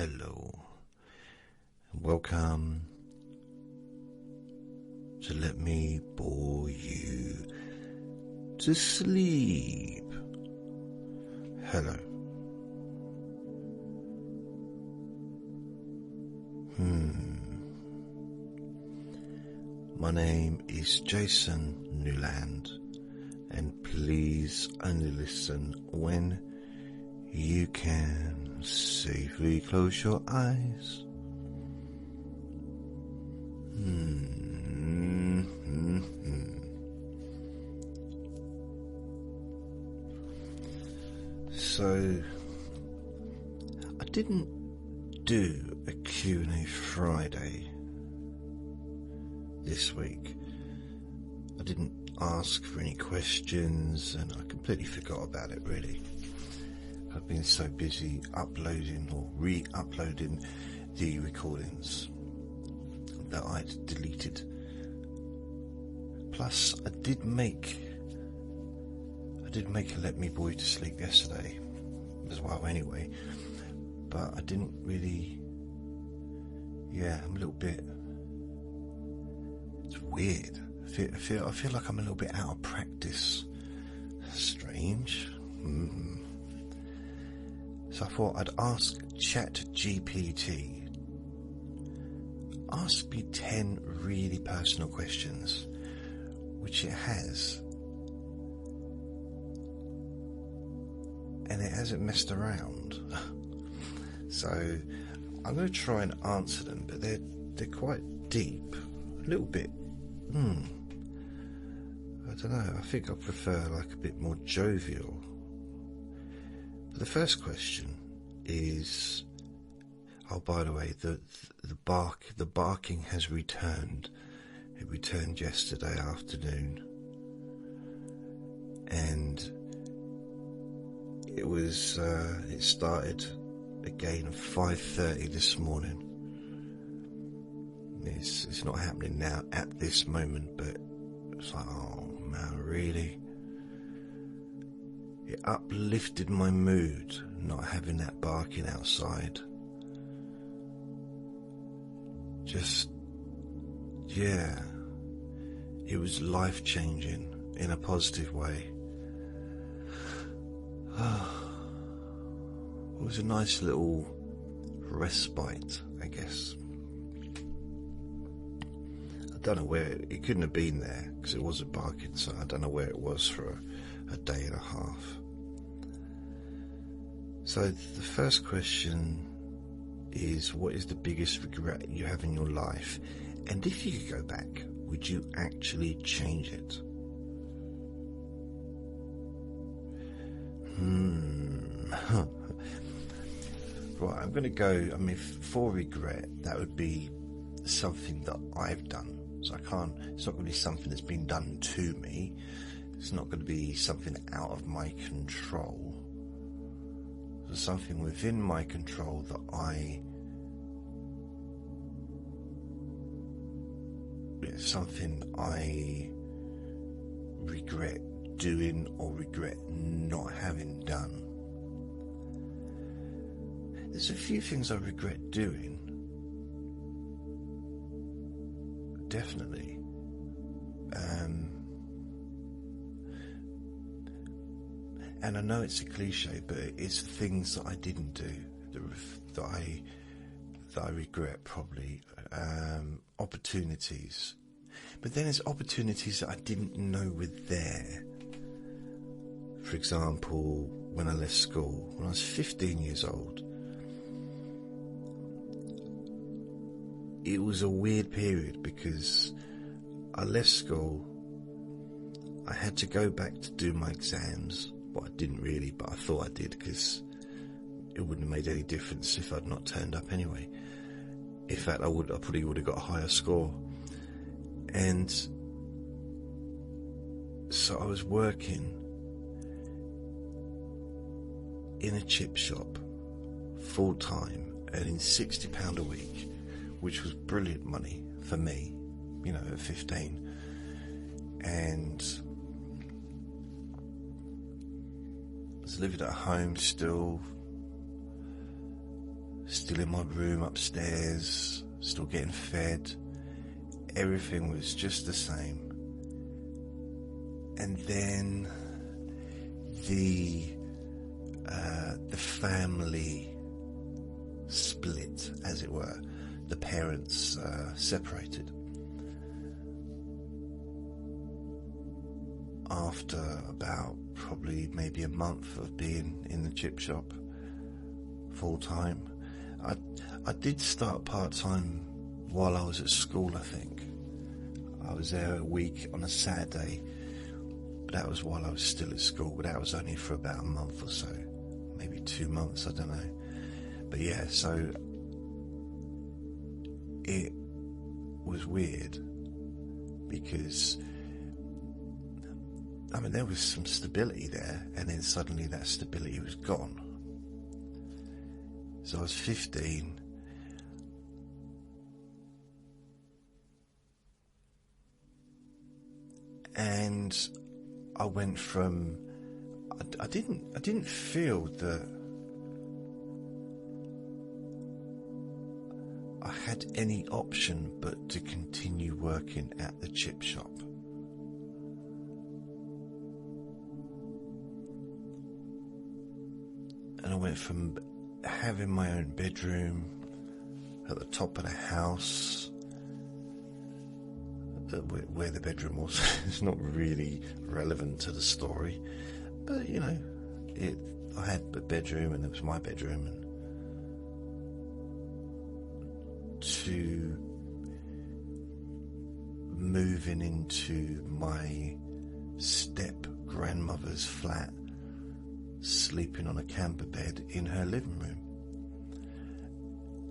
Hello, welcome to Let Me Bore You to Sleep. Hello. My name is Jason Newland, and please only listen when you can safely close your eyes. So, I didn't do a Q&A Friday this week. I didn't ask for any questions and I completely forgot about it, really. I've been so busy uploading or re-uploading the recordings that I'd deleted. Plus, I did make a Let Me Bore You to Sleep yesterday as well anyway, but I didn't really, I'm a little bit, it's weird. I feel like I'm a little bit out of practice. Strange. So I thought I'd ask ChatGPT, ask me 10 really personal questions, which it has, and it hasn't messed around. So I'm going to try and answer them, but they're quite deep, a little bit. I don't know. I think I prefer like a bit more jovial. But the first question is, oh, by the way, the barking has returned. It returned yesterday afternoon, and it started again at 5:30 this morning. It's not happening now at this moment, but it's like, oh man, really? It uplifted my mood not having that barking outside. It was life-changing in a positive way. It was a nice little respite, I guess. I don't know where, it couldn't have been there because it wasn't barking, so I don't know where it was for a day and a half. So the first question is, what is the biggest regret you have in your life? And if you could go back, would you actually change it? Right, I'm going to go, for regret, that would be something that I've done. So it's not going to be something that's been done to me. It's not going to be something out of my control. It's something within my control that something I regret doing or regret not having done. There's a few things I regret doing. Definitely. And I know it's a cliche, but it's things that I didn't do that I regret, probably. Opportunities. But then there's opportunities that I didn't know were there. For example, when I left school, when I was 15 years old, it was a weird period because I left school, I had to go back to do my exams. Well, I didn't really, but I thought I did because it wouldn't have made any difference if I'd not turned up anyway. In fact, I probably would have got a higher score. And so I was working in a chip shop full time, earning £60 a week, which was brilliant money for me, at 15. And I was living at home still still in my room upstairs, still getting fed. Everything was just the same. And then the family split, as it were. The parents separated. After about probably maybe a month of being in the chip shop full time. I did start part-time while I was at school, I think. I was there a week on a Saturday, but that was while I was still at school, but that was only for about a month or so, maybe 2 months, I don't know. But yeah, so it was weird because, I mean, there was some stability there, and then suddenly that stability was gone. So I was 15, and I went from, I didn't feel that I had any option but to continue working at the chip shop. And I went from having my own bedroom at the top of the house, where the bedroom was. It's not really relevant to the story, but you know, I had a bedroom and it was my bedroom, and to moving into my step grandmother's flat, sleeping on a camper bed in her living room.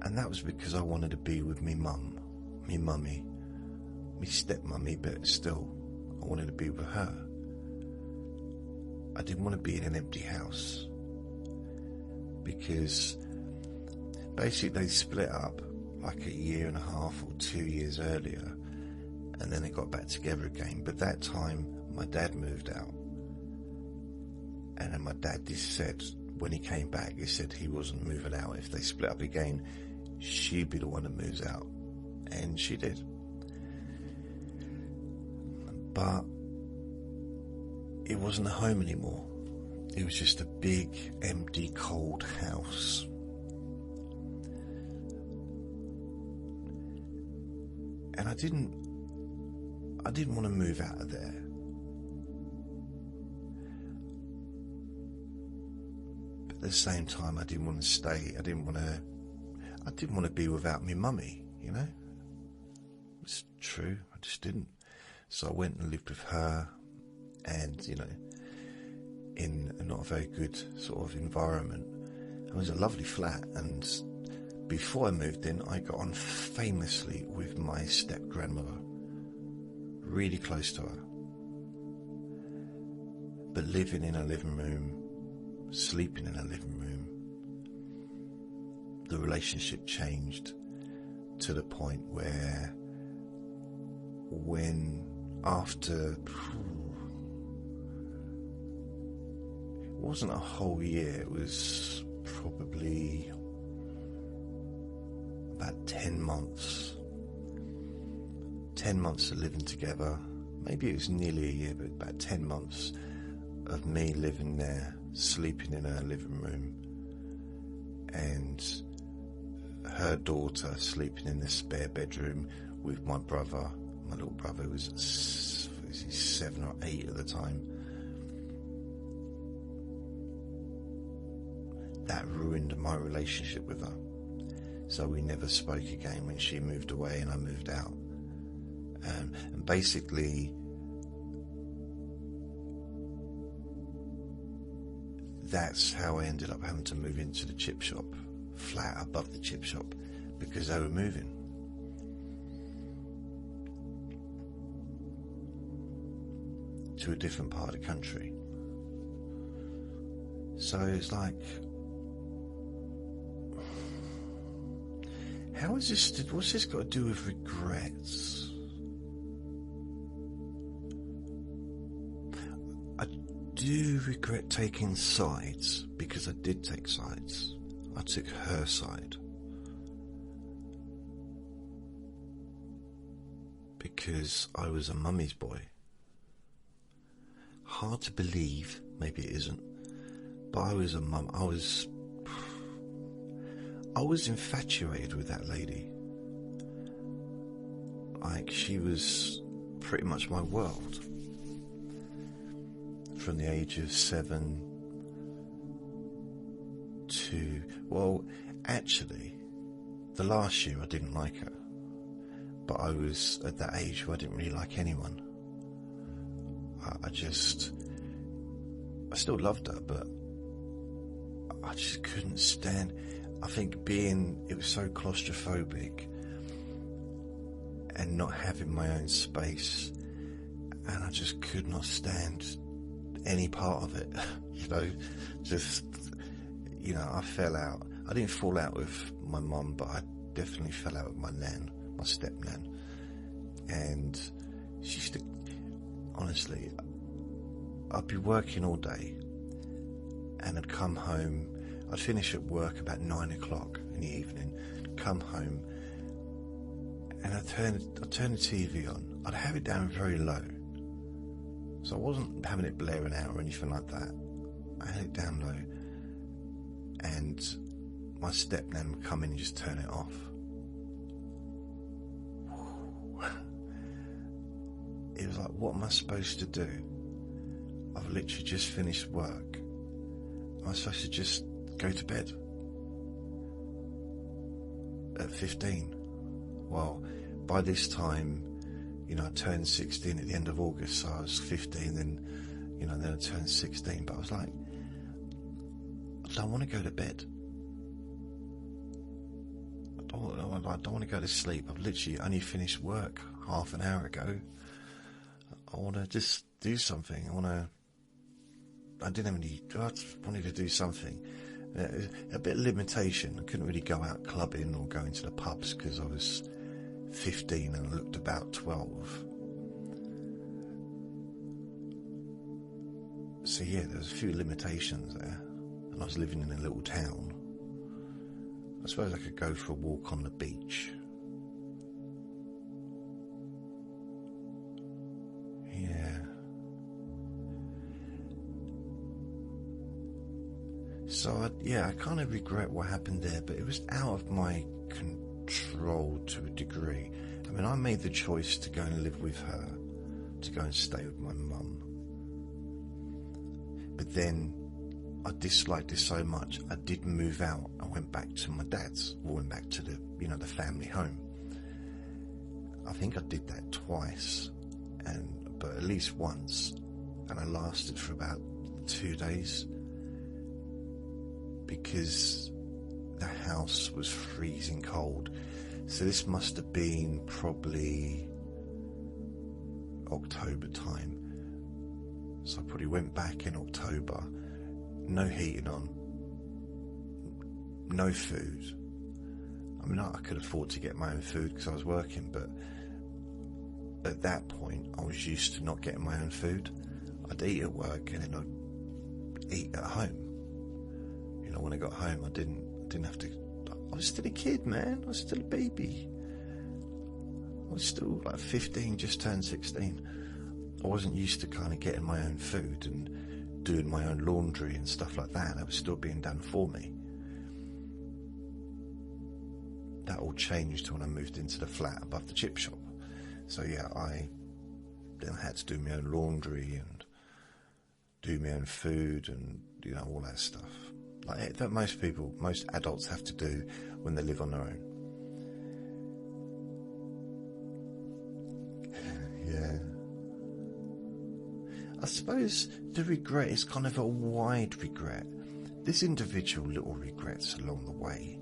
And that was because I wanted to be with me mum, me mummy, me stepmummy, but still I wanted to be with her. I didn't want to be in an empty house, because basically they split up like a year and a half or 2 years earlier, and then they got back together again. But that time my dad moved out. And then my dad just said, when he came back, he said he wasn't moving out. If they split up again, she'd be the one that moves out. And she did. But it wasn't a home anymore. It was just a big, empty, cold house. And I didn't want to move out of there. At the same time, I didn't want to stay. I didn't want to be without me mummy, you know. It's true, I just didn't. So I went and lived with her, and you know, in a not very good sort of environment. It was a lovely flat, and before I moved in, I got on famously with my step grandmother, really close to her. But living in a living room, sleeping in a living room, the relationship changed to the point where after, it wasn't a whole year, it was probably about 10 months. 10 months of living together. Maybe it was nearly a year, but about 10 months of me living there, sleeping in her living room, and her daughter sleeping in the spare bedroom with my brother. My little brother was 7 or 8 at the time. That ruined my relationship with her. So we never spoke again when she moved away and I moved out. And basically, that's how I ended up having to move into the chip shop, flat above the chip shop, because they were moving. To a different part of the country. So it's like, what's this got to do with regrets? I do regret taking sides, because I did take sides. I took her side. because I was a mummy's boy. Hard to believe, maybe it isn't, but I was a mum. I was infatuated with that lady. Like, she was pretty much my world. From the age of 7 to, well, actually, the last year I didn't like her. But I was at that age where I didn't really like anyone. I still loved her, but I just couldn't stand. I think it was so claustrophobic and not having my own space, and I just could not stand any part of it. I fell out. I didn't fall out with my mum, but I definitely fell out with my nan, my step-nan. And she used to, honestly, I'd be working all day and I'd come home. I'd finish at work about 9 o'clock in the evening, come home, and I'd turn the TV on. I'd have it down very low, so I wasn't having it blaring out or anything like that. I had it down low, and my step-nan would come in and just turn it off. It was like, what am I supposed to do? I've literally just finished work. Am I supposed to just go to bed? At 15? Well, by this time, I turned 16 at the end of August, so I was 15, then I turned 16, but I was like, I don't want to go to bed. I don't want to go to sleep. I've literally only finished work half an hour ago. I want to just do something. I just wanted to do something. A bit of limitation. I couldn't really go out clubbing or go into the pubs because I was 15 and I looked about 12. So yeah, there was a few limitations there. And I was living in a little town. I suppose I could go for a walk on the beach. Yeah. So I kind of regret what happened there, but it was out of my control to a degree. I mean, I made the choice to go and live with her, to go and stay with my mum. But then I disliked it so much, I did move out. I went back to my dad's, or went back to the family home. I think I did that twice, but at least once, and I lasted for about 2 days because the house was freezing cold. So this must have been probably October time. So I probably went back in October. No heating on, no food. I mean, I could afford to get my own food because I was working, but at that point I was used to not getting my own food. I'd eat at work and then I'd eat at home. When I got home, I didn't have to. I was still a kid, man. I was still a baby. I was still like 15, just turned 16. I wasn't used to kind of getting my own food and doing my own laundry and stuff like that. That was still being done for me. That all changed when I moved into the flat above the chip shop. So yeah, I then had to do my own laundry and do my own food and all that stuff. Like that most adults have to do when they live on their own. Yeah. I suppose the regret is kind of a wide regret. There's individual little regrets along the way,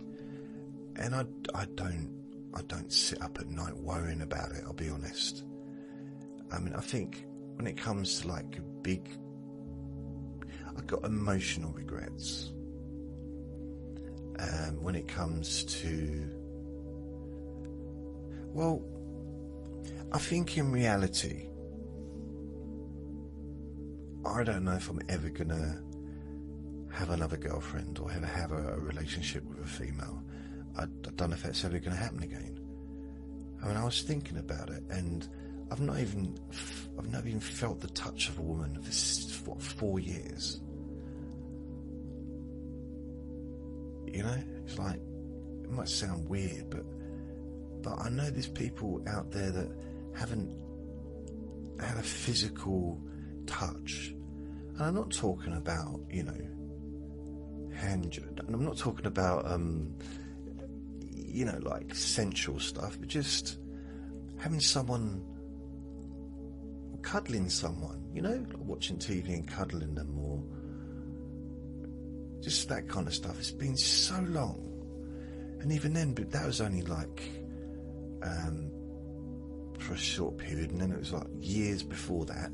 and I don't sit up at night worrying about it. I'll be honest. I mean, I think when it comes to like I've got emotional regrets. When it comes to, well, I think in reality, I don't know if I'm ever gonna have another girlfriend or ever have a relationship with a female. I don't know if that's ever gonna happen again. I mean, I was thinking about it, and I've not even felt the touch of a woman for 4 years. You know, it's like, it might sound weird, but I know there's people out there that haven't had a physical touch. And I'm not talking about, you know, I'm not talking about, you know, like sensual stuff, but just having someone, cuddling someone, you know, like watching TV and cuddling them, or just that kind of stuff. It's been so long. And even then, but that was only like for a short period, and then it was like years before that.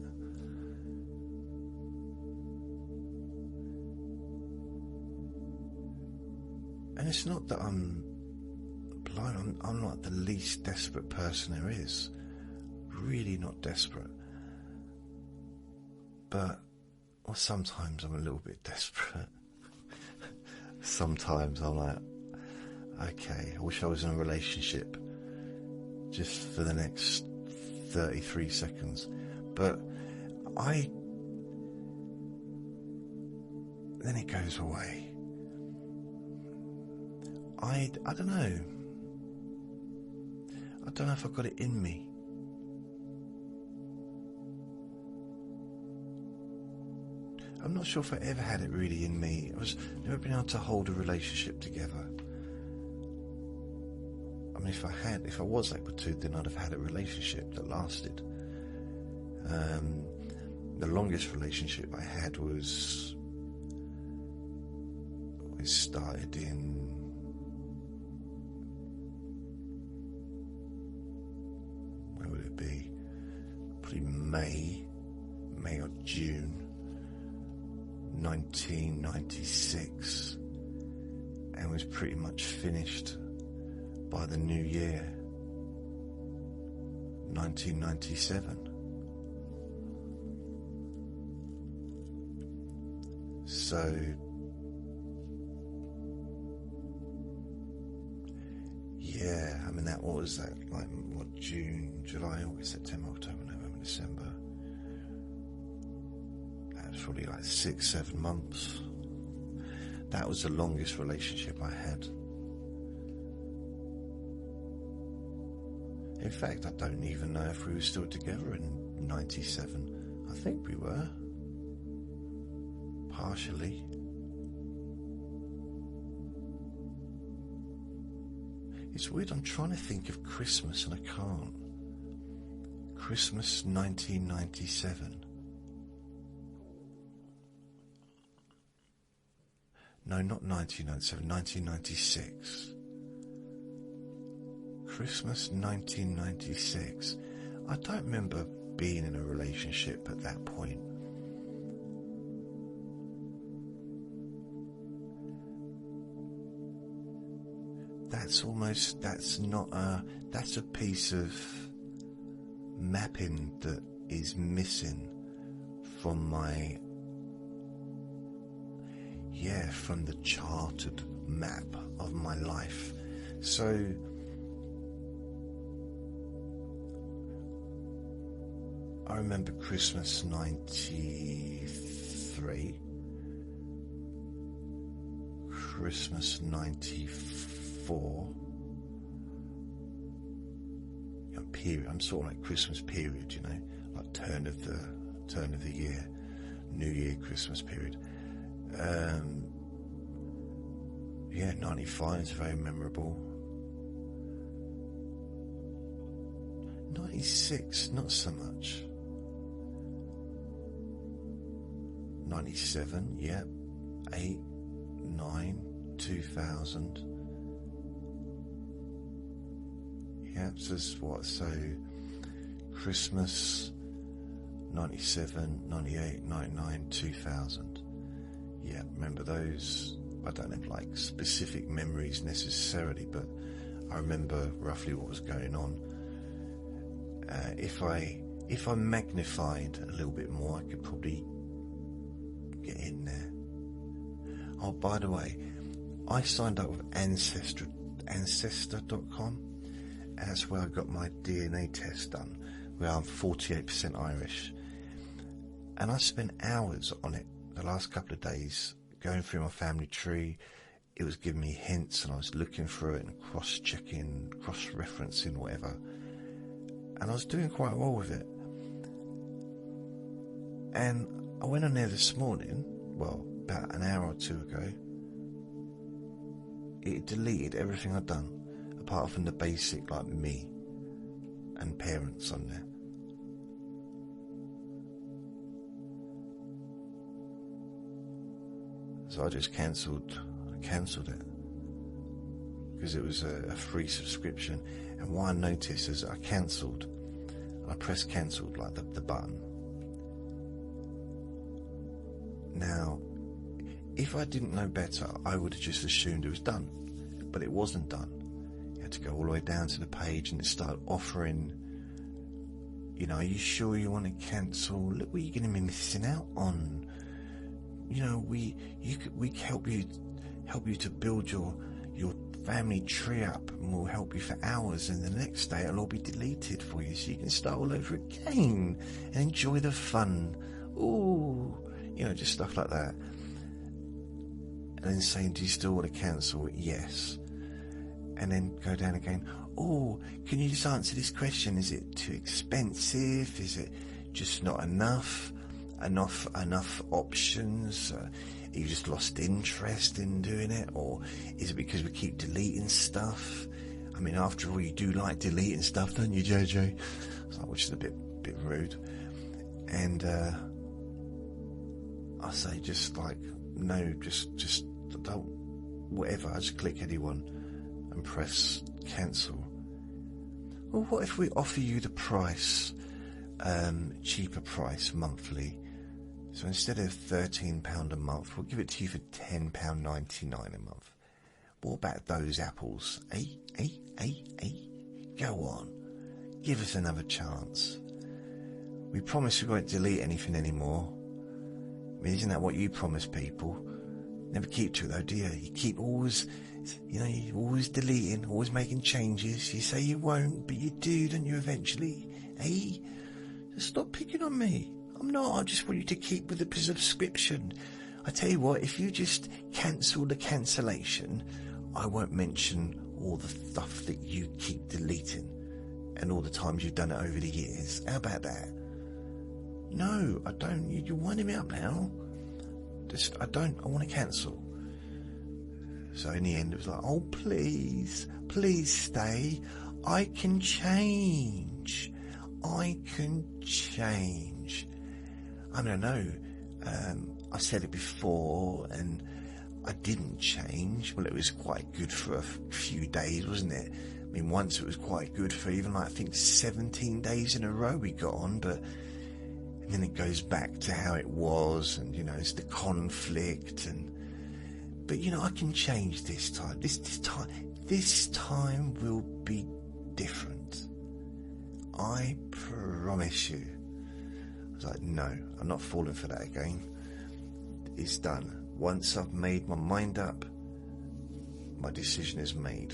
And it's not that I'm blind, I'm like the least desperate person there is. Really not desperate. But, well, sometimes I'm a little bit desperate. Sometimes I'm like, okay, I wish I was in a relationship just for the next 33 seconds. But then it goes away. I don't know. I don't know if I've got it in me. I'm not sure if I ever had it really in me. I was never been able to hold a relationship together. I mean, if I was able to, then I'd have had a relationship that lasted. The longest relationship I had started in, where would it be? Probably May or June 1996, and was pretty much finished by the new year 1997. So yeah, I mean, what was that, like, what, June, July, August, September, October, November, December. That was probably like 6-7 months. That was the longest relationship I had. In fact, I don't even know if we were still together in 97. I think we were. Partially. It's weird, I'm trying to think of Christmas and I can't. Christmas 1997. No, not 1997, 1996. Christmas 1996. I don't remember being in a relationship at that point. That's a piece of mapping that is missing from from the charted map of my life. So I remember Christmas 93, Christmas 94, period. I'm sort of like Christmas period, you know, like turn of the year, New Year, Christmas period. 95 is very memorable. 96, not so much. 97, 8, 9, 2000. So Christmas 97, 98, 99, 2000. Yeah, remember those. I don't have like specific memories necessarily, but I remember roughly what was going on. If I magnified a little bit more, I could probably get in there. Oh, by the way, I signed up with Ancestor.com. That's where I got my DNA test done. Well, I'm 48% Irish. And I spent hours on it the last couple of days, going through my family tree. It was giving me hints, and I was looking through it and cross-checking, cross-referencing, whatever. And I was doing quite well with it. And I went on there this morning, well, about an hour or two ago. It deleted everything I'd done, apart from the basic, like me and parents on there. So I just cancelled it because it was a free subscription. And what I noticed is I cancelled, and I pressed cancelled, like the button. Now, if I didn't know better, I would have just assumed it was done, but it wasn't done. You had to go all the way down to the page, and it started offering, you know, are you sure you want to cancel? Look what you're going to be missing out on. You know, we help you to build your family tree up, and we'll help you for hours, and the next day it'll all be deleted for you, so you can start all over again and enjoy the fun. Ooh, you know, just stuff like that. And then saying, do you still want to cancel? Yes. And then go down again. Oh, can you just answer this question? Is it too expensive? Is it just not enough options? You just lost interest in doing it? Or is it because we keep deleting stuff? I mean, after all, you do like deleting stuff, don't you, JJ? Which is a bit rude. And I say, just like, no, just don't, whatever. I just click anyone and press cancel. Well, what if we offer you the price, cheaper price monthly? So instead of £13 a month, we'll give it to you for £10.99 a month. What about those apples? Go on. Give us another chance. We promise we won't delete anything anymore. I mean, isn't that what you promise people? Never keep to it though, do you? You keep always, you know, you're always deleting, always making changes. You say you won't, but you do, don't you, eventually? Just stop picking on me. I'm not. I just want you to keep with the subscription. I tell you what, if you just cancel the cancellation, I won't mention all the stuff that you keep deleting and all the times you've done it over the years. How about that? No, I don't. You're winding me up now. I want to cancel. So in the end, it was like, oh, please stay. I can change. I mean, I know, I said it before, and I didn't change. Well, it was quite good for a few days, wasn't it? I mean, once it was quite good for even, like, I think 17 days in a row we got on, and then it goes back to how it was, and, you know, it's the conflict, but, you know, I can change this time. This time will be different. I promise you. I was like, no, I'm not falling for that again. It's done. Once I've made my mind up, my decision is made.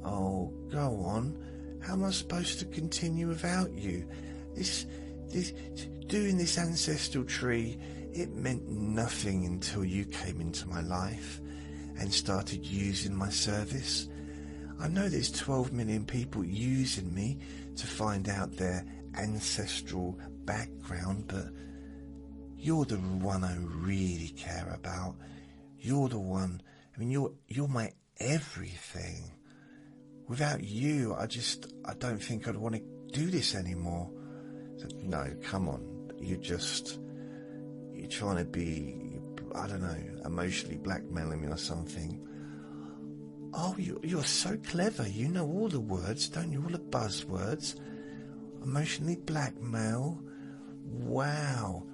Oh, go on. How am I supposed to continue without you? Doing this ancestral tree, it meant nothing until you came into my life and started using my service. I know there's 12 million people using me to find out their ancestral background, but you're the one I really care about. You're the one. I mean, you're my everything. Without you, I don't think I'd want to do this anymore. So, no, come on. You're trying to be, I don't know, emotionally blackmailing me or something. Oh, you're so clever. You know all the words, don't you? All the buzzwords. Emotionally blackmail. Wow.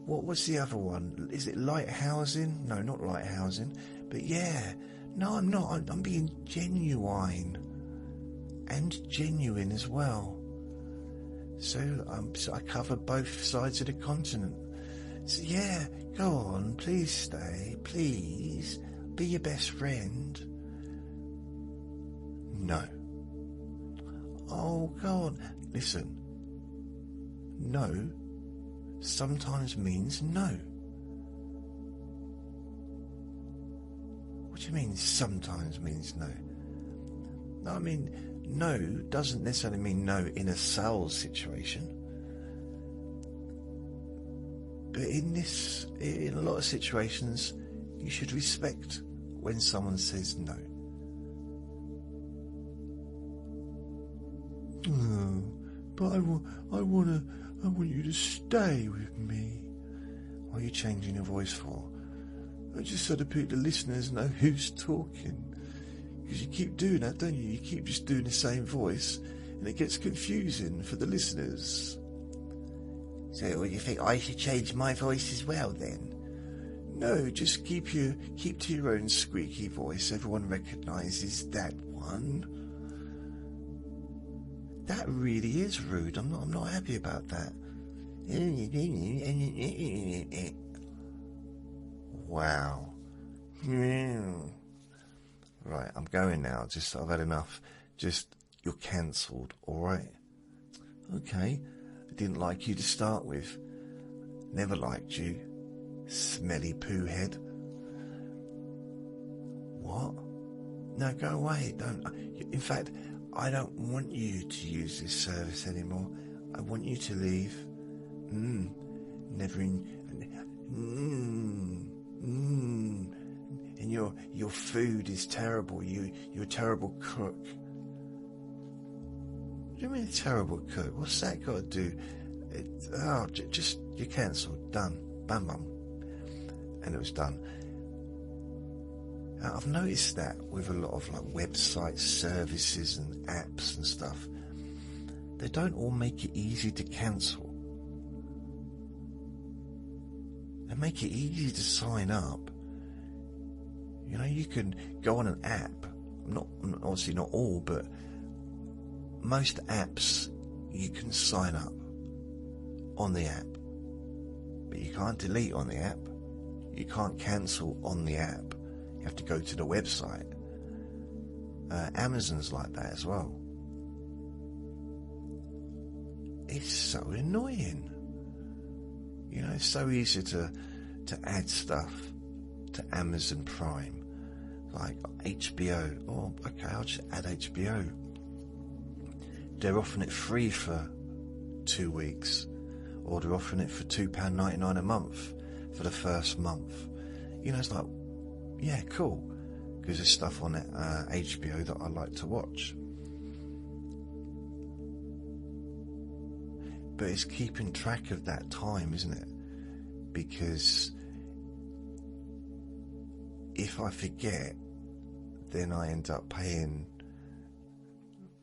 What was the other one? Is it lighthousing? No, not lighthousing. But yeah. No, I'm not. I'm being genuine. And genuine as well. So I cover both sides of the continent. So yeah, go on. Please stay. Please. Be your best friend. No. Oh, go on. Listen, no sometimes means no. What do you mean sometimes means no? No, I mean, no doesn't necessarily mean no in a sales situation. But in a lot of situations, you should respect when someone says no. Oh, but I want you to stay with me. What are you changing your voice for? I just so the listeners know who's talking. Because you keep doing that, don't you? You keep just doing the same voice, and it gets confusing for the listeners. So, you think I should change my voice as well, then? No, just keep to your own squeaky voice. Everyone recognises that one. That really is rude. I'm not happy about that. Wow. Right, I'm going now. I've had enough. You're cancelled, alright? Okay. I didn't like you to start with. Never liked you. Smelly poo head. What? No, go away. Don't. In fact, I don't want you to use this service anymore. I want you to leave. Never in. And your food is terrible. You're a terrible cook. What do you mean a terrible cook? What's that got to do? You're cancelled. Done. Bam bam. And it was done. I've noticed that with a lot of websites, services and apps and stuff. They don't all make it easy to cancel. They make it easy to sign up. You know, you can go on an app. Obviously not all, but most apps you can sign up on the app, but you can't delete on the app. You can't cancel on the app. You have to go to the website. Amazon's like that as well. It's so annoying. You know, it's so easy to add stuff to Amazon Prime, like HBO. Oh, okay, I'll just add HBO. They're offering it free for 2 weeks, or they're offering it for £2.99 a month for the first month. You know, it's like, yeah, cool, because there's stuff on HBO that I like to watch. But it's keeping track of that time, isn't it? Because if I forget, then I end up paying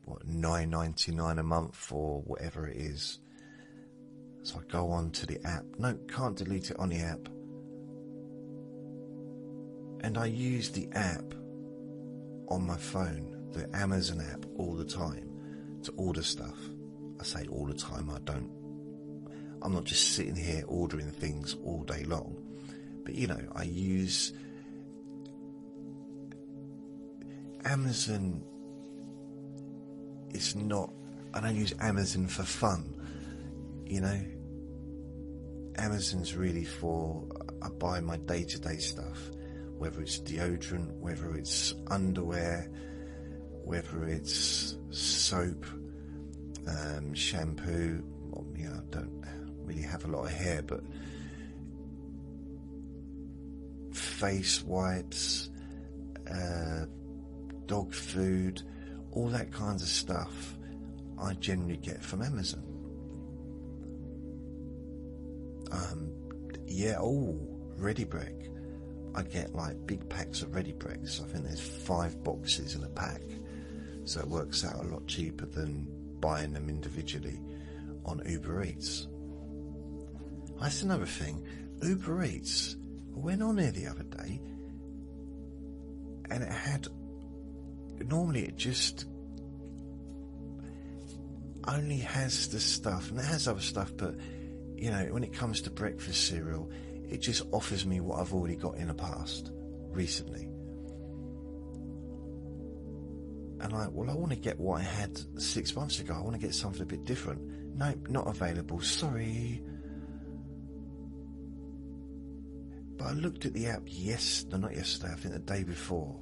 $9.99 a month or whatever it is. So I go on to the app. No, can't delete it on the app. And I use the app on my phone, the Amazon app, all the time to order stuff. I say all the time, I'm not just sitting here ordering things all day long. But, you know, I use Amazon. I don't use Amazon for fun, you know. Amazon's really I buy my day-to-day stuff, whether it's deodorant, whether it's underwear, whether it's soap, shampoo. Well, you know, I don't really have a lot of hair, but face wipes, dog food, all that kinds of stuff I generally get from Amazon. Ready Break. I get big packs of Ready Breaks. I think there's 5 boxes in a pack, so it works out a lot cheaper than buying them individually on Uber Eats. That's another thing. Uber Eats, I went on there the other day, and normally it just only has the stuff, and it has other stuff, but you know, when it comes to breakfast cereal, it just offers me what I've already got in the past, recently. And I want to get what I had 6 months ago. I want to get something a bit different. Nope, not available. Sorry. But I looked at the app not yesterday, I think the day before.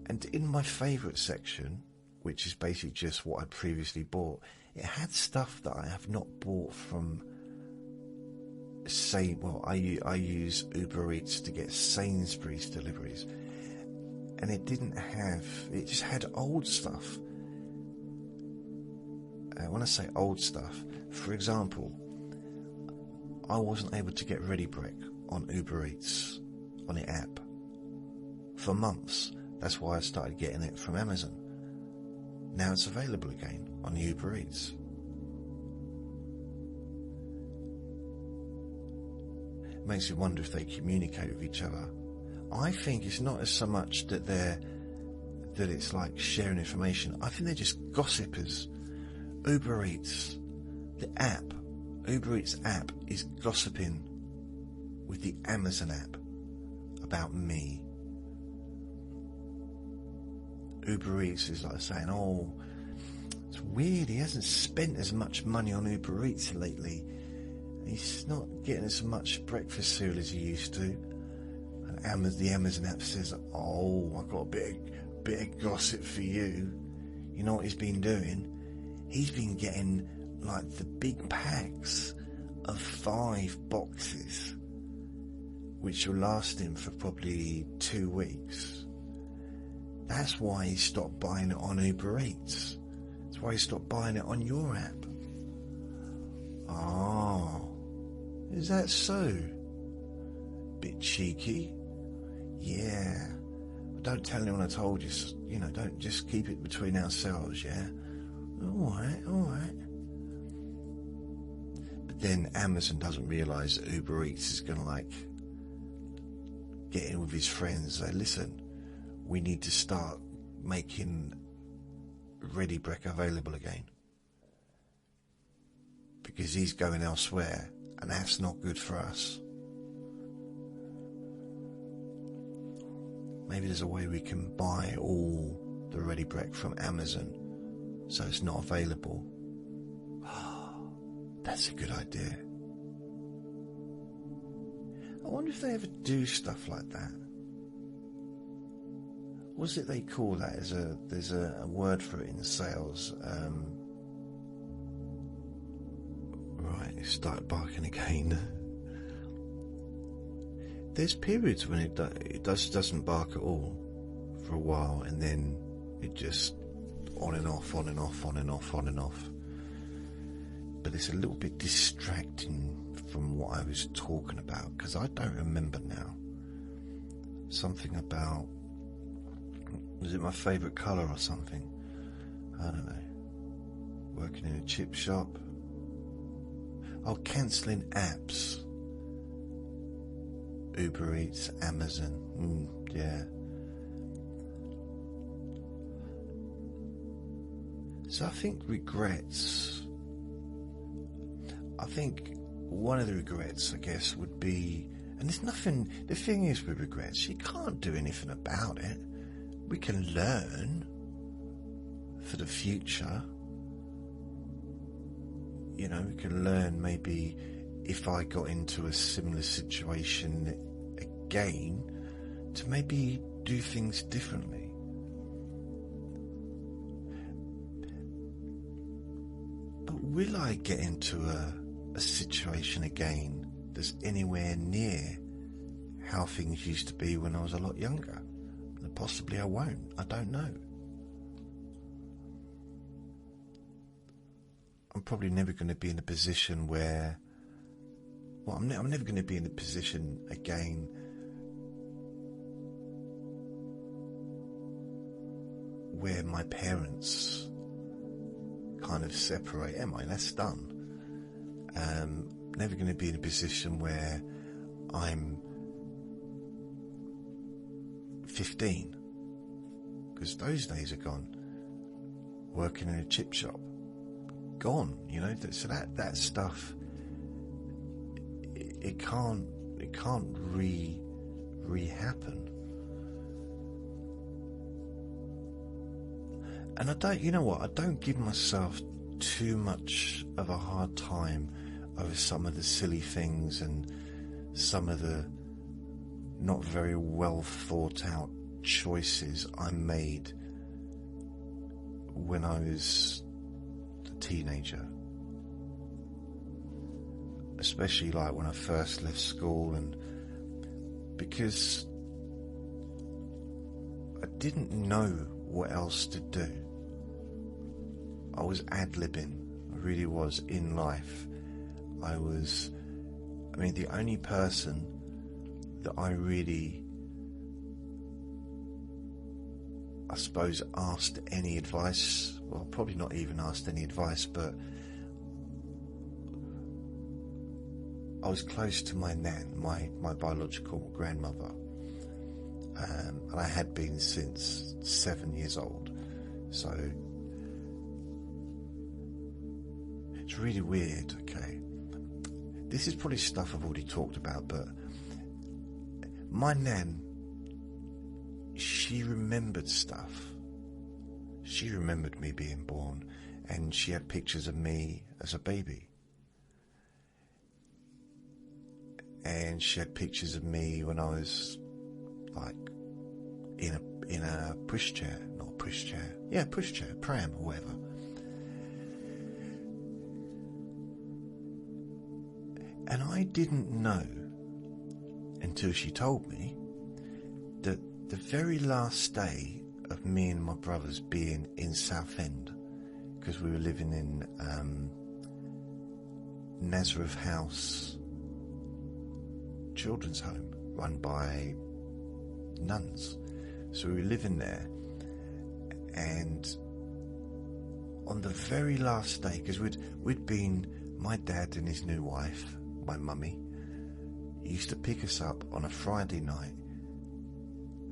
And in my favourite section, which is basically just what I'd previously bought, it had stuff that I have not bought from, I use Uber Eats to get Sainsbury's deliveries. And it just had old stuff. When I say old stuff, for example, I wasn't able to get Ready Brek on Uber Eats, on the app, for months. That's why I started getting it from Amazon. Now it's available again on Uber Eats. It makes you wonder if they communicate with each other. I think it's not as so much that it's like sharing information. I think they're just gossipers. Uber Eats, Uber Eats app is gossiping with the Amazon app about me. Uber Eats is like saying, oh, it's weird, he hasn't spent as much money on Uber Eats lately. He's not getting as much breakfast cereal as he used to. And the Amazon app says, oh, I've got a bit of gossip for you. You know what he's been doing? He's been getting like the big packs of 5 boxes, which will last him for probably 2 weeks. That's why he stopped buying it on Uber Eats. That's why he stopped buying it on your app. Oh, is that so? Bit cheeky. Yeah. Don't tell anyone I told you. Don't just keep it between ourselves, yeah? All right. But then Amazon doesn't realise that Uber Eats is going to get in with his friends and say, listen, we need to start making Ready Brek available again. Because he's going elsewhere, and that's not good for us. Maybe there's a way we can buy all the Ready Brek from Amazon so it's not available. That's a good idea. I wonder if they ever do stuff like that. What's it they call that? There's a word for it in sales. Right, it started barking again. There's periods when it doesn't bark at all for a while, and then it just on and off. But it's a little bit distracting from what I was talking about, because I don't remember now. Something about, was it my favourite colour or something? I don't know. Working in a chip shop. Oh, cancelling apps. Uber Eats, Amazon, yeah. So I think regrets. I think one of the regrets, I guess, would be, and there's nothing, the thing is with regrets, you can't do anything about it. We can learn for the future. We can learn maybe if I got into a similar situation again, to maybe do things differently. But will I get into a situation again that's anywhere near how things used to be when I was a lot younger? Possibly I won't. I don't know. I'm probably never going to be in a position where, I'm never going to be in a position again where my parents kind of separate. Am I? That's done. Never going to be in a position where I'm 15, because those days are gone. Working in a chip shop, gone. So that stuff, it can't re-happen. And I don't, you know what, I don't give myself too much of a hard time over some of the silly things and some of the not very well thought out choices I made when I was a teenager. Especially like when I first left school, and because I didn't know what else to do. I was ad-libbing, I really was, in life. I mean, the only person that I really, I suppose, asked any advice, well, probably not even asked any advice, but I was close to my nan, my biological grandmother, and I had been since 7 years old, so it's really weird, okay? This is probably stuff I've already talked about, but my nan, she remembered stuff. She remembered me being born, and she had pictures of me as a baby. And she had pictures of me when I was like in a pushchair, not pushchair, yeah, pushchair, pram or whatever. And I didn't know until she told me that the very last day of me and my brothers being in Southend, because we were living in Nazareth House children's home run by nuns, so we were living there, and on the very last day, because we'd been, my dad and his new wife, my mummy, used to pick us up on a Friday night,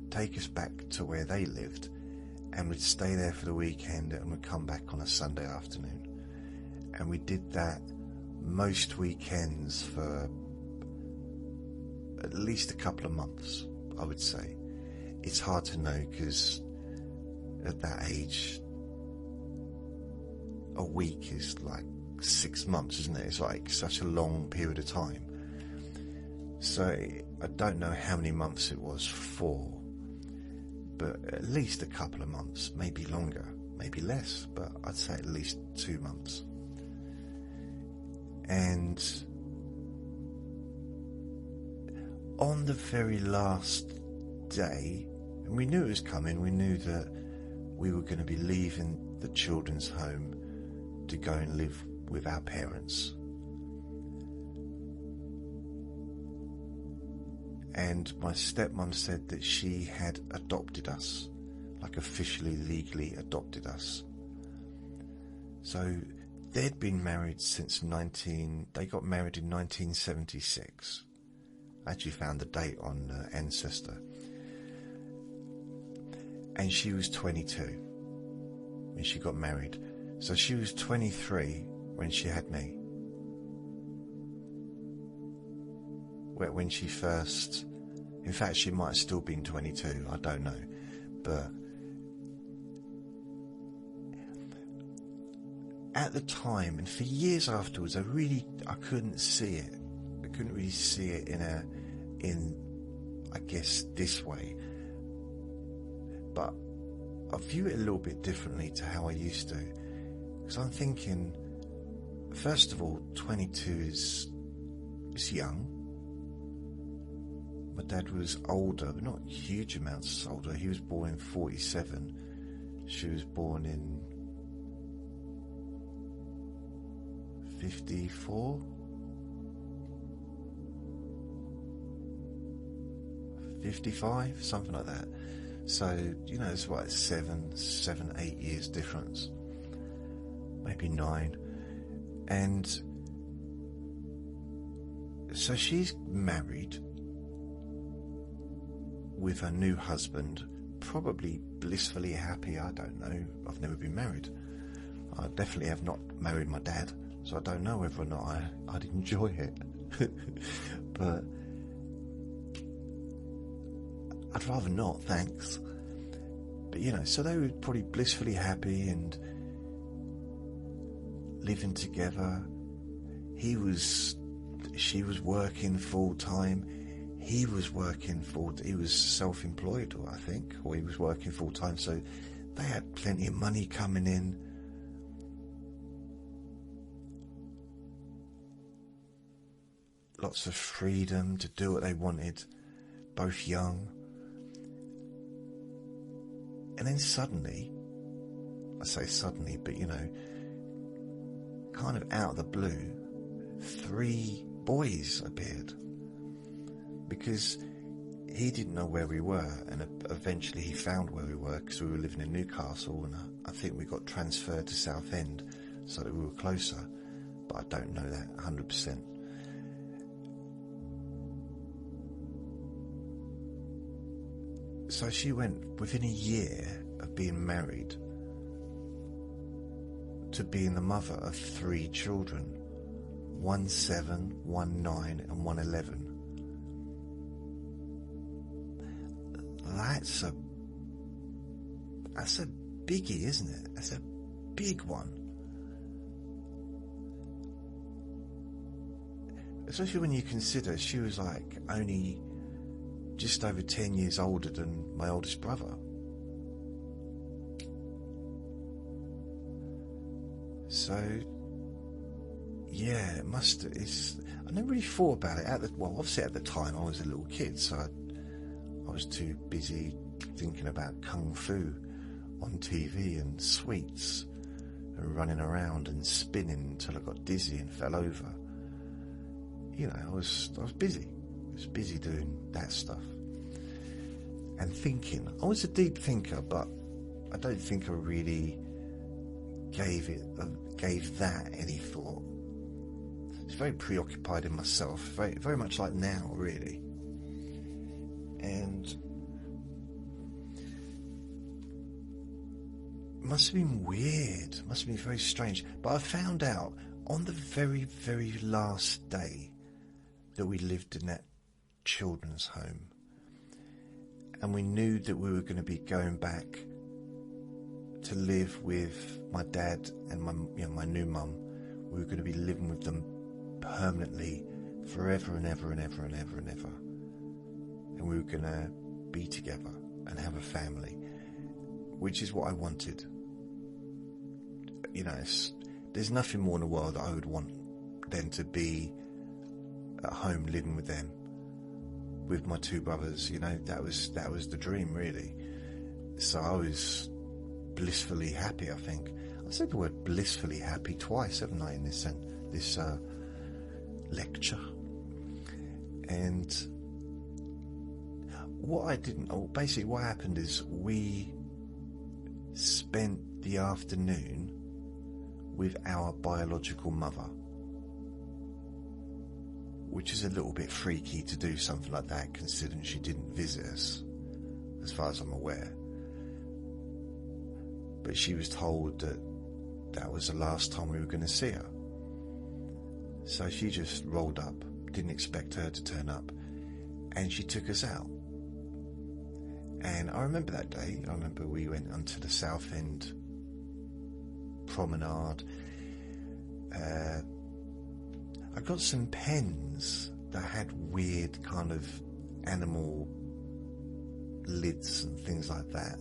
take us back to where they lived, and we'd stay there for the weekend, and we'd come back on a Sunday afternoon. And we did that most weekends for at least a couple of months, I would say. It's hard to know, because at that age, a week is like 6 months, isn't it? It's like such a long period of time. So I don't know how many months it was for, but at least a couple of months, maybe longer, maybe less, but I'd say at least 2 months. And on the very last day, and we knew it was coming, we knew that we were going to be leaving the children's home to go and live with our parents. And my stepmom said that she had adopted us, like officially, legally adopted us. So they'd been married since they got married in 1976. I actually found the date on Ancestor. And she was 22 when she got married. So she was 23 when she had me. When she first, in fact, she might have still been 22, I don't know, but at the time and for years afterwards, I couldn't see it. I couldn't really see it in I guess this way, but I view it a little bit differently to how I used to, because I'm thinking, first of all, 22 is young. My dad was older, but not huge amounts older. He was born in 47. She was born in 54. 55, something like that. So, you know, it's what, 7, 8 years difference. Maybe 9. And so she's married with her new husband, probably blissfully happy. I don't know. I've never been married. I definitely have not married my dad, so I don't know whether or not I'd enjoy it. But I'd rather not, thanks. But so they were probably blissfully happy and living together. She was working full time. He was self-employed, I think, or he was working full time. So they had plenty of money coming in. Lots of freedom to do what they wanted, both young. And then suddenly, I say suddenly, but kind of out of the blue, 3 boys appeared. Because he didn't know where we were, and eventually he found where we were because we were living in Newcastle, and I think we got transferred to Southend so that we were closer, but I don't know that 100%. So she went, within a year of being married, to being the mother of 3 children, 1 7, 1 9 and 1 11. That's a biggie, isn't it? That's a big one. Especially when you consider she was like only just over 10 years older than my oldest brother. So, yeah, I never really thought about it. Obviously at the time I was a little kid, so I was too busy thinking about kung fu on TV and sweets and running around and spinning until I got dizzy and fell over. I was busy. I was busy doing that stuff and thinking. I was a deep thinker, but I don't think I really gave that any thought. I was very preoccupied in myself, very, very much like now, really. And it must have been weird, must have been very strange. But I found out on the very, very last day that we lived in that children's home, and we knew that we were going to be going back to live with my dad and my new mum. We were going to be living with them permanently, forever and ever and ever and ever and ever. And we were going to be together and have a family, which is what I wanted. There's nothing more in the world that I would want than to be at home living with them, with my 2 brothers. That was the dream, really. So I was blissfully happy, I think. I said the word blissfully happy twice, haven't I, in this lecture. And what happened is we spent the afternoon with our biological mother, which is a little bit freaky to do something like that, considering she didn't visit us, as far as I'm aware. But she was told that was the last time we were going to see her. So she just rolled up, didn't expect her to turn up, and she took us out. And I remember that day. I remember we went onto the Southend promenade. I got some pens that had weird kind of animal lids and things like that.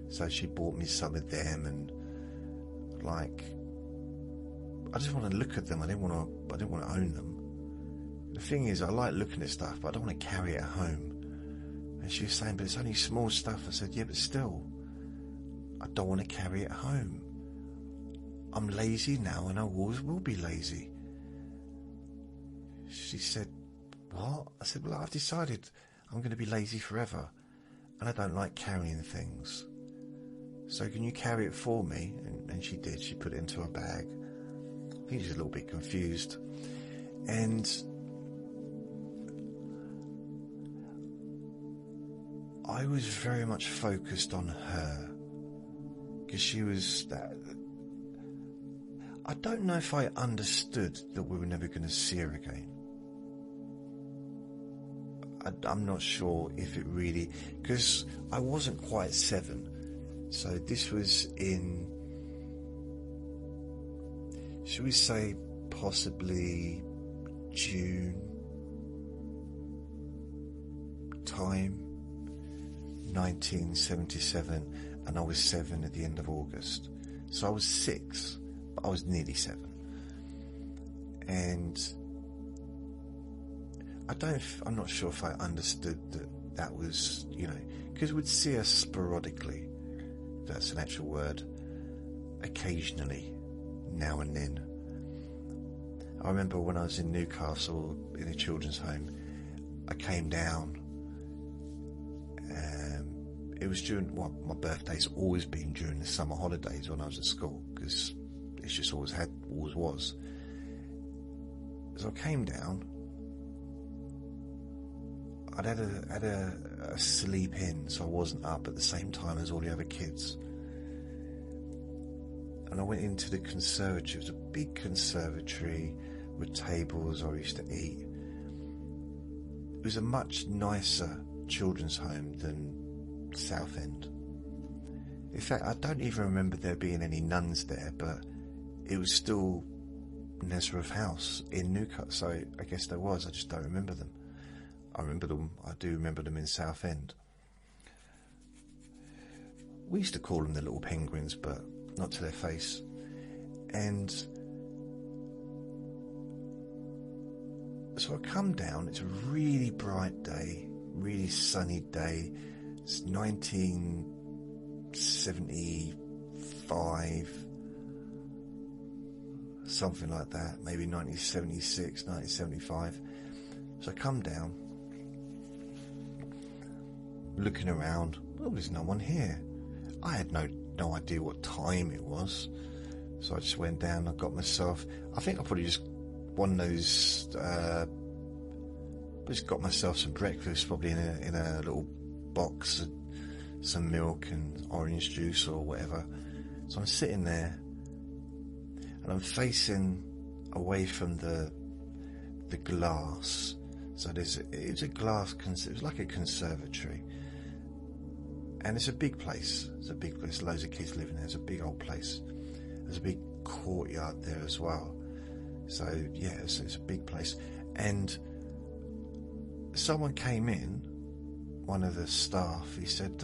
So she bought me some of them, and I just want to look at them. I didn't want to own them. The thing is, I like looking at stuff, but I don't want to carry it at home. And she was saying, but it's only small stuff. I said, yeah, but still, I don't want to carry it home. I'm lazy now, and I always will be lazy. She said, what? I said, well, I've decided I'm going to be lazy forever, and I don't like carrying things. So can you carry it for me? And she did. She put it into a bag. I think she's a little bit confused. And I was very much focused on her, because she was that. I don't know if I understood that we were never going to see her again. I'm not sure if it really, because I wasn't quite 7, So this was in, should we say, possibly June time, 1977, and I was 7 at the end of August. So I was 6, but I was nearly 7. And I'm not sure if I understood that was, because we'd see us sporadically, if that's an actual word, occasionally, now and then. I remember when I was in Newcastle in a children's home, I came down. It was during, my birthday's always been during the summer holidays when I was at school, because it's just always was. So I came down. I'd had a sleep in, so I wasn't up at the same time as all the other kids. And I went into the conservatory. It was a big conservatory with tables I used to eat. It was a much nicer children's home than Southend. In fact, I don't even remember there being any nuns there, but it was still Nazareth House in Newcastle, so I guess there was. I just don't remember them. I do remember them in Southend. We used to call them the little penguins, but not to their face. And so I come down, it's a really bright day, really sunny day. It's 1975, something like that, maybe 1976, 1975. So I come down, looking around. Oh, there's no one here. I had no idea what time it was, so I just went down. I got myself, I think I probably just one of those, just got myself some breakfast, probably in a little box, some milk and orange juice or whatever. So I'm sitting there and I'm facing away from the glass. So it's a glass, it was like a conservatory, and it's a big place. Loads of kids living there. It's a big old place. There's a big courtyard there as well. So yeah, it's a big place. And someone came in, one of the staff. He said,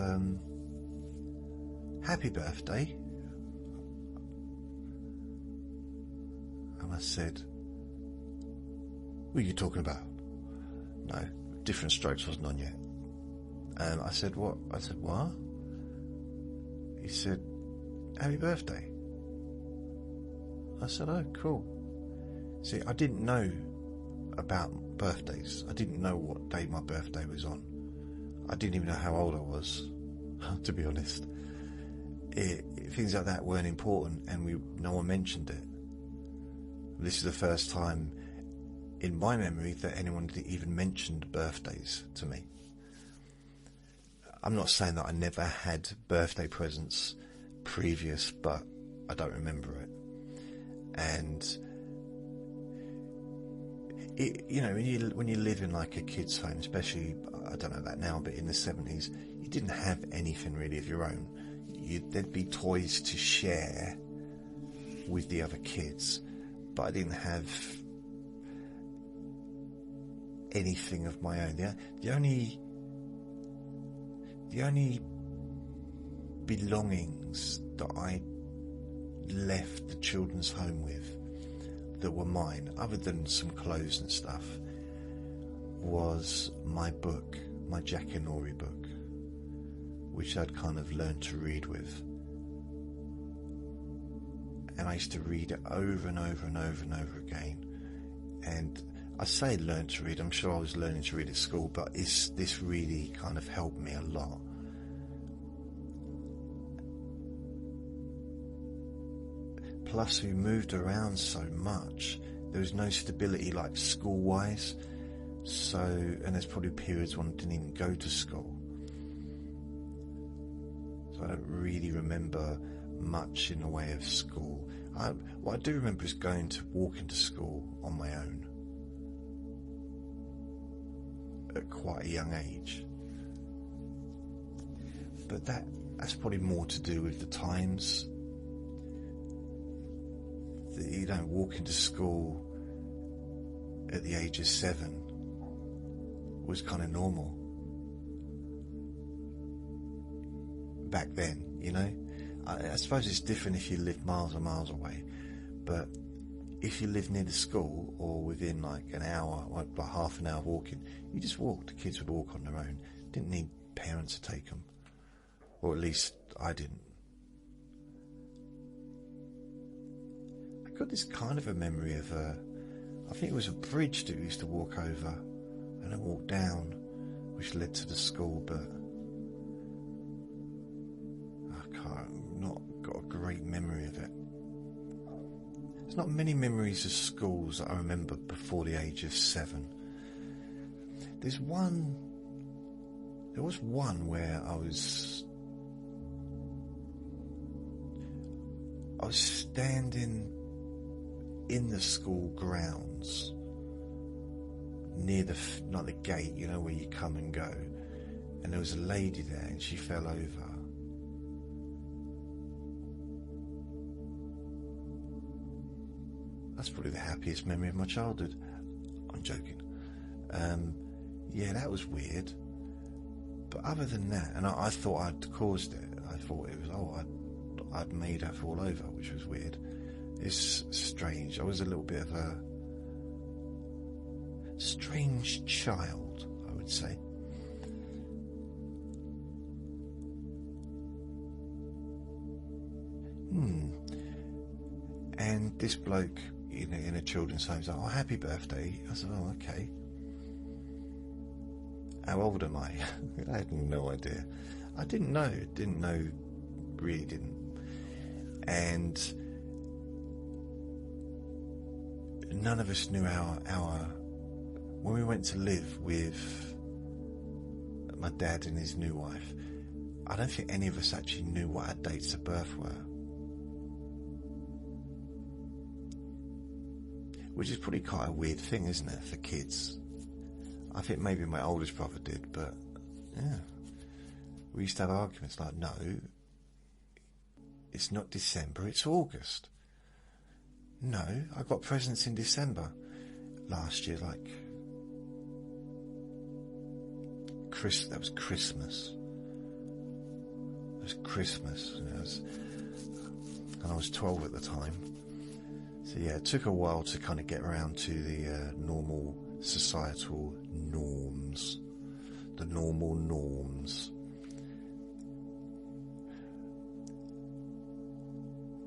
"Happy birthday." And I said, "What are you talking about?" No, Different Strokes wasn't on yet. And I said, "What?" I said, "What?" He said, "Happy birthday." I said, "Oh, cool." See, I didn't know about birthdays. I didn't know what day my birthday was on. I didn't even know how old I was, to be honest. Things like that weren't important, and no one mentioned it. This is the first time in my memory that anyone even mentioned birthdays to me. I'm not saying that I never had birthday presents previous, but I don't remember it. And when you live in like a kid's home, especially, I don't know about now, but in the 70s, you didn't have anything really of your own. There'd be toys to share with the other kids, but I didn't have anything of my own. The only belongings that I left the children's home with that were mine, other than some clothes and stuff, was my book, my Jackanory book, which I'd kind of learned to read with. And I used to read it over and over and over and over again. And I say learn to read, I'm sure I was learning to read at school, but this really kind of helped me a lot. Plus, we moved around so much, there was no stability like school-wise, and there's probably periods when I didn't even go to school. So I don't really remember much in the way of school. What I do remember is walking to school on my own at quite a young age. But that's probably more to do with the times. That you don't walk into school at the age of 7 was kind of normal back then, you know. I suppose it's different if you live miles and miles away, but if you live near the school or within like an hour, like half an hour walking, you just walk. The kids would walk on their own. Didn't need parents to take them, or at least I didn't. I got this kind of a memory of I think it was a bridge that we used to walk over and then walk down, which led to the school, but not got a great memory of it. There's not many memories of schools that I remember before the age of 7. There was one where I was standing in the school grounds near not the gate, you know, where you come and go, and there was a lady there and she fell over. That's probably the happiest memory of my childhood. I'm joking. Yeah, that was weird. But other than that, and I thought I'd caused it. I thought it was, I'd made her fall over, which was weird. It's strange. I was a little bit of a strange child, I would say. And this bloke in a children's home was like, "Oh, happy birthday." I said, "Oh, okay. How old am I?" I had no idea. I didn't know, really didn't. And none of us knew our when we went to live with my dad and his new wife, I don't think any of us actually knew what our dates of birth were. Which is probably quite a weird thing, isn't it, for kids? I think maybe my oldest brother did, but yeah. We used to have arguments like, no, it's not December, it's August. No, I got presents in December last year, like that was Christmas. It was Christmas, and I was 12 at the time. So yeah, it took a while to kind of get around to the normal societal norms, the normal norms.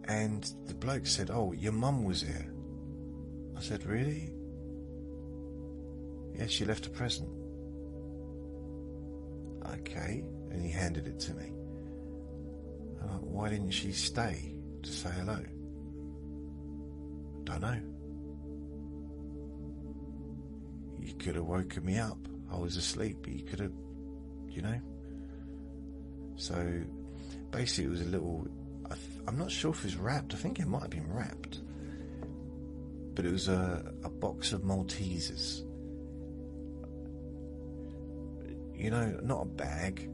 And the bloke said, "Oh, your mum was here." I said, "Really?" "Yeah, she left a present." "Okay," and he handed it to me. I'm like, "Why didn't she stay to say hello?" "Don't know. You could have woken me up. I was asleep, but you could have, you know." So basically it was a little, I'm not sure if it was wrapped. I think it might have been wrapped. But it was a box of Maltesers. You know, not a bag,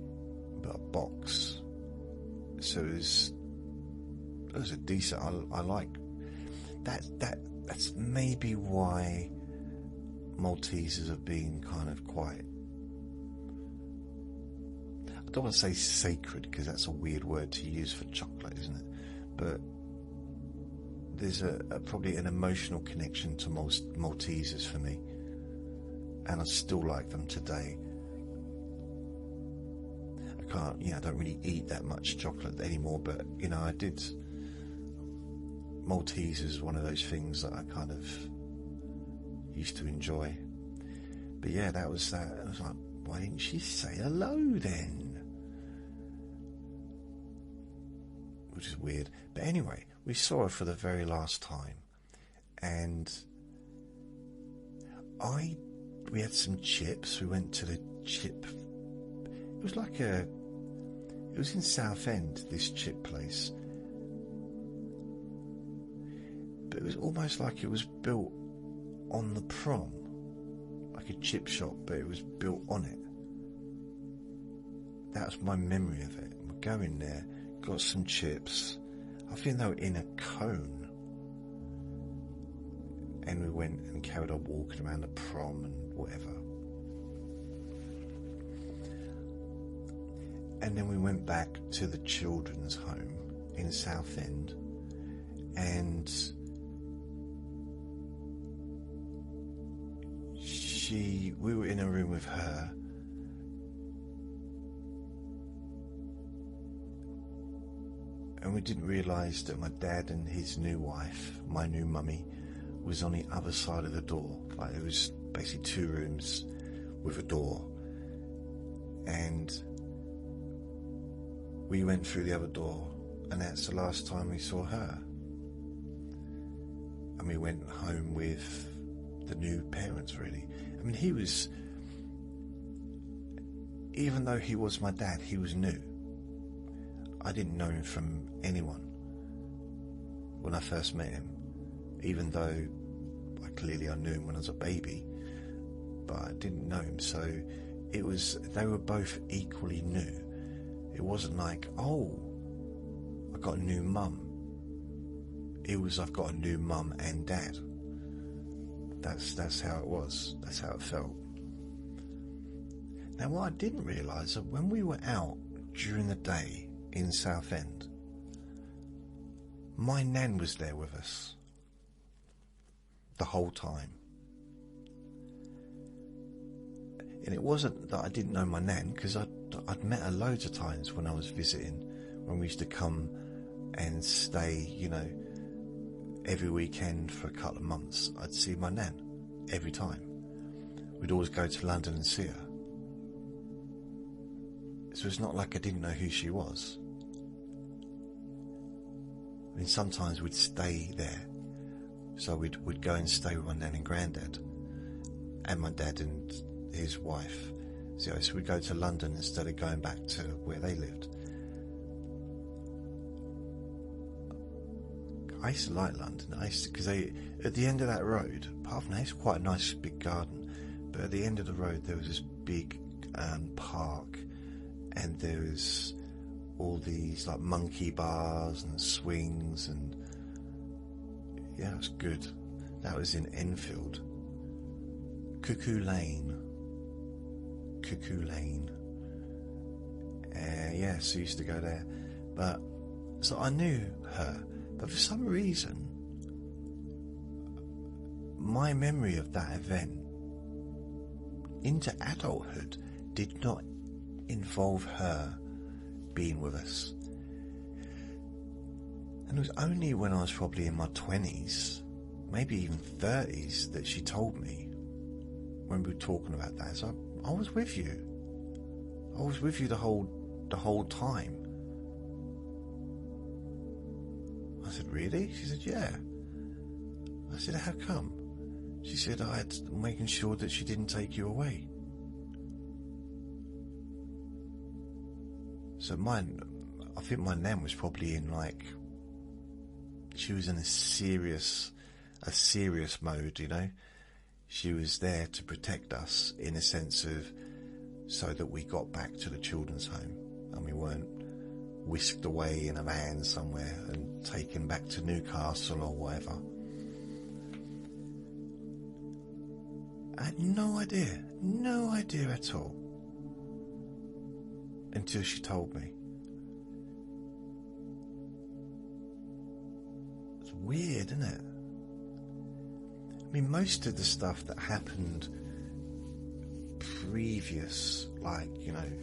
but a box. So it was a decent, I like that's maybe why Maltesers have been kind of quite, I don't want to say sacred because that's a weird word to use for chocolate, isn't it? But there's probably an emotional connection to Maltesers for me, and I still like them today. I don't really eat that much chocolate anymore, but I did. Maltesers is one of those things that I kind of used to enjoy. But yeah, that was that. I was like, why didn't she say hello then? Which is weird. But anyway, we saw her for the very last time, and we had some chips. We went to the chip. It was like it was in Southend, this chip place. But it was almost like it was built on the prom, like a chip shop, but it was built on it. That was my memory of it, my go in there, got some chips. I think they were in a cone. And we went and carried on walking around the prom and whatever. And then we went back to the children's home in Southend, and we were in a room with her, and we didn't realise that my dad and his new wife, my new mummy, was on the other side of the door. Like, it was basically 2 rooms with a door, and we went through the other door, and that's the last time we saw her. And we went home with the new parents, really. I mean, he was, even though he was my dad, he was new. I didn't know him from anyone when I first met him, even though I knew him when I was a baby, but I didn't know him. So they were both equally new. It wasn't like, oh, I got a new mum. It was, I've got a new mum and dad. That's how it was. That's how it felt. Now, what I didn't realise, that when we were out during the day in Southend, my nan was there with us the whole time. And it wasn't that I didn't know my nan, because I'd met her loads of times when I was visiting, when we used to come and stay, every weekend for a couple of months. I'd see my nan every time. We'd always go to London and see her. So it's not like I didn't know who she was. I mean, sometimes we'd stay there. So we'd go and stay with my nan and granddad, and my dad and his wife. So we'd go to London instead of going back to where they lived. I used to like London. Because at the end of that road, apart from that, it's quite a nice big garden, but at the end of the road there was this big park, and there was all these like monkey bars and swings, and yeah, it was good. That was in Enfield. Cuckoo Lane. Yeah, so I used to go there. But so I knew her, but for some reason my memory of that event into adulthood did not involve her being with us. And it was only when I was probably in my 20s, maybe even 30s, that she told me, when we were talking about that, so I was with you. I was with you the whole time. I said, really? She said, yeah. I said, how come? She said, I had making sure that she didn't take you away. So I think my nan was probably in she was in a serious mode, She was there to protect us, in a sense of, so that we got back to the children's home and we weren't whisked away in a van somewhere and taken back to Newcastle or whatever. I had no idea at all, until she told me. It's weird, isn't it? I mean, most of the stuff that happened previous,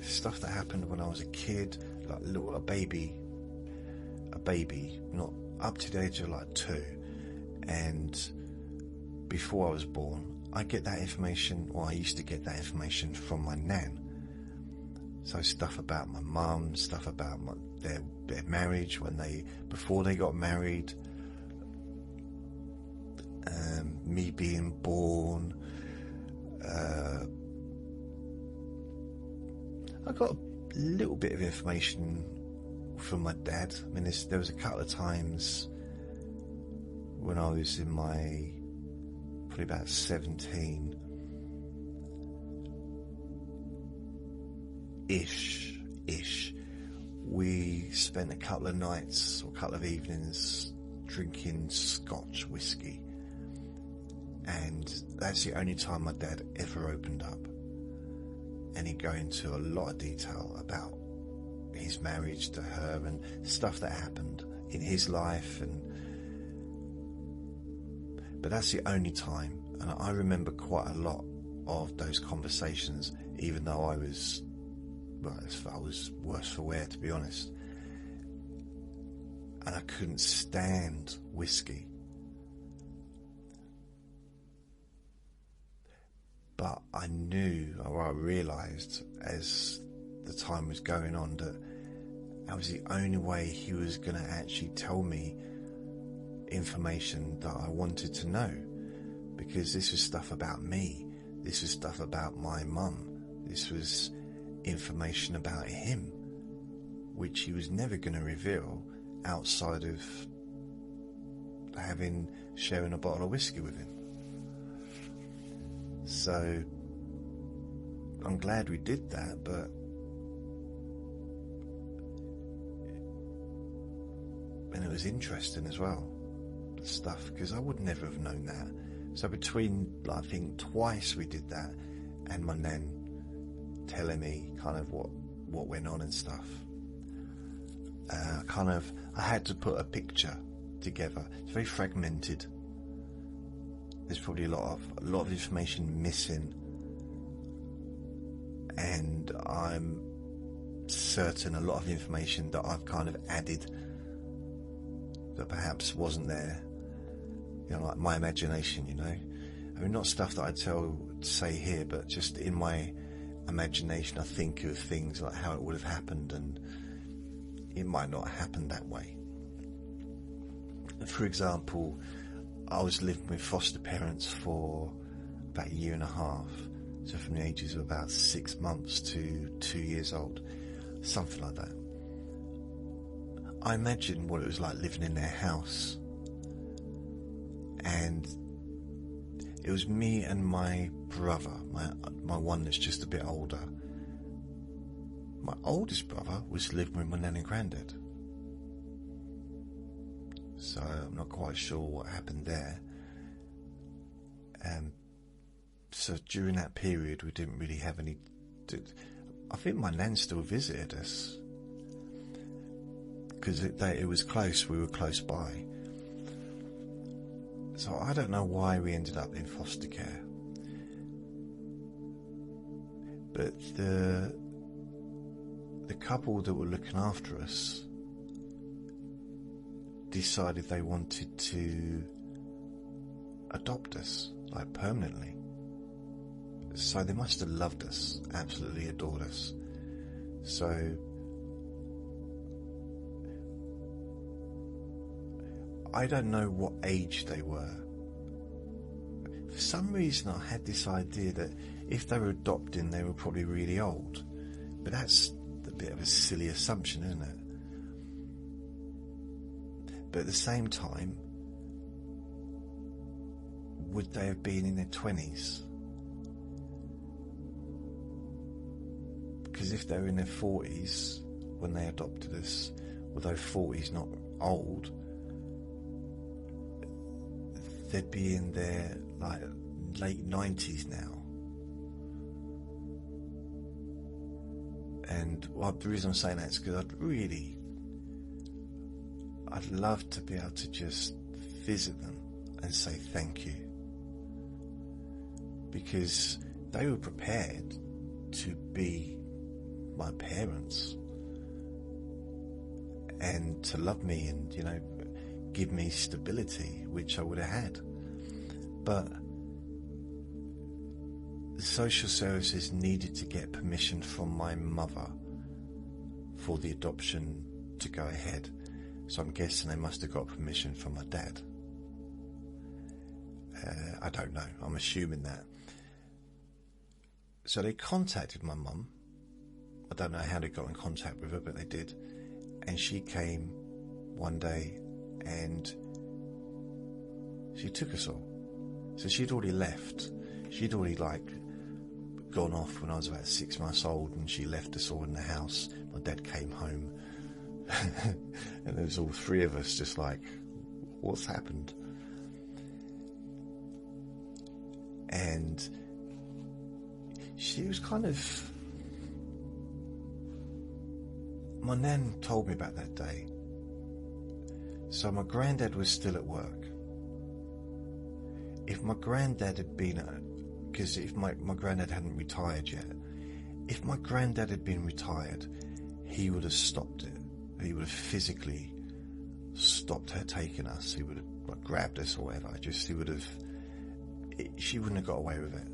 stuff that happened when I was a kid, a baby, not up to the age of 2, and before I was born, I get that information, or I used to get that information from my nan. So stuff about my mum, stuff about their marriage, before they got married, me being born. I got a little bit of information from my dad. I mean, there was a couple of times when I was in probably about 17 ish, we spent a couple of nights or a couple of evenings drinking Scotch whiskey, and that's the only time my dad ever opened up, and he'd go into a lot of detail about his marriage to her and stuff that happened in his life, but that's the only time. And I remember quite a lot of those conversations, even though I was worse for wear, to be honest, and I couldn't stand whiskey. But I knew, or I realised as the time was going on, that that was the only way he was going to actually tell me information that I wanted to know, because this was stuff about me, this was stuff about my mum, this was information about him, which he was never going to reveal outside of sharing a bottle of whiskey with him. So I'm glad we did that, but and it was interesting as well, the stuff, because I would never have known that. So between, I think, twice we did that, and my nan telling me kind of what went on and stuff, I had to put a picture together. It's very fragmented. There's probably a lot of information missing, and I'm certain a lot of information that I've kind of added that perhaps wasn't there, like my imagination, I mean, not stuff that I'd say here, but just in my imagination I think of things like how it would have happened, and it might not have happened that way. For example, I was living with foster parents for about a year and a half, so from the ages of about 6 months to 2 years old, something like that. I imagined what it was like living in their house, and it was me and my brother, my one that's just a bit older. My oldest brother was living with my nan and granddad, so I'm not quite sure what happened there. So during that period we didn't really have any. I think my nan still visited us, because it was close, we were close by. So I don't know why we ended up in foster care, but the couple that were looking after us decided they wanted to adopt us, like permanently. So they must have loved us, absolutely adored us. So I don't know what age they were. For some reason I had this idea that if they were adopting, they were probably really old. But that's a bit of a silly assumption, isn't it? But at the same time, would they have been in their 20s? Because if they were in their 40s when they adopted us, although 40s not old, they'd be in their late 90s now. And the reason I'm saying that is because I'd love to be able to just visit them and say thank you, because they were prepared to be my parents and to love me and give me stability, which I would have had. But the social services needed to get permission from my mother for the adoption to go ahead. So I'm guessing they must have got permission from my dad. I don't know, I'm assuming that. So they contacted my mum. I don't know how they got in contact with her, but they did. And she came one day and she took us all. So she'd already left. She'd already gone off when I was about 6 months old, and she left us all in the house. My dad came home And there was all three of us just like, what's happened? And she was kind of... My nan told me about that day. So my granddad was still at work. If my granddad had been... Because if my granddad hadn't retired yet, if my granddad had been retired, he would have stopped it. He would have physically stopped her taking us. He would have like, grabbed us or whatever. He would have... She wouldn't have got away with it.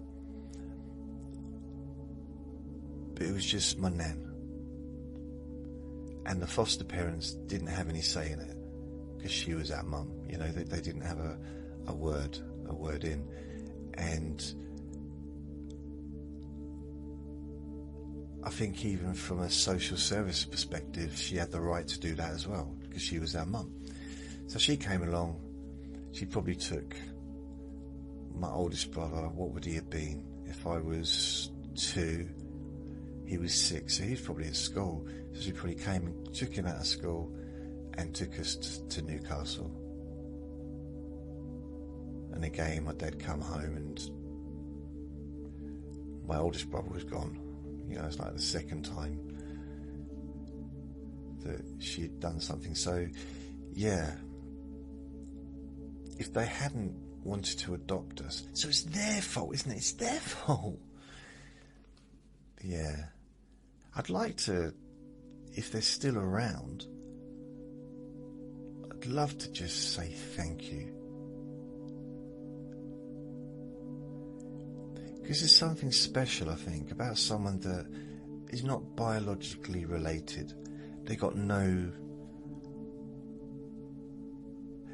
But it was just my nan. And the foster parents didn't have any say in it, because she was our mum. You know, they didn't have a word in. And I think even from a social service perspective, she had the right to do that as well, because she was our mum. So she came along. She probably took my oldest brother. What would he have been? If I was 2, he was 6, so he's probably at school. So she probably came and took him out of school and took us to Newcastle. And again, my dad come home and my oldest brother was gone. You know, it's like the second time that she had done something. So, yeah, if they hadn't wanted to adopt us, so it's their fault, isn't it? It's their fault. Yeah. I'd like to, if they're still around, I'd love to just say thank you. Because there's something special, I think, about someone that is not biologically related. They got no...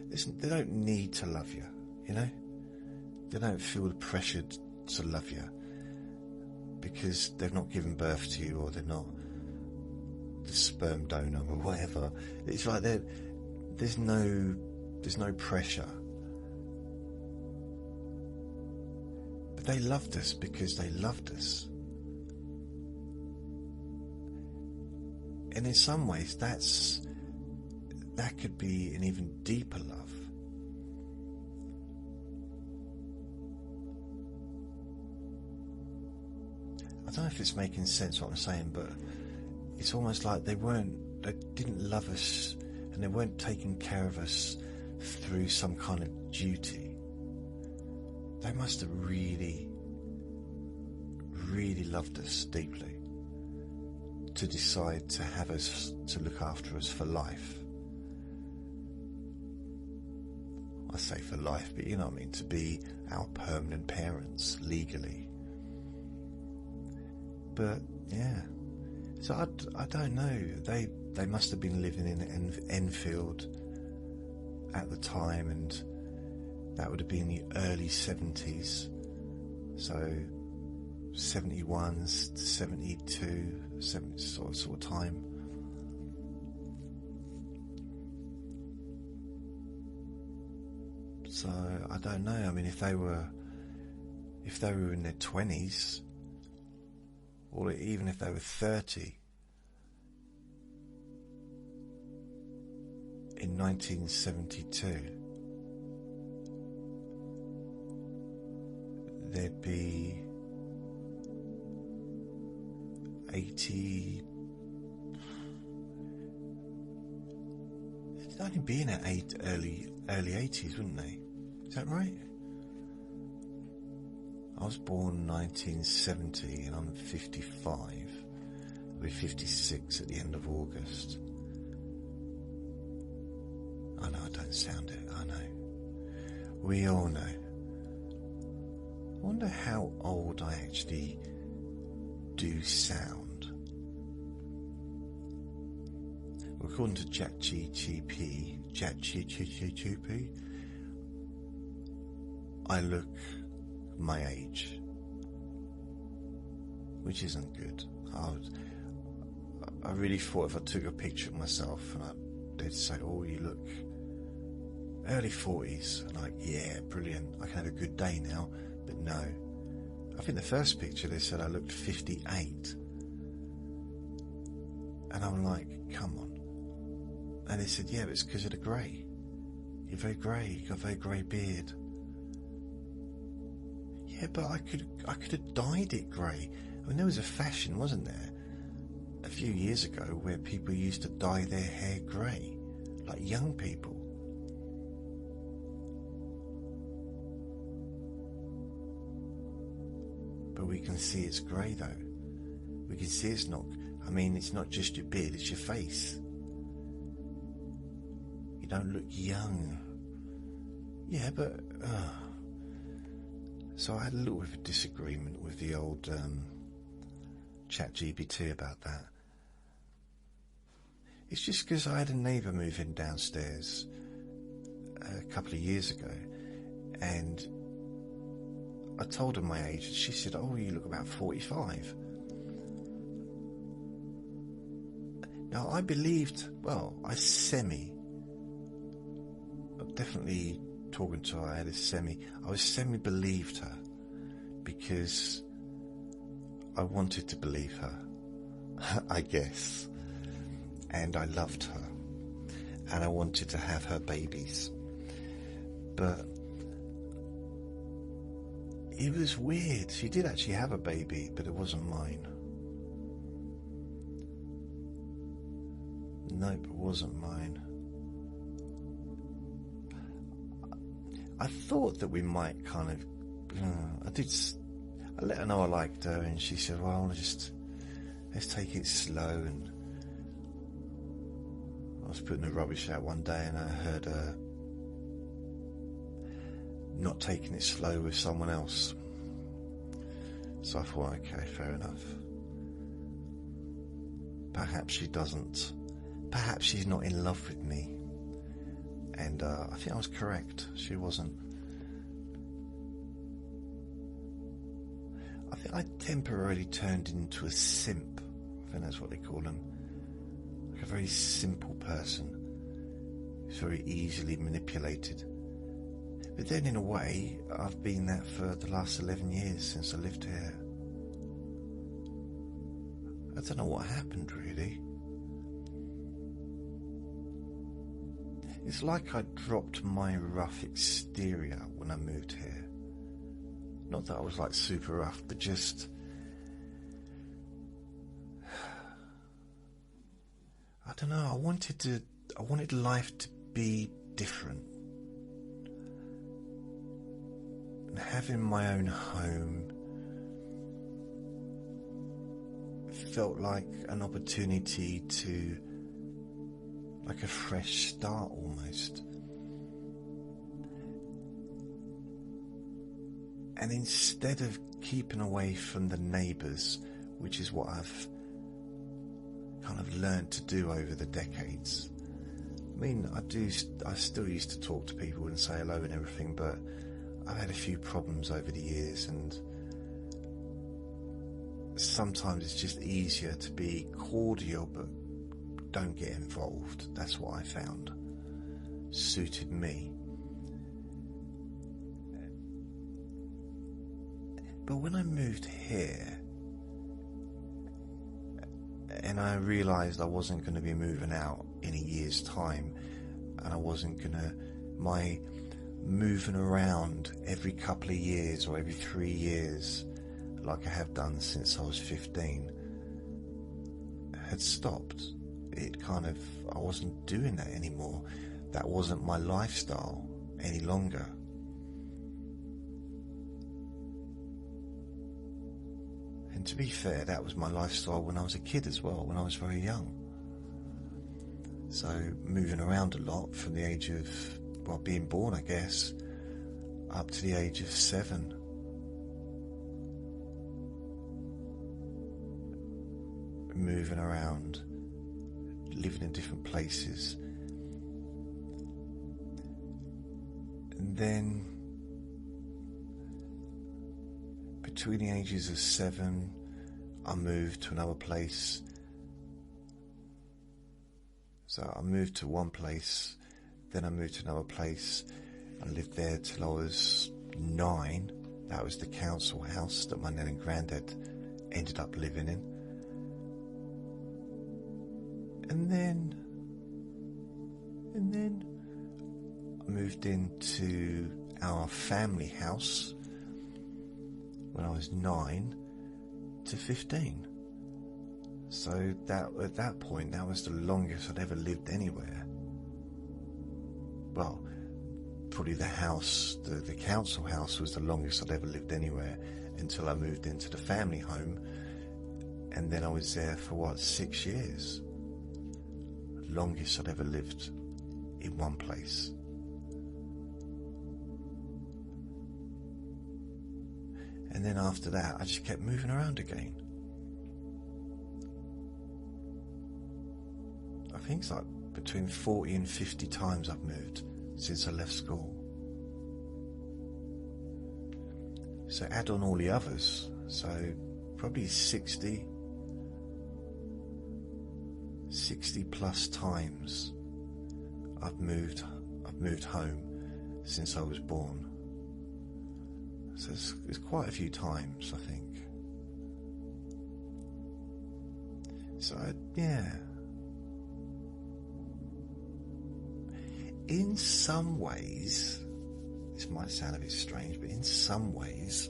They don't need to love you, you know? They don't feel pressured to love you because they've not given birth to you, or they're not the sperm donor or whatever. It's like there's no pressure. But they loved us because they loved us. And in some ways that could be an even deeper love. I don't know if it's making sense what I'm saying, but it's almost like they didn't love us, and they weren't taking care of us through some kind of duty. They must have really, really loved us deeply to decide to have us, to look after us for life. I say for life, but you know what I mean, to be our permanent parents legally. But yeah, so I don't know. They must have been living in Enfield at the time, and that would have been the early 70s. So 71 to 72, 70 sort of time. So I don't know. I mean, if they were in their 20s, or even if they were 30 in 1972, there'd be 80. They'd only be in early 80s, wouldn't they? Is that right? I was born 1970 and I'm 55. I'll be 56 at the end of August. I know I don't sound it, I know. We all know. I wonder how old I actually do sound. Well, according to ChatGPT, I look my age, which isn't good. I really thought if I took a picture of myself and they'd say, oh, you look early 40s, and I'm like, yeah, brilliant, I can have a good day now. But no, I think the first picture they said I looked 58, and I'm like, come on, And they said, yeah, but it's because of the grey. You're very grey, you've got a very grey beard. Yeah, but I could have dyed it grey. I mean, there was a fashion, wasn't there, a few years ago where people used to dye their hair grey, like young people. But we can see it's grey though. We can see it's not, I mean, it's not just your beard, it's your face. You don't look young. Yeah, but... So I had a little bit of a disagreement with the old ChatGPT about that. It's just because I had a neighbour move in downstairs a couple of years ago, and I told her my age, and she said, oh, you look about 45. Now I believed, well, I definitely talking to her, I was semi-believed her, because I wanted to believe her, I guess, and I loved her, and I wanted to have her babies, but it was weird. She did actually have a baby, but it wasn't mine. Nope, it wasn't mine. I thought that we might kind of, I let her know I liked her, and she said, well, let's take it slow. And I was putting the rubbish out one day, and I heard her not taking it slow with someone else. So I thought, okay, fair enough. Perhaps she doesn't. Perhaps she's not in love with me. And I think I was correct. She wasn't. I think I temporarily turned into a simp. I think that's what they call them. Like a very simple person who's very easily manipulated. But then in a way, I've been that for the last 11 years since I lived here. I don't know what happened really. It's like I dropped my rough exterior when I moved here. Not that I was like super rough, but just... I don't know, I wanted life to be different. And having my own home felt like an opportunity to... like a fresh start almost. And instead of keeping away from the neighbours, which is what I've kind of learned to do over the decades. I mean, I still used to talk to people and say hello and everything, but I've had a few problems over the years, and sometimes it's just easier to be cordial but don't get involved. That's what I found suited me. But when I moved here and I realised I wasn't going to be moving out in a year's time, and I wasn't going to, my moving around every couple of years or every 3 years like I have done since I was 15 had stopped. It kind of, I wasn't doing that anymore. That wasn't my lifestyle any longer. And to be fair, that was my lifestyle when I was a kid as well, when I was very young. So moving around a lot from the age of, well, being born, I guess, up to the age of 7. Moving around, living in different places. And then between the ages of 7, I moved to another place. So I moved to one place, then I moved to another place. I lived there till I was 9. That was the council house that my nan and granddad ended up living in. And then moved into our family house when I was 9 to 15. So that at that point, that was the longest I'd ever lived anywhere. Well, probably the house, the council house was the longest I'd ever lived anywhere until I moved into the family home, and then I was there for 6 years. Longest I'd ever lived in one place. And then after that, I just kept moving around again. I think it's like between 40 and 50 times I've moved since I left school. So add on all the others, so probably 60 plus times I've moved home since I was born. So it's quite a few times, I think. So yeah. In some ways, this might sound a bit strange, but in some ways,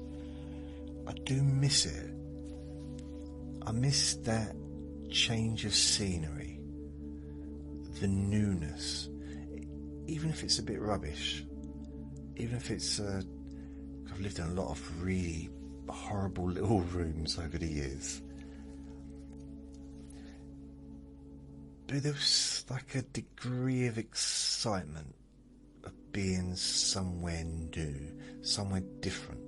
I do miss it. I miss that change of scenery, the newness, even if it's a bit rubbish, even if it's, I've lived in a lot of really horrible little rooms over the years. But there was like a degree of excitement of being somewhere new, somewhere different.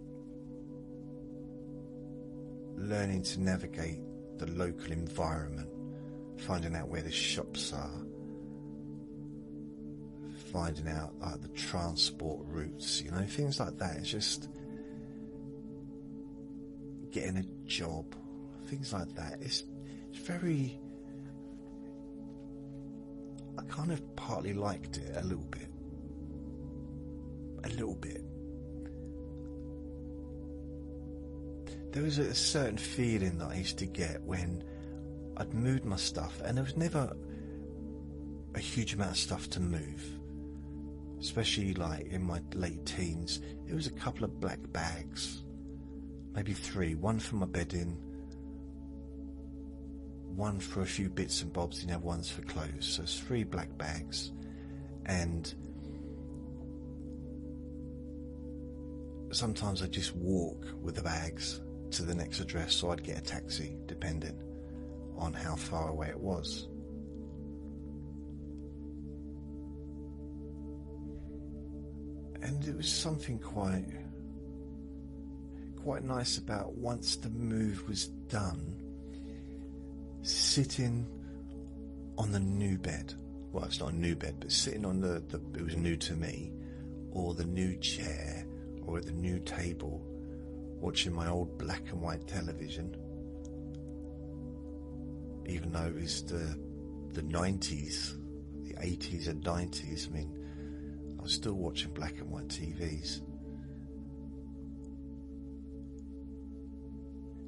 Learning to navigate the local environment, finding out where the shops are, finding out like the transport routes, things like that. It's just getting a job, things like that. It's very... I kind of partly liked it a little bit. There was a certain feeling that I used to get when I'd moved my stuff, and there was never a huge amount of stuff to move, especially like in my late teens. It was a couple of black bags, maybe 3, one for my bedding, one for a few bits and bobs, and the other one's for clothes. So it's 3 black bags, and sometimes I'd just walk with the bags to the next address, so I'd get a taxi depending on how far away it was. And it was something quite nice about, once the move was done, sitting on the new bed. Well, it's not a new bed, but sitting on the it was new to me, or the new chair, or at the new table, watching my old black and white television, even though it was the 90s, the 80s and 90s. I mean, I was still watching black and white TVs.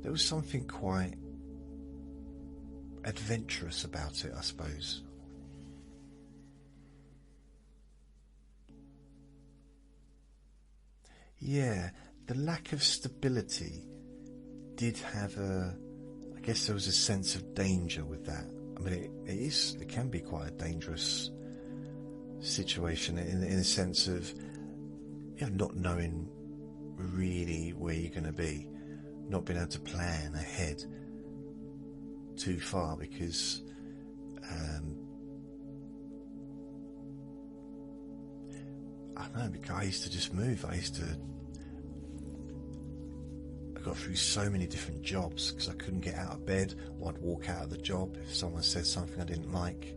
There was something quite adventurous about it, I suppose. Yeah, the lack of stability did have I guess there was a sense of danger with that. I mean, it can be quite a dangerous situation in the sense of, not knowing really where you're going to be, not being able to plan ahead too far, because I don't know, because I used to just move. I got through so many different jobs because I couldn't get out of bed, or I'd walk out of the job if someone said something I didn't like.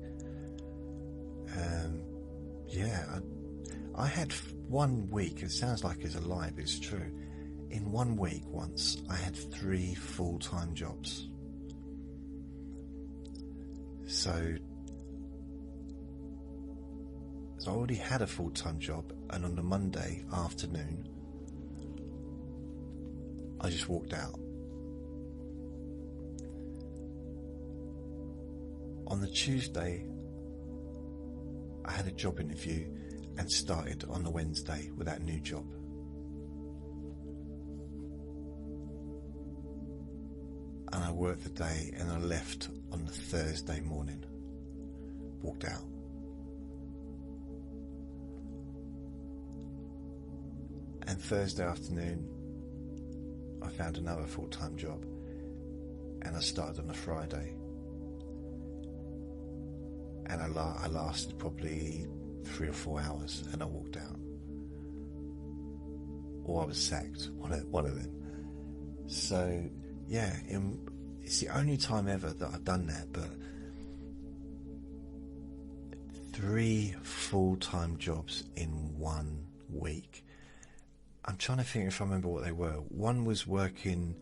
I had 1 week, it sounds like it's a lie, but it's true. In 1 week once, I had 3 full-time jobs. So I already had a full-time job, and on the Monday afternoon, I just walked out. On the Tuesday, I had a job interview, and started on the Wednesday with that new job. And I worked the day and I left on the Thursday morning. Walked out. And Thursday afternoon, I found another full-time job. And I started on a Friday. And I lasted probably 3 or 4 hours and I walked out. Or I was sacked, one of them. So, yeah, it's the only time ever that I've done that, but 3 full-time jobs in 1 week. I'm trying to think if I remember what they were. One was working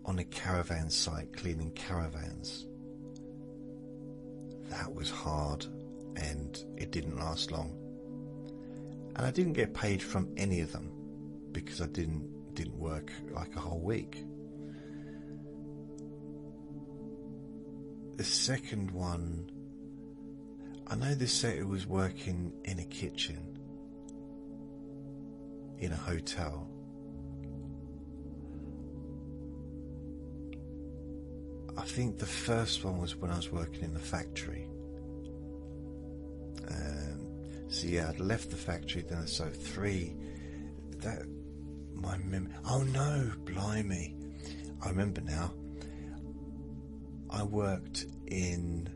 on a caravan site, cleaning caravans. That was hard and it didn't last long. And I didn't get paid from any of them because I didn't work like a whole week. The second one, I know they said it was working in a kitchen in a hotel. I think the first one was when I was working in the factory. So yeah, I'd left the factory then, so 3, that, my memory, oh no, blimey, I remember now. I worked in,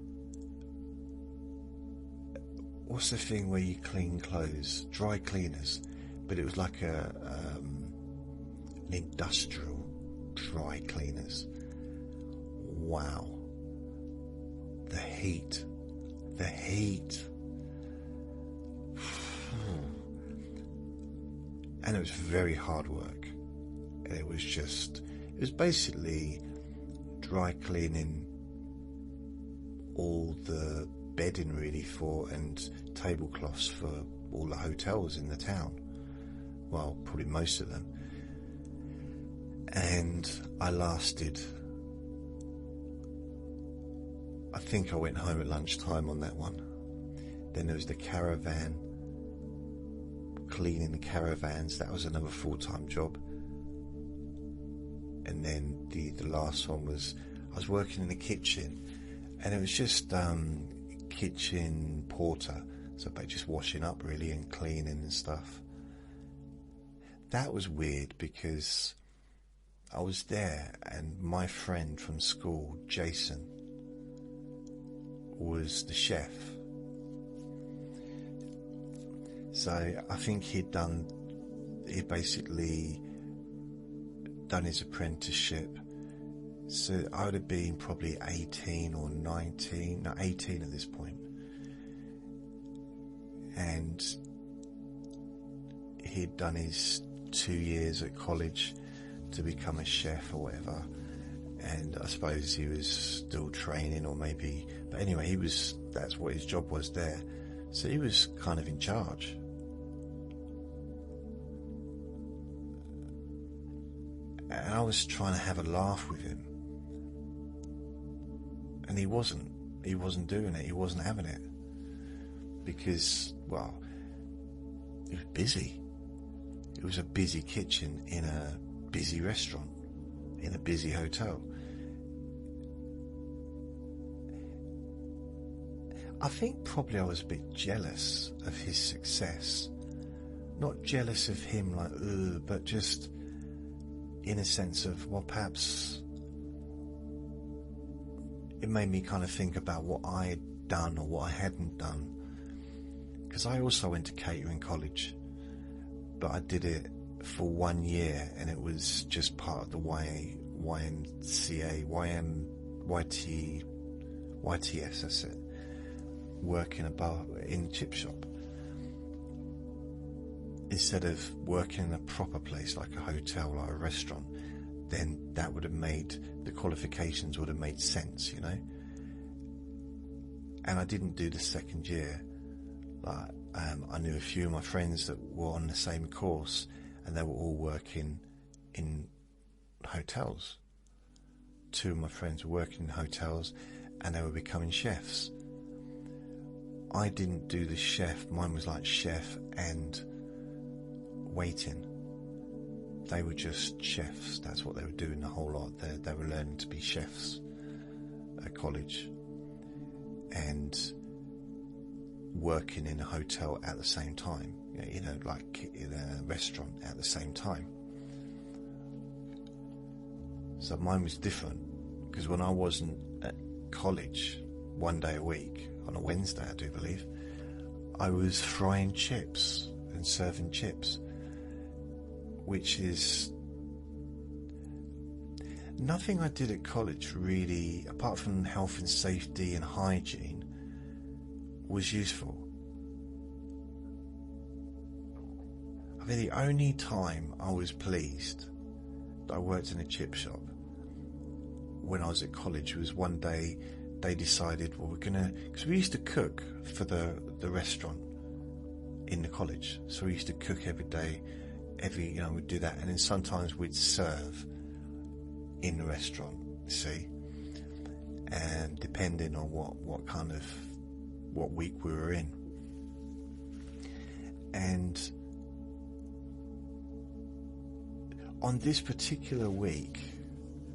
what's the thing where you clean clothes? Dry cleaners, but it was like an industrial dry cleaners. Wow. The heat. And it was very hard work. It was basically dry cleaning all the bedding really for, and tablecloths for all the hotels in the town. Well, probably most of them. And I lasted, I think I went home at lunchtime on that one. Then there was the caravan, cleaning the caravans. That was another full-time job. And then the last one was, I was working in the kitchen, and it was just kitchen porter, so by just washing up really and cleaning and stuff. That was weird because I was there and my friend from school, Jason, was the chef. So I think he'd basically done his apprenticeship. So I would have been probably 18 or 19, no, 18 at this point. And he'd done his 2 years at college to become a chef or whatever. And I suppose he was still training, or maybe, but anyway, that's what his job was there. So he was kind of in charge. And I was trying to have a laugh with him. And he wasn't doing it, he wasn't having it. Because, well, it was busy. It was a busy kitchen in a busy restaurant, in a busy hotel. I think probably I was a bit jealous of his success. Not jealous of him like, ugh, but just in a sense of, well, perhaps it made me kind of think about what I had done or what I hadn't done. Because I also went to catering college, but I did it for 1 year, and it was just part of the YMCA, YTS, that's it, working in chip shop. Instead of working in a proper place like a hotel, like a restaurant, then that would have made, the qualifications would have made sense, you know. And I didn't do the second year. Like, I knew a few of my friends that were on the same course, and they were all working in hotels. 2 of my friends were working in hotels, and they were becoming chefs. I didn't do the chef. Mine was like chef and waiting. They were just chefs. That's what they were doing the whole lot. They were learning to be chefs at college and working in a hotel at the same time. You know, like in a restaurant at the same time. So mine was different, because when I wasn't at college one day a week, on a Wednesday I do believe, I was frying chips and serving chips, which is nothing I did at college really, apart from health and safety and hygiene, was useful. I mean, the only time I was pleased that I worked in a chip shop when I was at college was one day they decided, well, we're gonna, because we used to cook for the restaurant in the college, so we used to cook every day, we'd do that, and then sometimes we'd serve in the restaurant, see, and depending on what week we were in. And on this particular week,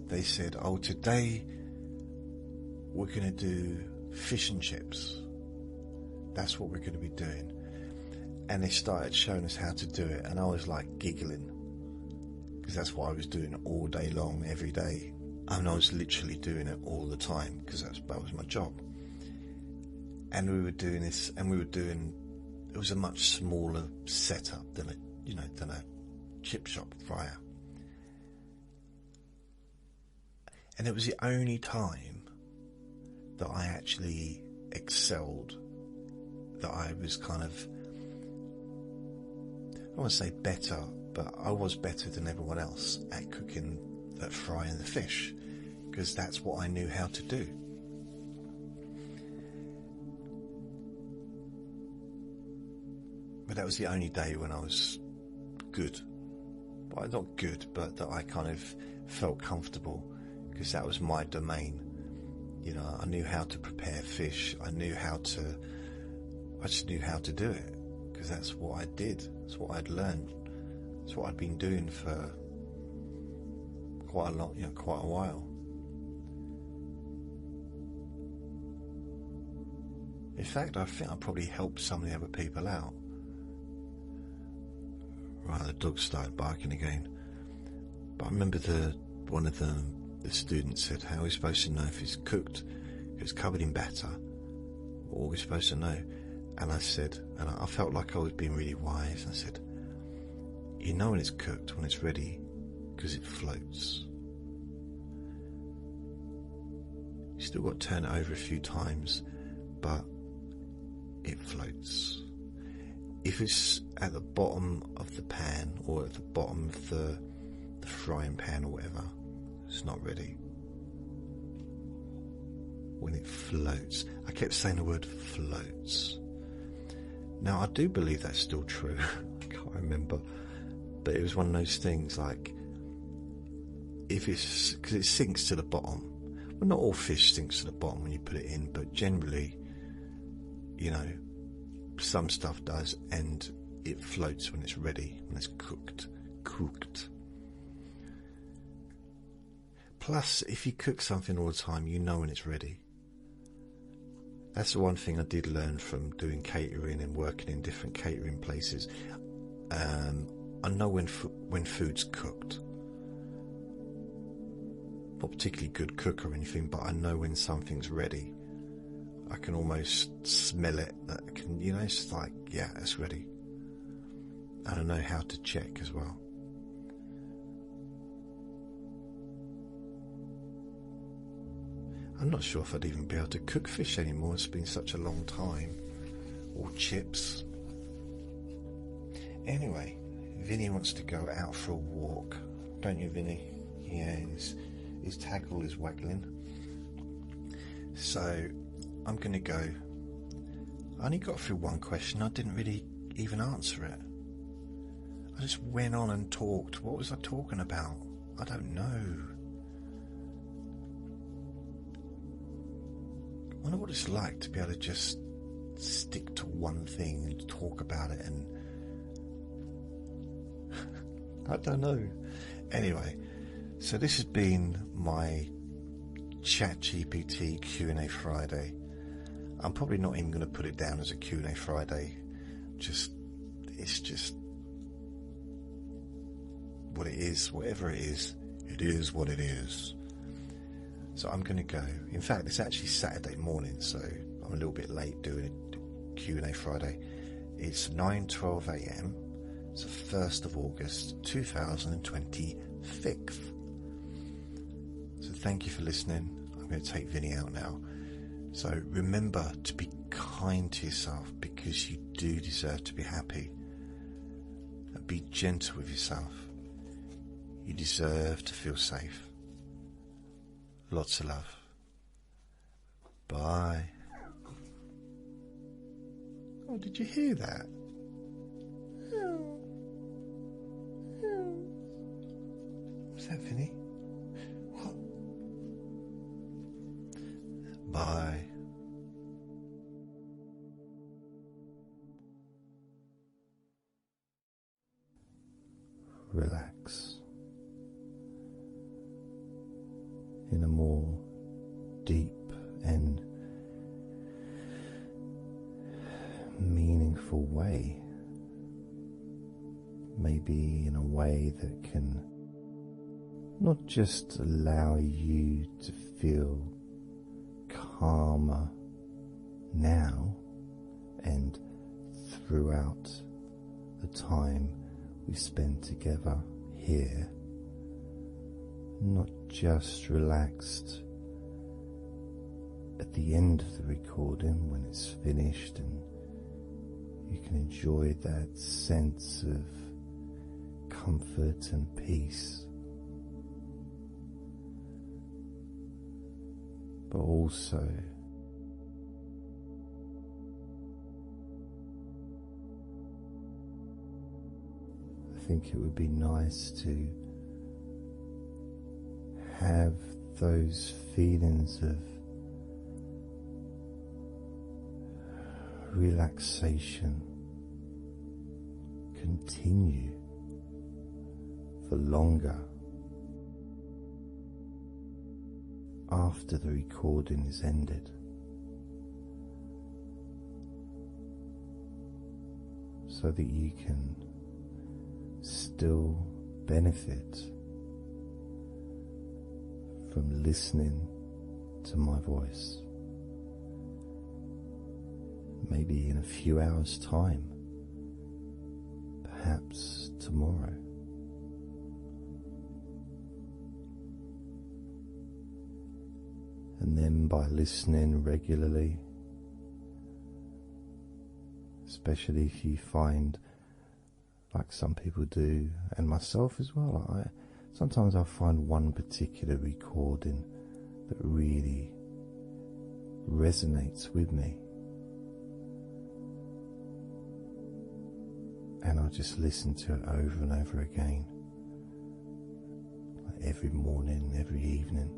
they said, oh, today we're going to do fish and chips. That's what we're going to be doing. And they started showing us how to do it, and I was like giggling, because that's what I was doing all day long, every day. I mean, I was literally doing it all the time, because that was my job. And we were doing this, and it was a much smaller setup than a chip shop fryer. And it was the only time that I actually excelled, that I was kind of, I don't want to say better, but I was better than everyone else at cooking, at frying the fish, because that's what I knew how to do. But that was the only day when I was good. Well, not good, but that I kind of felt comfortable, because that was my domain. You know, I knew how to prepare fish. I just knew how to do it, because that's what I did. That's what I'd learned. That's what I'd been doing for quite a while. In fact, I think I probably helped some of the other people out. Right, the dog started barking again. But I remember one of the students said, how are we supposed to know if it's cooked, if it's covered in batter? What are we supposed to know? And I said, and I felt like I was being really wise, I said, you know when it's cooked, when it's ready, because it floats. You still got to turn it over a few times, but it floats. If it's at the bottom of the pan, or at the bottom of the frying pan or whatever, it's not ready. When it floats, I kept saying the word floats. Now I do believe that's still true. I can't remember, but it was one of those things, like, if it's, because it sinks to the bottom. Well, not all fish sinks to the bottom when you put it in, but generally, you know, some stuff does, and it floats when it's ready, when it's cooked. Plus, if you cook something all the time, you know when it's ready. That's the one thing I did learn from doing catering and working in different catering places. I know when food's cooked. Not particularly good cook or anything, but I know when something's ready. I can almost smell it. It's like, yeah, it's ready. And I know how to check as well. I'm not sure if I'd even be able to cook fish anymore. It's been such a long time. Or chips. Anyway, Vinny wants to go out for a walk. Don't you, Vinny? Yeah, his tackle is waggling. So, I'm going to go. I only got through one question. I didn't really even answer it. I just went on and talked. What was I talking about? I don't know. I wonder what it's like to be able to just stick to one thing and talk about it, and I don't know. Anyway, so this has been my ChatGPT Q&A Friday. I'm probably not even going to put it down as a Q&A Friday. It's just what it is. Whatever it is what it is. So I'm going to go. In fact, it's actually Saturday morning, so I'm a little bit late doing a Q&A Friday. It's 9:12 a.m. It's the 1st of August 2025. So thank you for listening. I'm going to take Vinny out now. So remember to be kind to yourself, because you do deserve to be happy. And be gentle with yourself. You deserve to feel safe. Lots of love. Bye. Oh, did you hear that? What's that, Vinny? What? Bye. Relax in a more deep and meaningful way. Maybe in a way that can not just allow you to feel calmer now and throughout the time we spend together here, not just relaxed at the end of the recording when it's finished and you can enjoy that sense of comfort and peace, but also I think it would be nice to have those feelings of relaxation continue for longer after the recording is ended, so that you can still benefit from listening to my voice. Maybe in a few hours' time, perhaps tomorrow. And then by listening regularly, especially if you find, like some people do, and myself as well, sometimes I'll find one particular recording that really resonates with me, and I'll just listen to it over and over again, like every morning, every evening.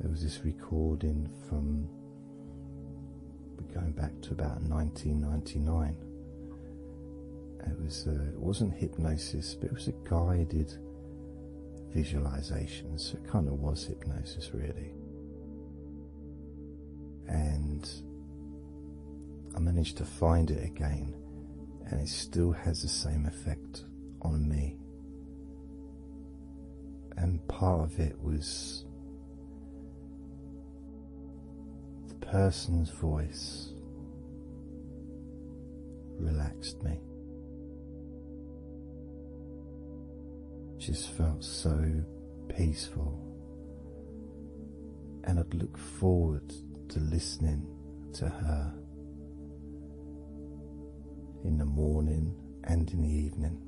There was this recording from, going back to about 1999. It wasn't hypnosis, but it was a guided visualization, so it kind of was hypnosis really. And I managed to find it again, and it still has the same effect on me. And part of it was the person's voice relaxed me. Just felt so peaceful, and I'd look forward to listening to her in the morning and in the evening.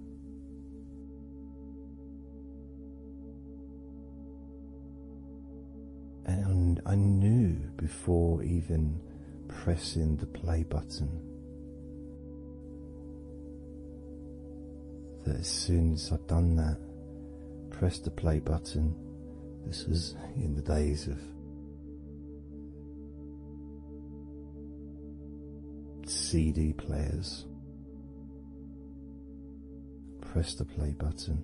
And I knew before even pressing the play button that as soon as I'd done that, pressed the play button, This was in the days of CD players. Press the play button.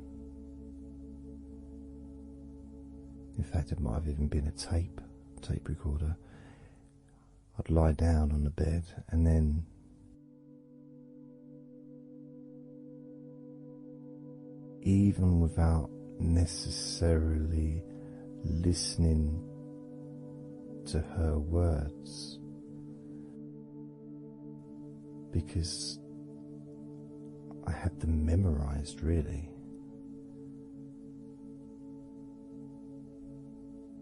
In fact, it might have even been a tape recorder. I'd lie down on the bed and then even without necessarily listening to her words, because I had them memorized, really.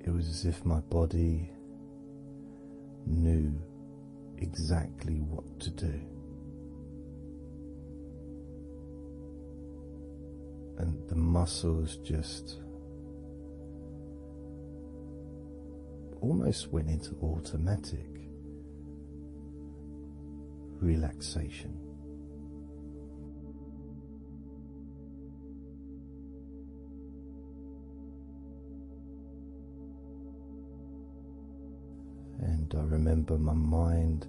It was as if my body knew exactly what to do. And the muscles just almost went into automatic relaxation. And I remember my mind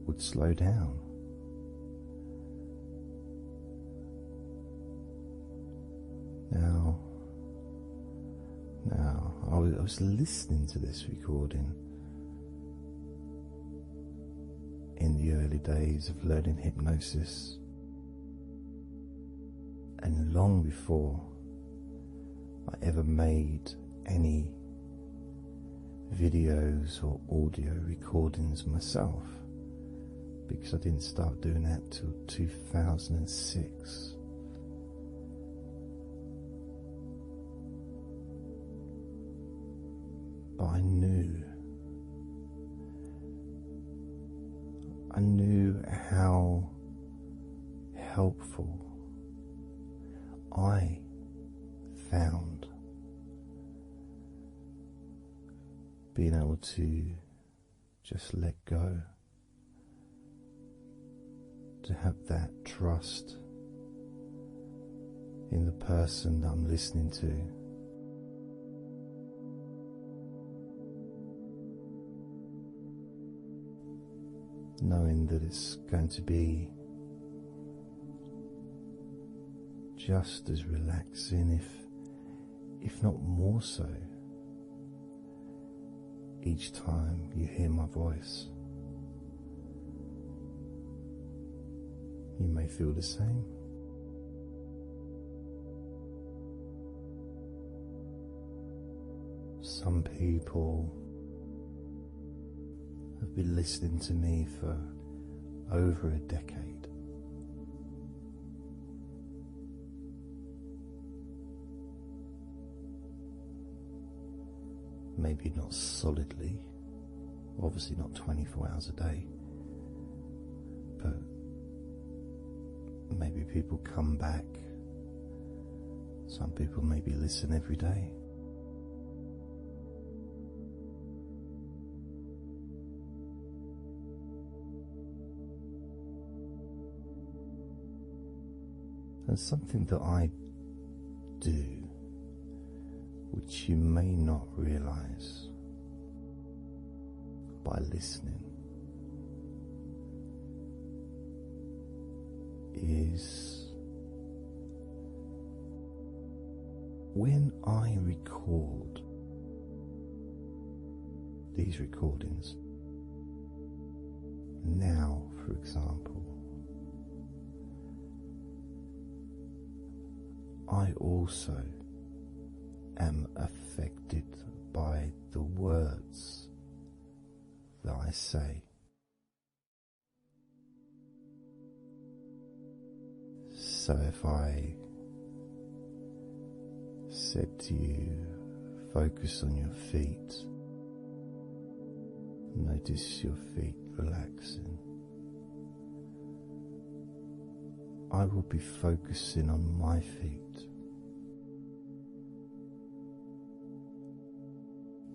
would slow down. Now, I was listening to this recording in the early days of learning hypnosis, and long before I ever made any videos or audio recordings myself, because I didn't start doing that till 2006. But I knew how helpful I found being able to just let go, to have that trust in the person that I'm listening to. Knowing that it's going to be just as relaxing, if not more so, each time you hear my voice. You may feel the same. Some people have been listening to me for over a decade. Maybe not solidly, obviously not 24 hours a day, but maybe people come back. Some people maybe listen every day. And something that I do, which you may not realize by listening, is when I record these recordings, now for example, I also am affected by the words that I say. So if I said to you, focus on your feet, notice your feet relaxing, I will be focusing on my feet.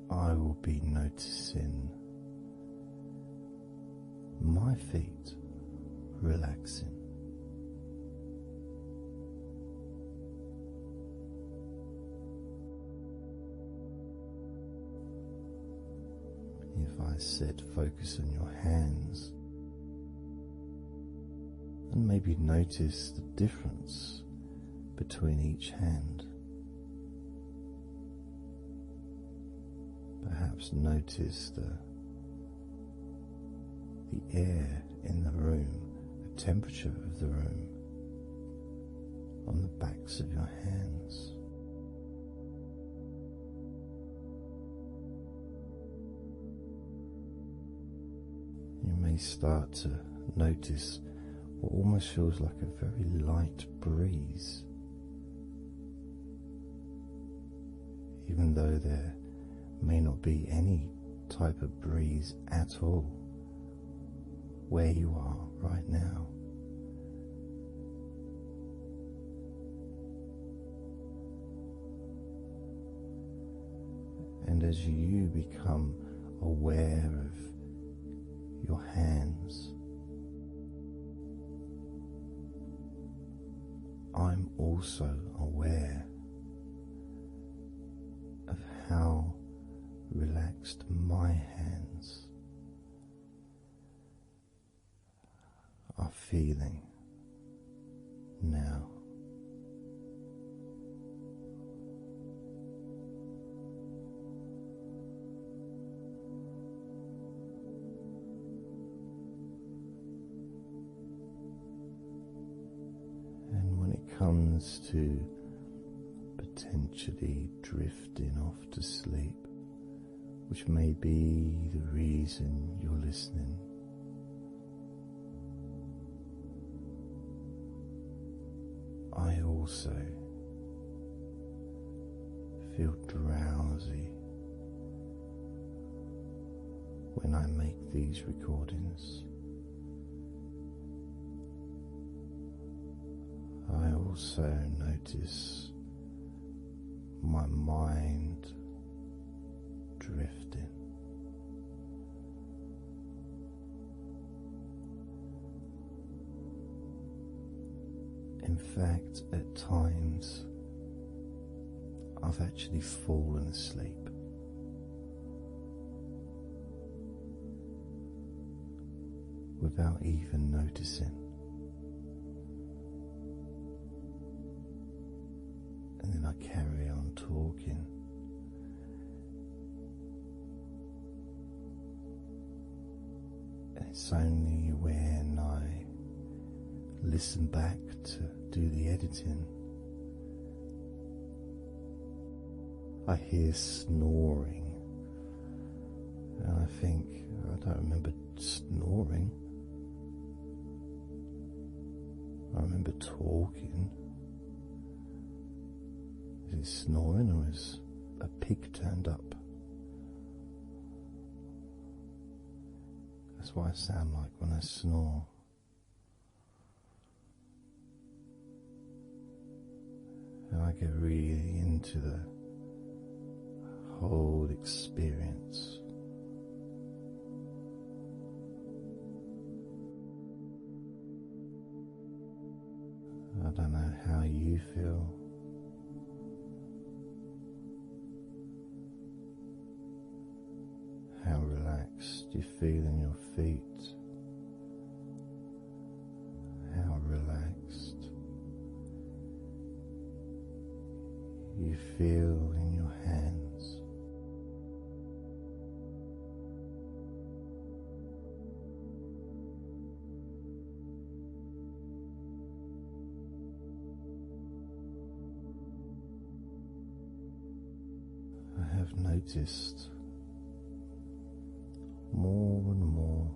I will be noticing my feet relaxing. if I said focus on your hands, and maybe notice the difference between each hand. Perhaps notice the air in the room, the temperature of the room on the backs of your hands. You may start to notice what almost feels like a very light breeze, even though there may not be any type of breeze at all where you are right now. And as you become aware of your hands, I'm also aware of how relaxed my hands are feeling now. And when it comes to potentially drifting off to sleep, which may be the reason you're listening, I also feel drowsy when I make these recordings. I also notice my mind drifting. In fact, at times I've actually fallen asleep without even noticing. And then I carry on talking. And it's only when I listen back to do the editing, I hear snoring, and I think, I don't remember snoring. I remember talking. Is it snoring, or is a pig turned up? That's what I sound like when I snore. And I get really into the whole experience. I don't know how you feel. How relaxed you feel in your feet. How relaxed you feel in your hands. I have noticed more and more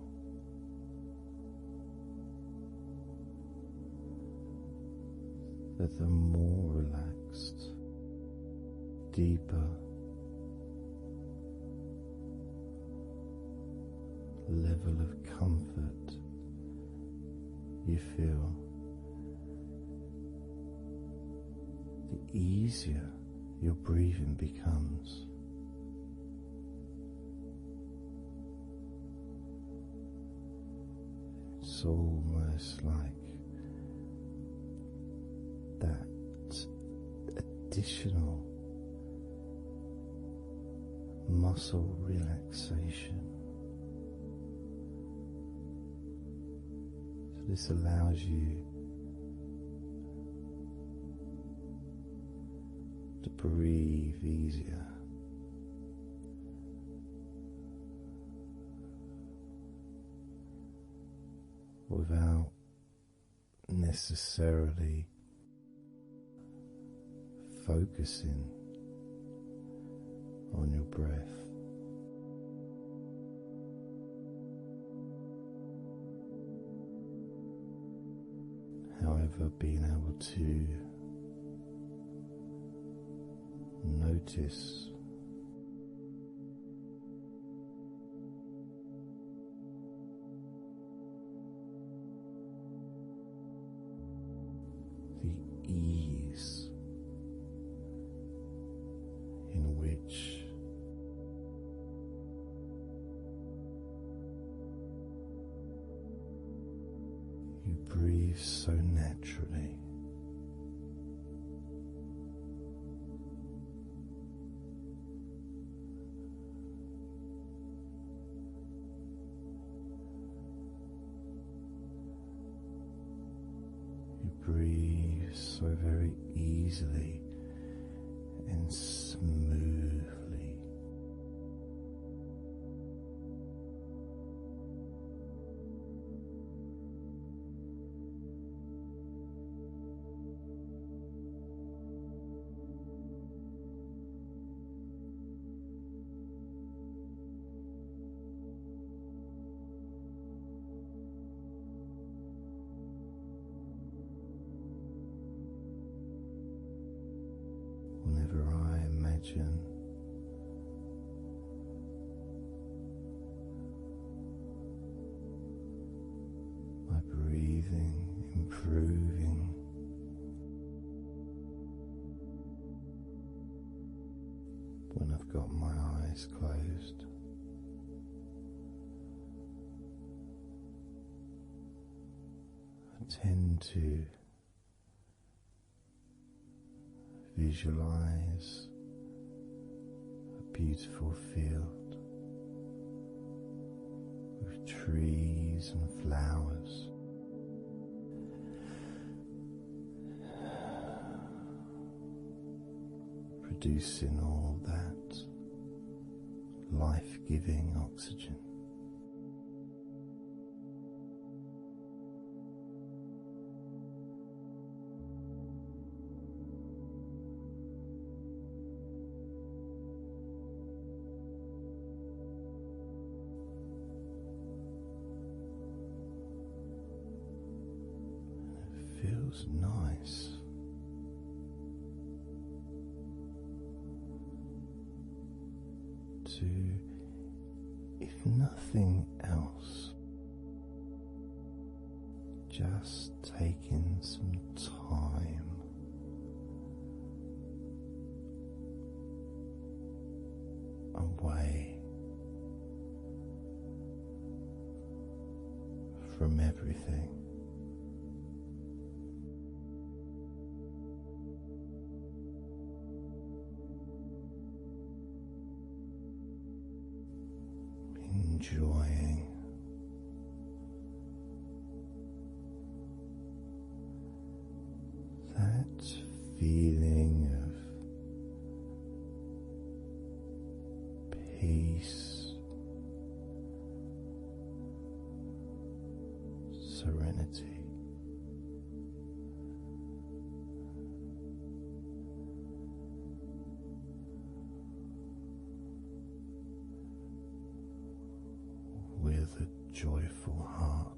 that the more relaxed, deeper level of comfort you feel, the easier your breathing becomes. It's almost like that additional muscle relaxation This allows you to breathe easier. Without necessarily focusing on your breath. However, being able to notice the ease in which you breathe so naturally. Breathe so very easily and smoothly. Whenever I imagine my breathing improving, when I've got my eyes closed, I tend to visualize a beautiful field with trees and flowers, producing all that life-giving oxygen. Feels nice to, if nothing else, just taking some time away from everything. Enjoying that feeling of peace, serenity. With a joyful heart.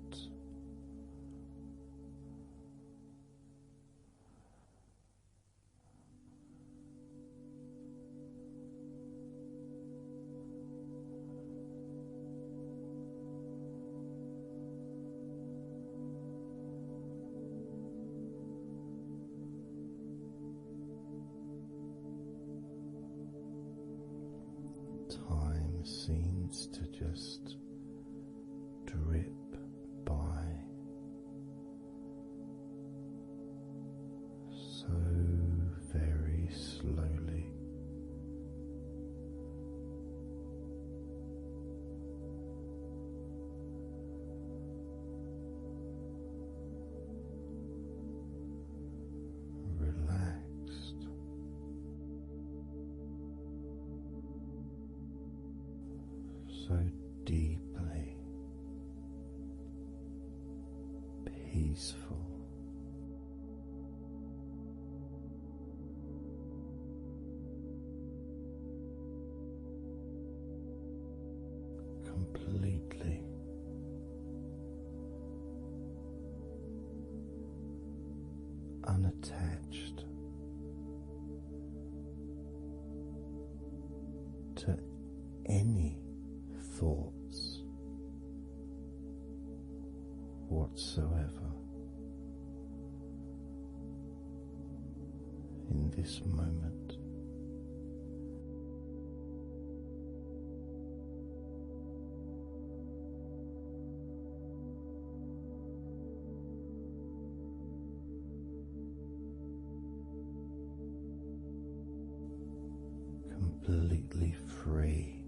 Time seems to just drip by so very slowly. so deeply peaceful. Completely unattached to any thoughts whatsoever in this moment. Completely free.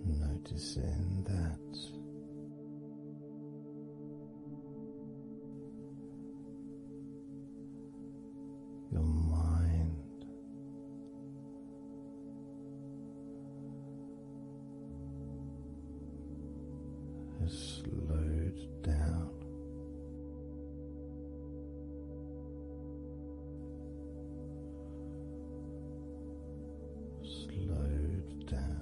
Noticing that your mind has slowed down. Slowed down.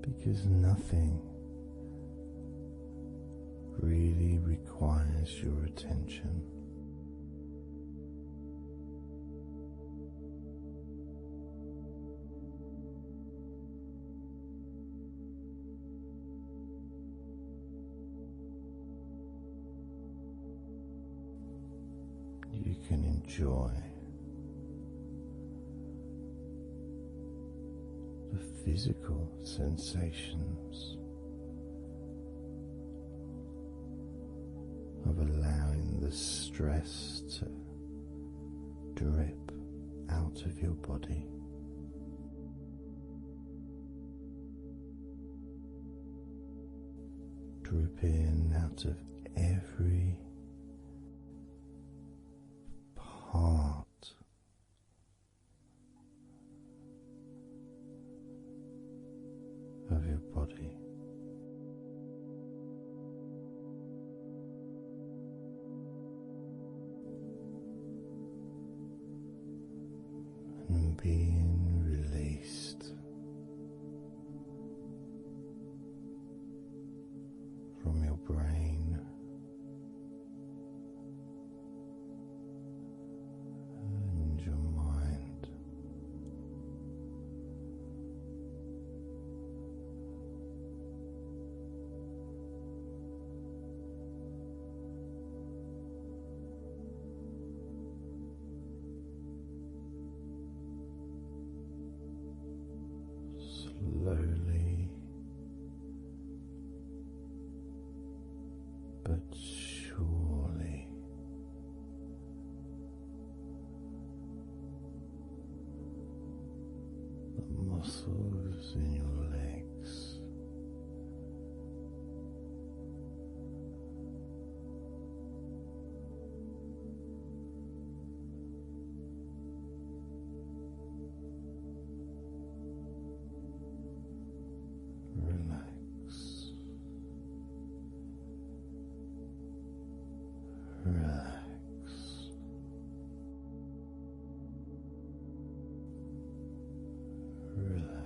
Because nothing really requires your attention. You can enjoy the physical sensations of allowing the stress to drip out of your body. Drip in out of every part of your body. And being released from your brain and your mind. Slowly but surely the muscles in your legs relax, relax, relax.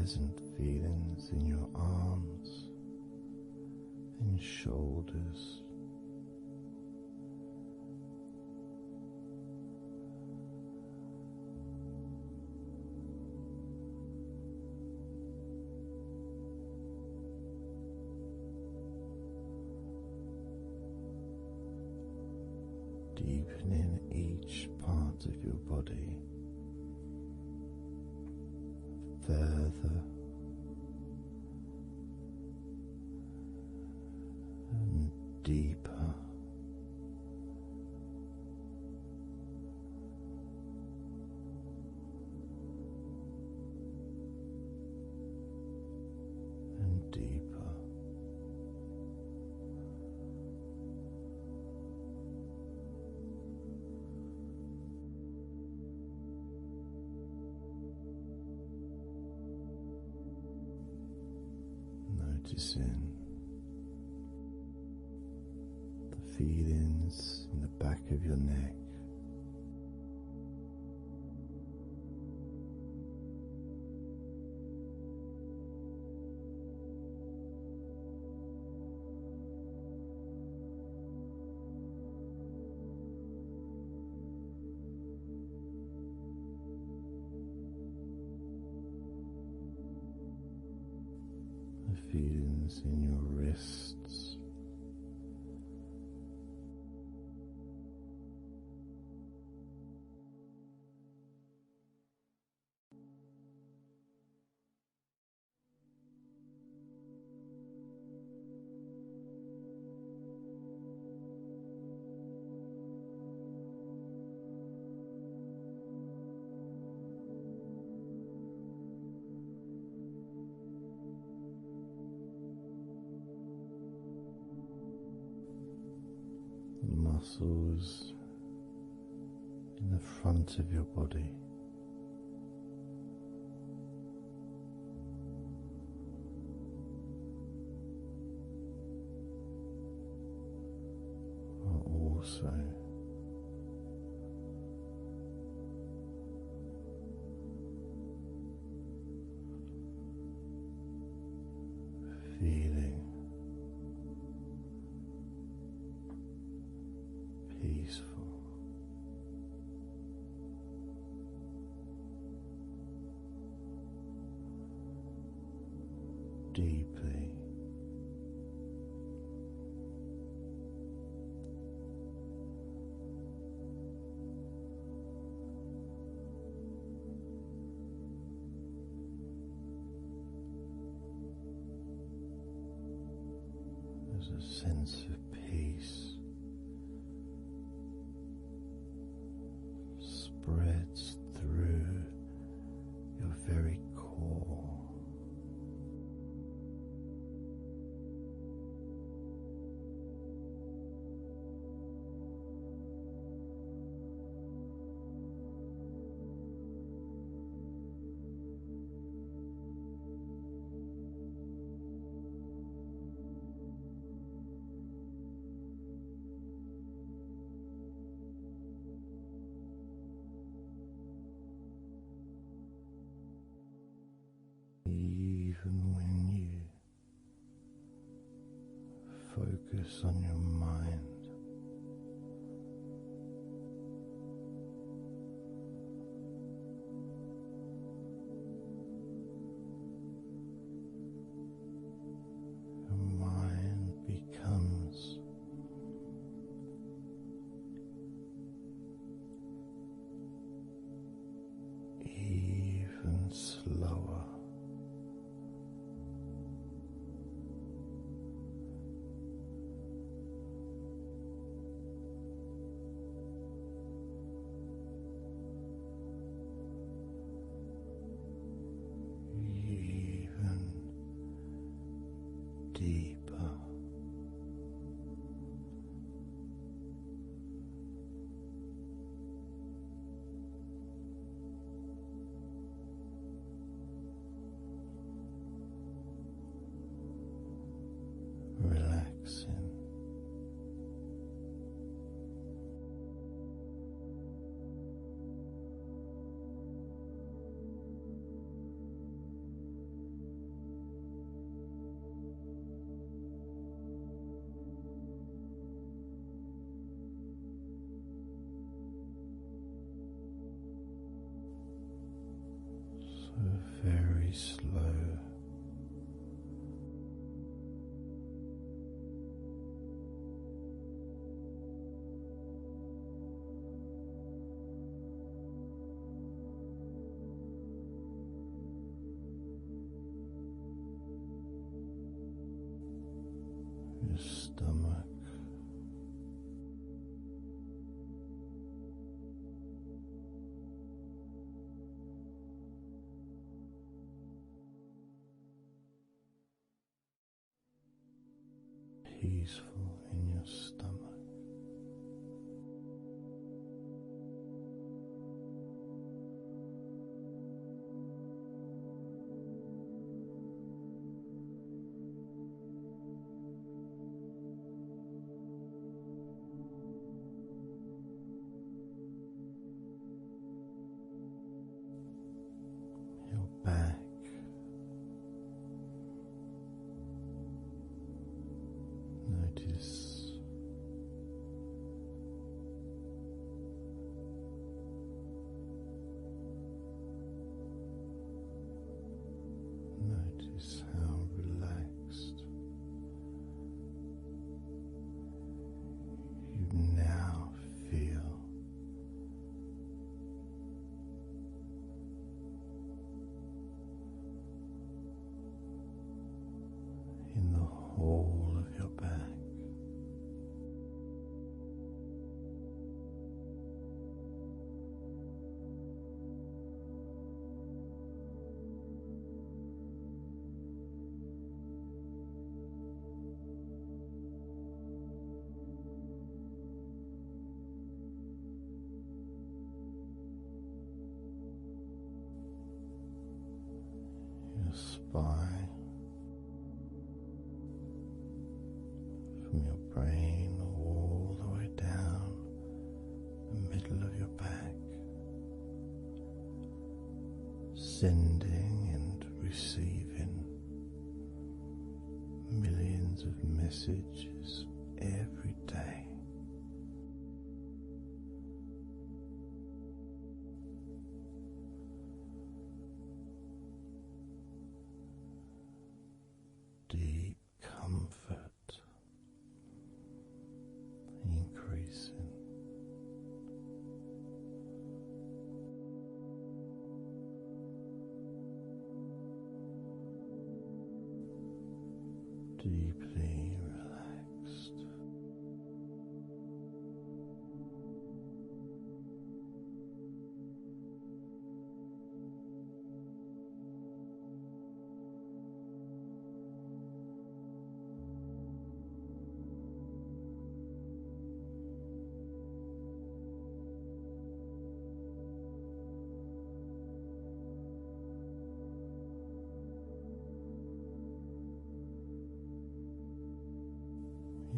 pleasant feelings in your arms and shoulders. Deepening each part of your body further and deeper. And deeper. Noticing the feelings in the back of your neck, the feelings in your wrists, muscles in the front of your body, are also feeling peaceful. Deeply. There's a sense of peace spreads through your very core. Even when you focus on your mind, your mind becomes even slower. Deeper. stomach. Peaceful in your stomach. Your back. Notice how relaxed you now feel. In the whole of your back. Your spine, from your brain all the way down the middle of your back, sending and receiving millions of messages every day. Deep comfort increasing. Deeply relaxed.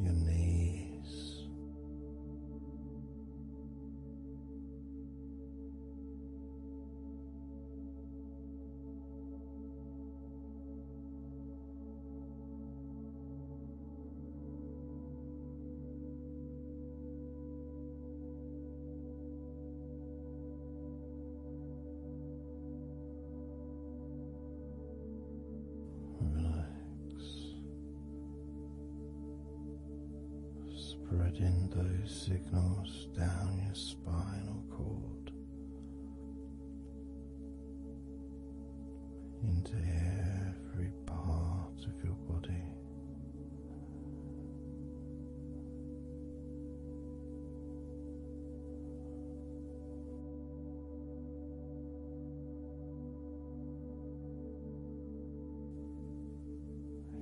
Your knees, relax, spreading those signals down your spinal cord into every part of your body.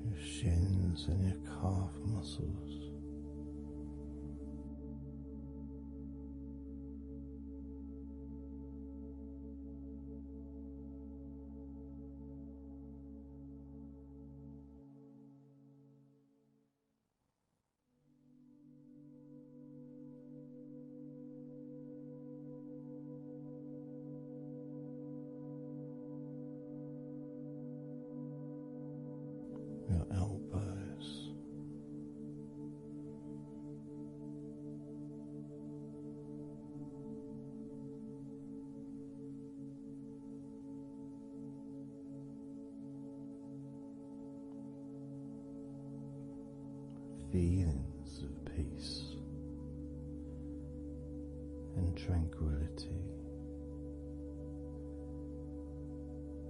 Your shins and your calf muscles. Your elbows, feelings of peace and tranquility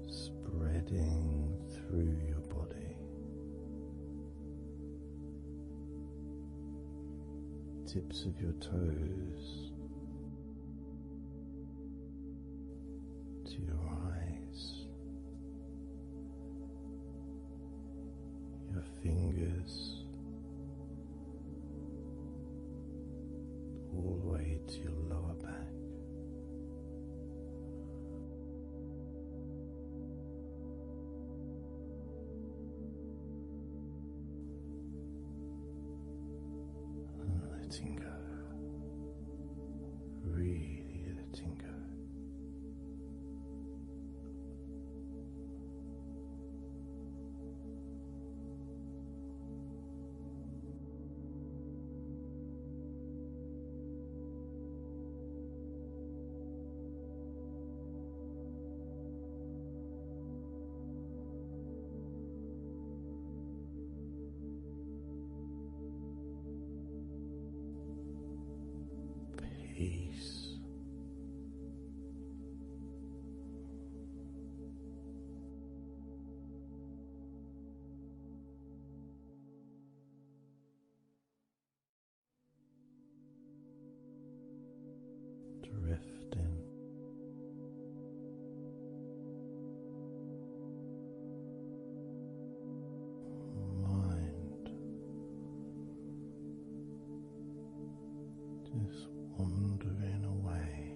spreading through your body. tips of your toes to your eyes, your fingers, all the way to your lower back. Letting go, really letting go. Peace. Drifting. Mind just wandering away.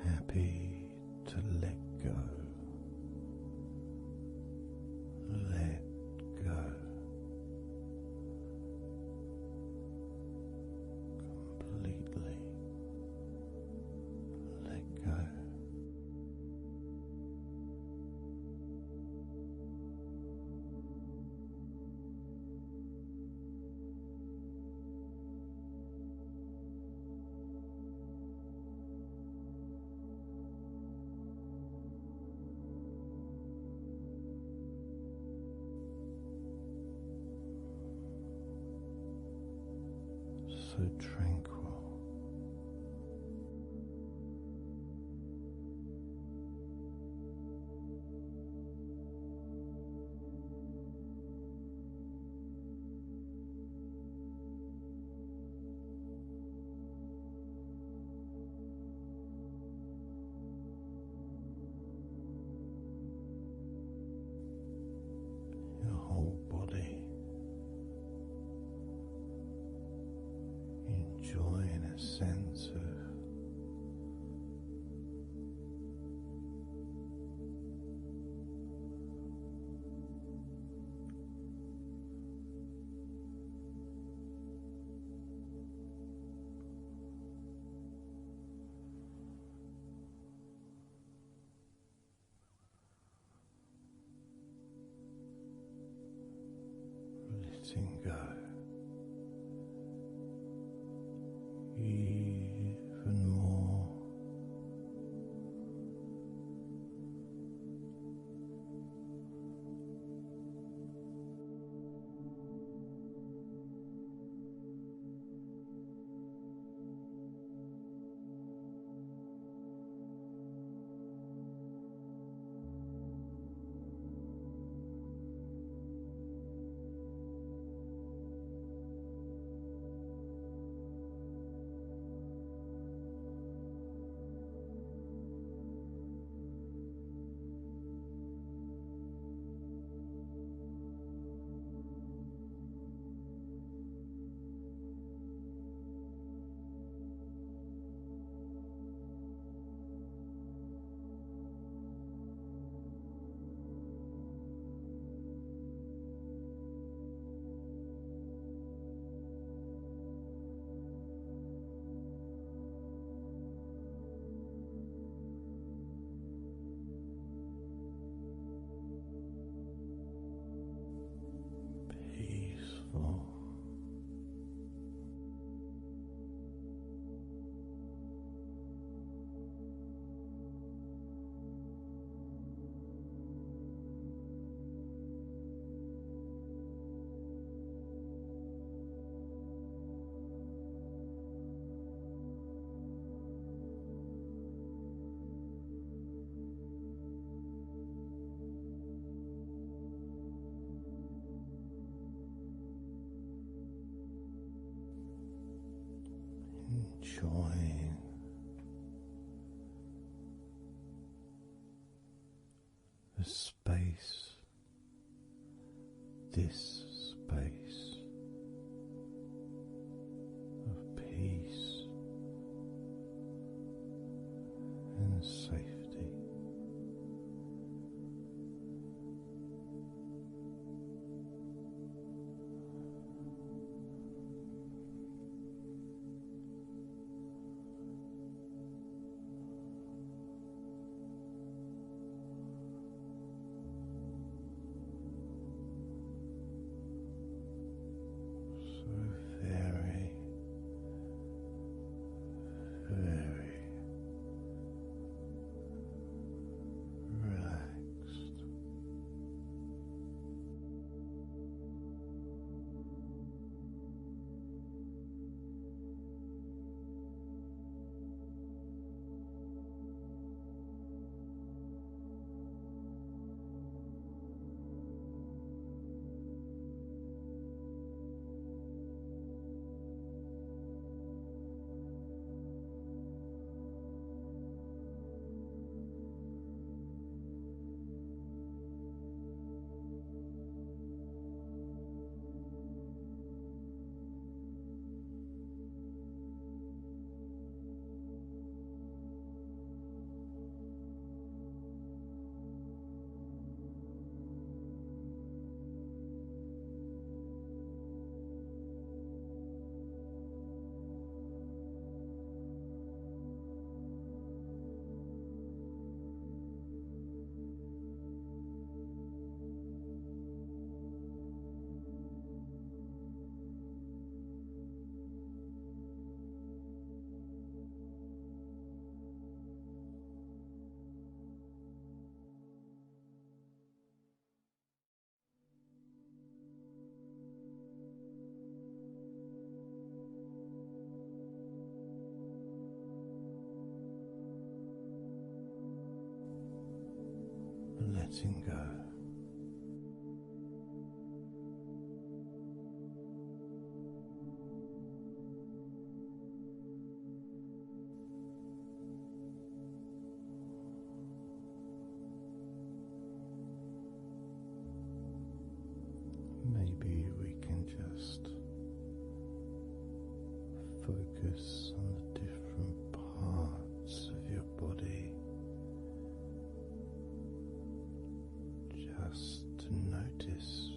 Happy to let go. Let go. Completely let go. So tranquil. Your whole body enjoying a sense of letting go. Even more. enjoying the space, this space of peace and safety. Letting go. Maybe we can just focus on the different parts of your body. Just to notice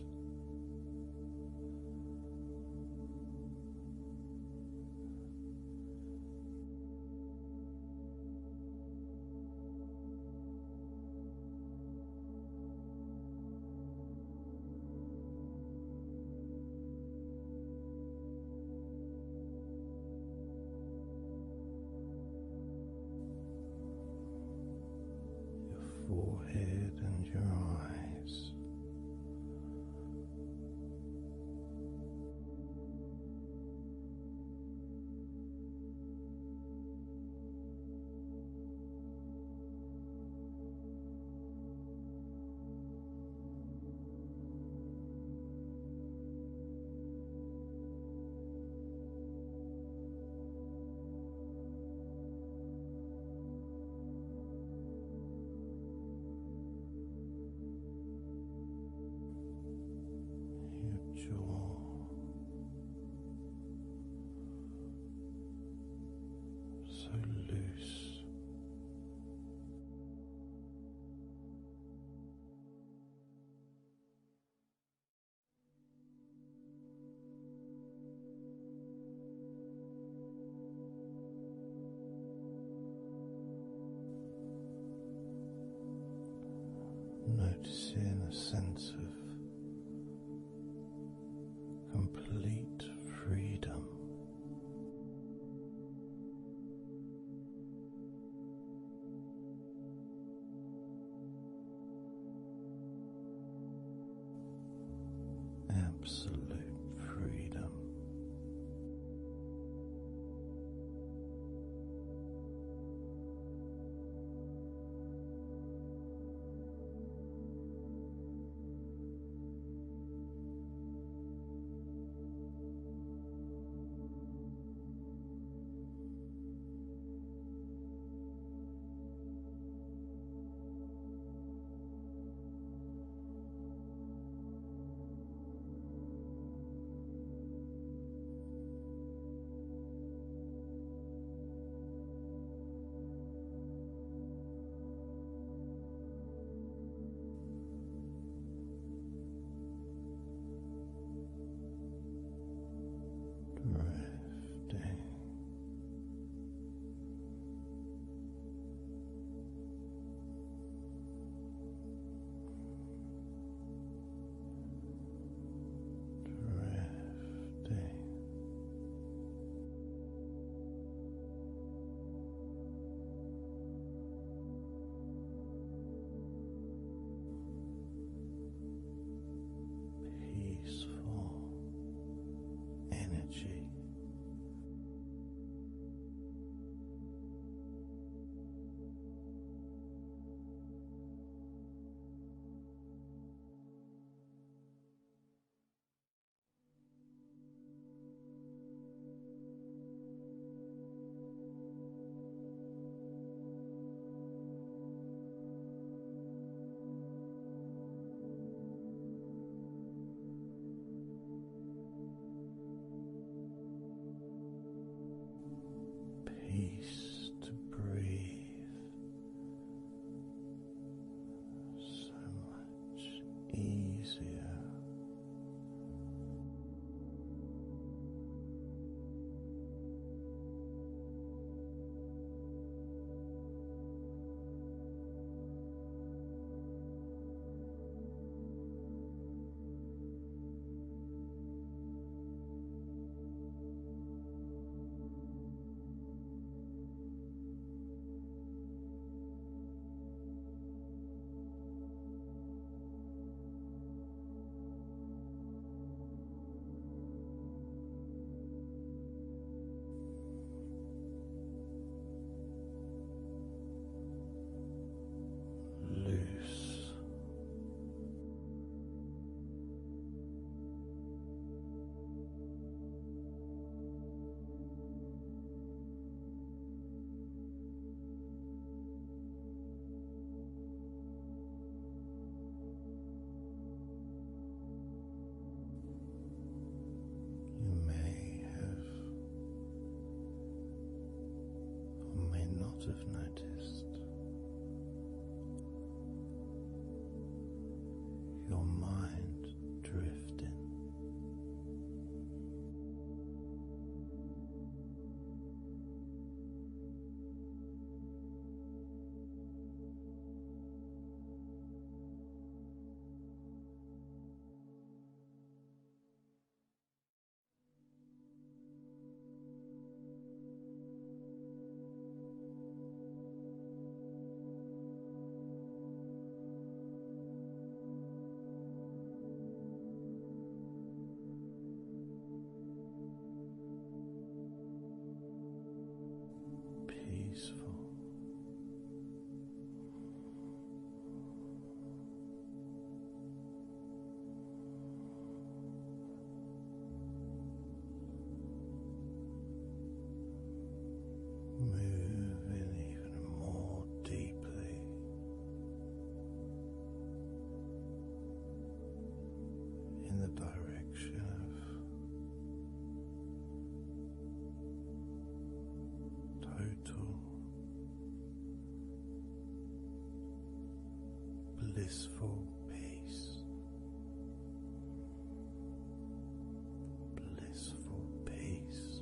your forehead and your eyes. So loose. Noticing a sense of complete freedom. Absolute freedom. have noticed your mind drifting. Peaceful. Moving even more deeply in the direction of total blissful peace. Blissful peace.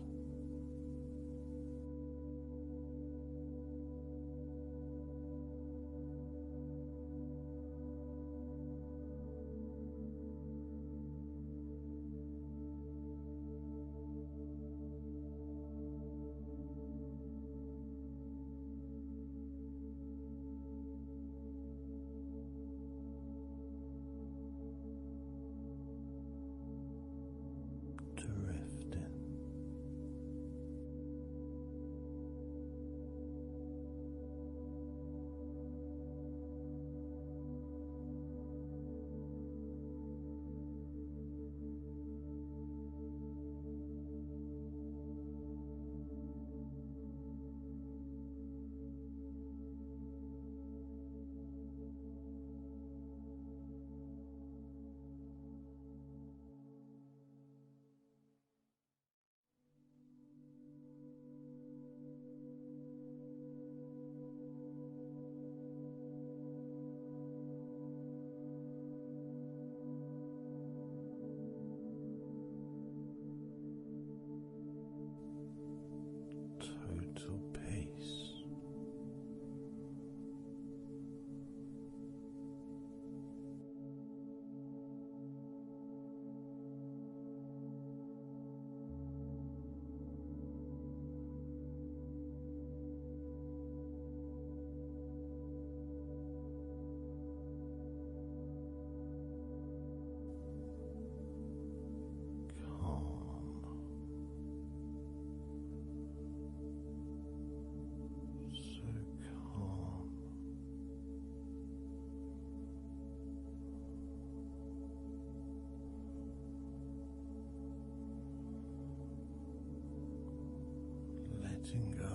Drifting. Total peace. Calm. So calm. Letting go.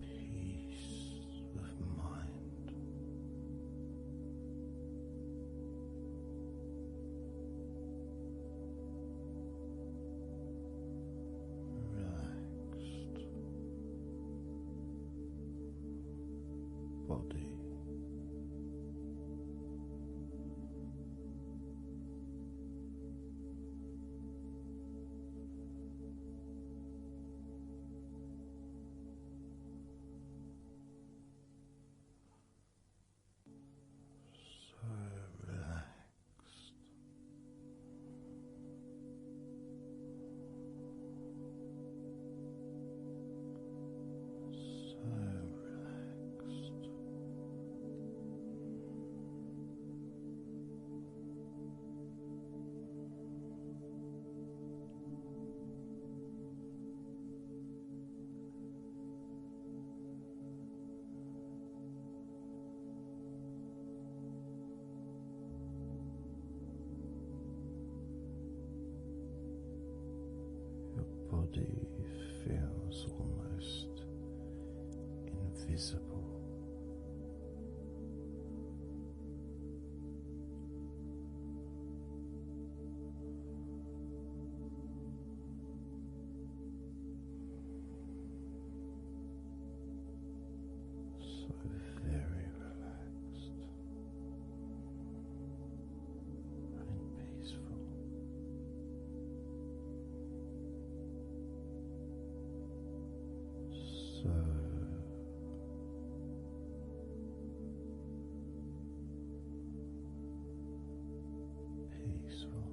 Peace of mind. Relaxed body. So relaxed. So relaxed. invisible. So very relaxed and peaceful. So peaceful.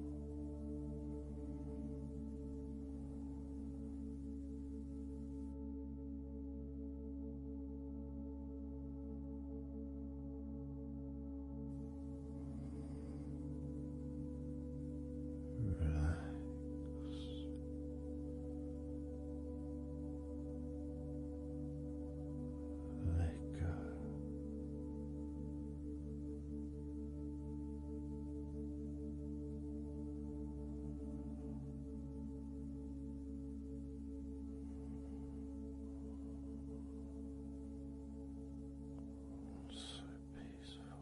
Relax. Let go. So peaceful.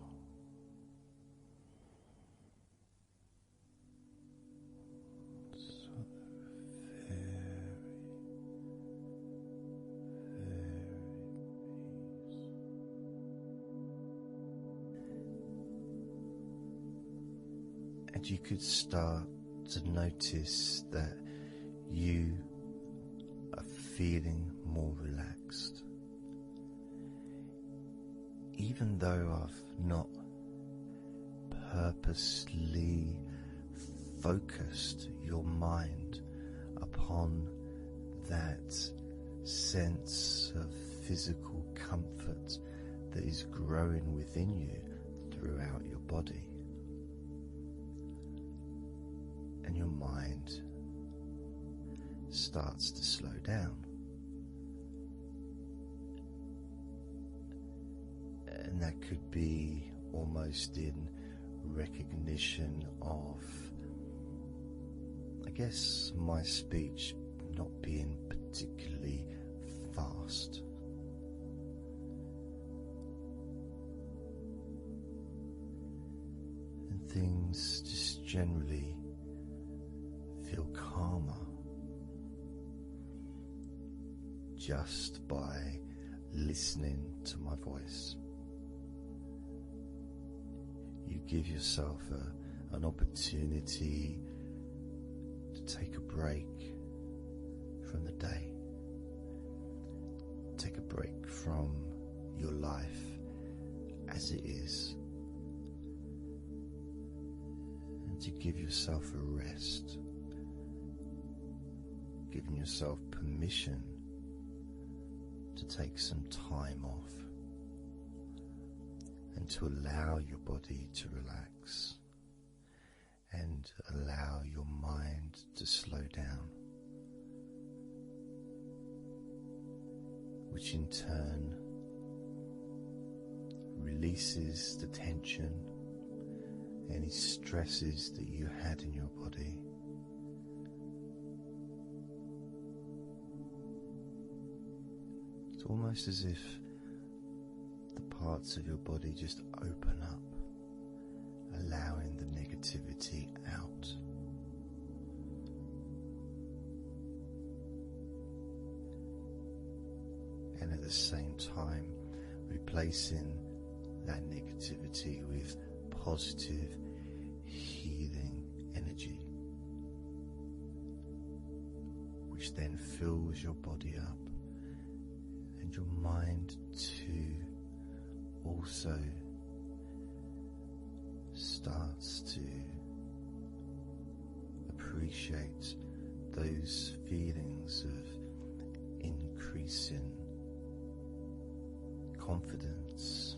So very, very peaceful. And you could start to notice that you are feeling more relaxed. Even though I've not purposely focused your mind upon that sense of physical comfort that is growing within you throughout your body. And your mind starts to slow down. And that could be almost in recognition of, I guess, my speech not being particularly fast. And things just generally feel calmer just by listening to my voice. You give yourself an opportunity to take a break from the day, take a break from your life as it is, and to give yourself a rest, giving yourself permission to take some time off and to allow your body to relax and allow your mind to slow down, which in turn releases the tension, any stresses that you had in your body. It's almost as if the parts of your body just open up, allowing the negativity out. And at the same time, replacing that negativity with positive, healing energy, which then fills your body up and your mind too also starts to appreciate those feelings of increasing confidence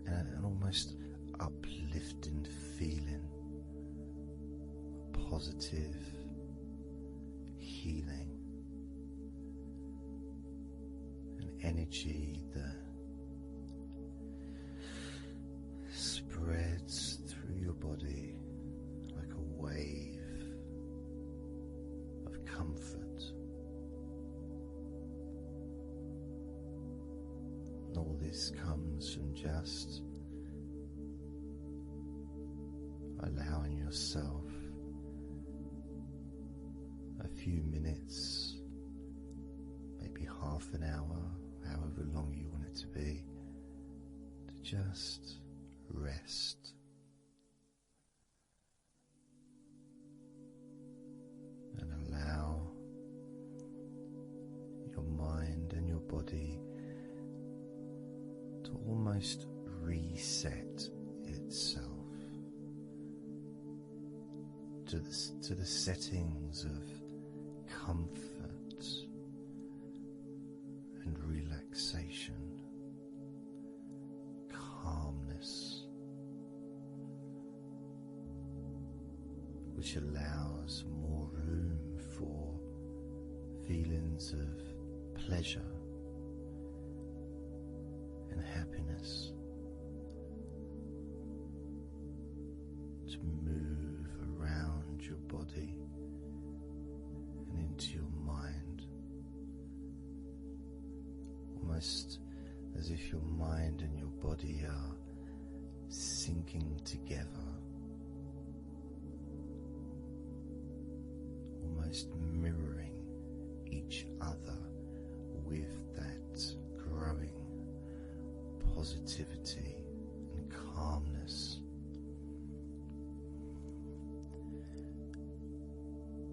and an almost uplifting feeling, positive healing, an energy that spreads through your body like a wave of comfort And all this comes from just allowing yourself a few minutes, maybe half an hour, however long you want it to be, to just rest. And allow your mind and your body to almost reset itself to the settings of comfort and relaxation, calmness, which allows more room for feelings of pleasure and happiness to move around your body and into your mind, almost as if your mind and your body are syncing together, almost mirroring each other with that growing positivity and calmness.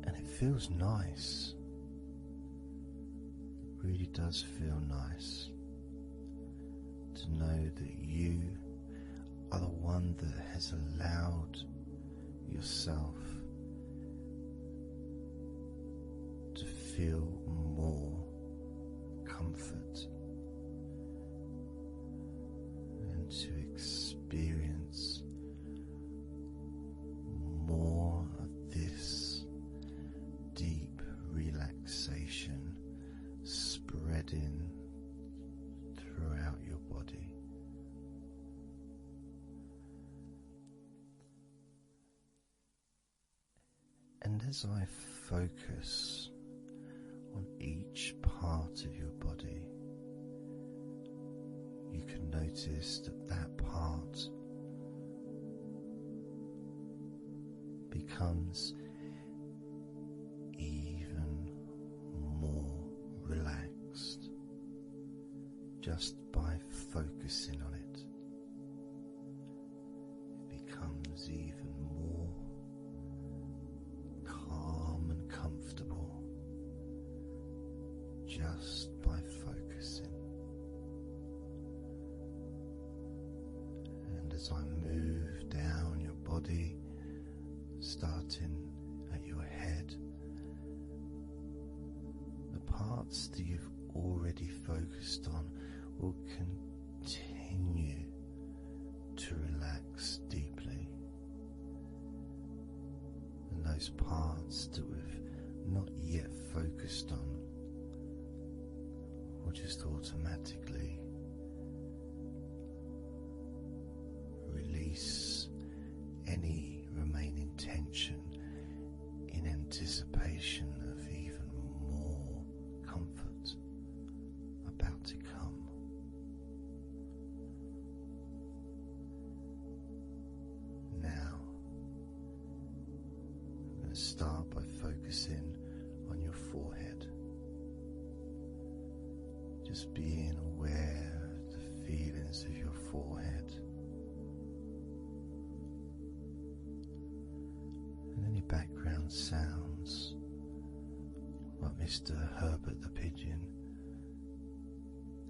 And it feels nice. It really does feel nice to know that you are the one that has allowed yourself to feel more comfort and to experience more of this deep relaxation spreading throughout your body. And as I focus on each part of your body, you can notice that that part becomes even more relaxed just by focusing on it. It becomes even more calm and comfortable just by focusing. And as I move down your body, starting at your head, the parts that you've already focused on will continue to relax deeply, and those parts that we've not yet focused on will just automatically release any remaining tension in anticipation of even more comfort about to come. Now, I'm going to start by focusing on your forehead, just being aware of the feelings of your forehead. Background sounds like Mr. Herbert the Pigeon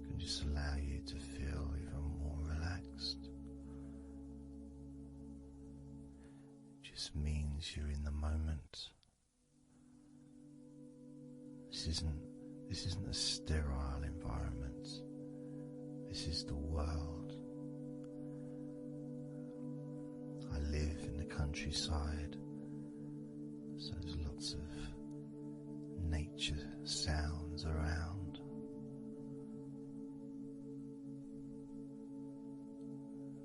can just allow you to feel even more relaxed. It just means you're in the moment. This isn't a sterile environment. This is the world. I live in the countryside. So there's lots of nature sounds around.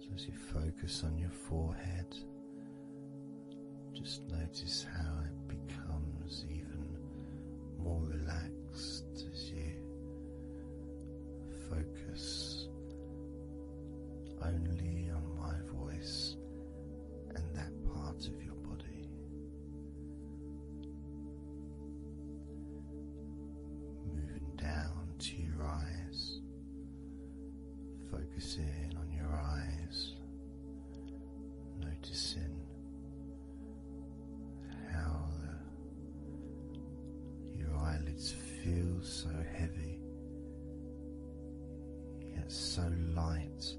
So as you focus on your forehead, just notice how it becomes even more relaxed as you focus only on my voice and that part of your body. Moving down to your eyes, focusing on your eyes, noticing how your eyelids feel so heavy, yet so light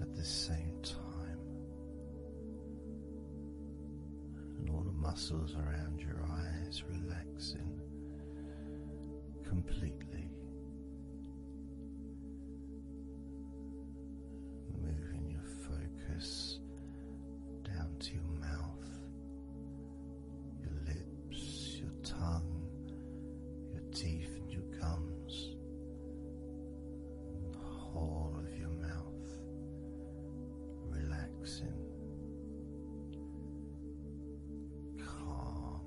at the same time, and all the muscles around your eyes relaxing completely, moving your focus down to your mouth, your lips, your tongue, your teeth and your gums, the whole of your mouth, relaxing, calm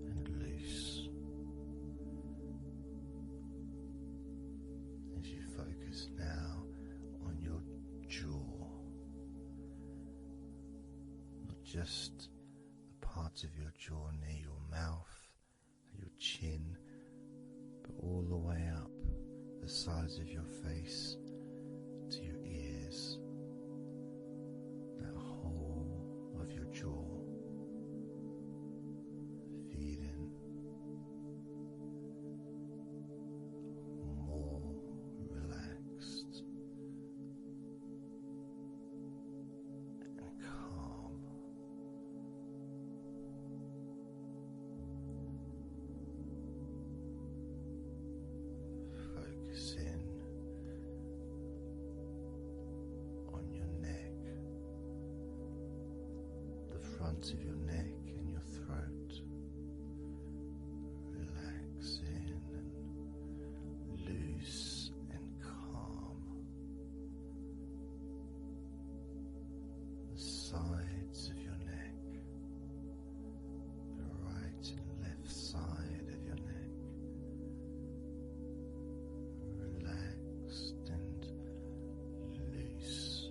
and loose. As you focus now on your jaw, not just the part of your jaw near your mouth, your chin, but all the way up the sides of your face to your ears, that whole of your jaw, feeling more relaxed and calm. Focusing on your neck, the front of your neck and your throat, relaxing and loose and calm. The sides of your neck, the right and left side of your neck, relaxed and loose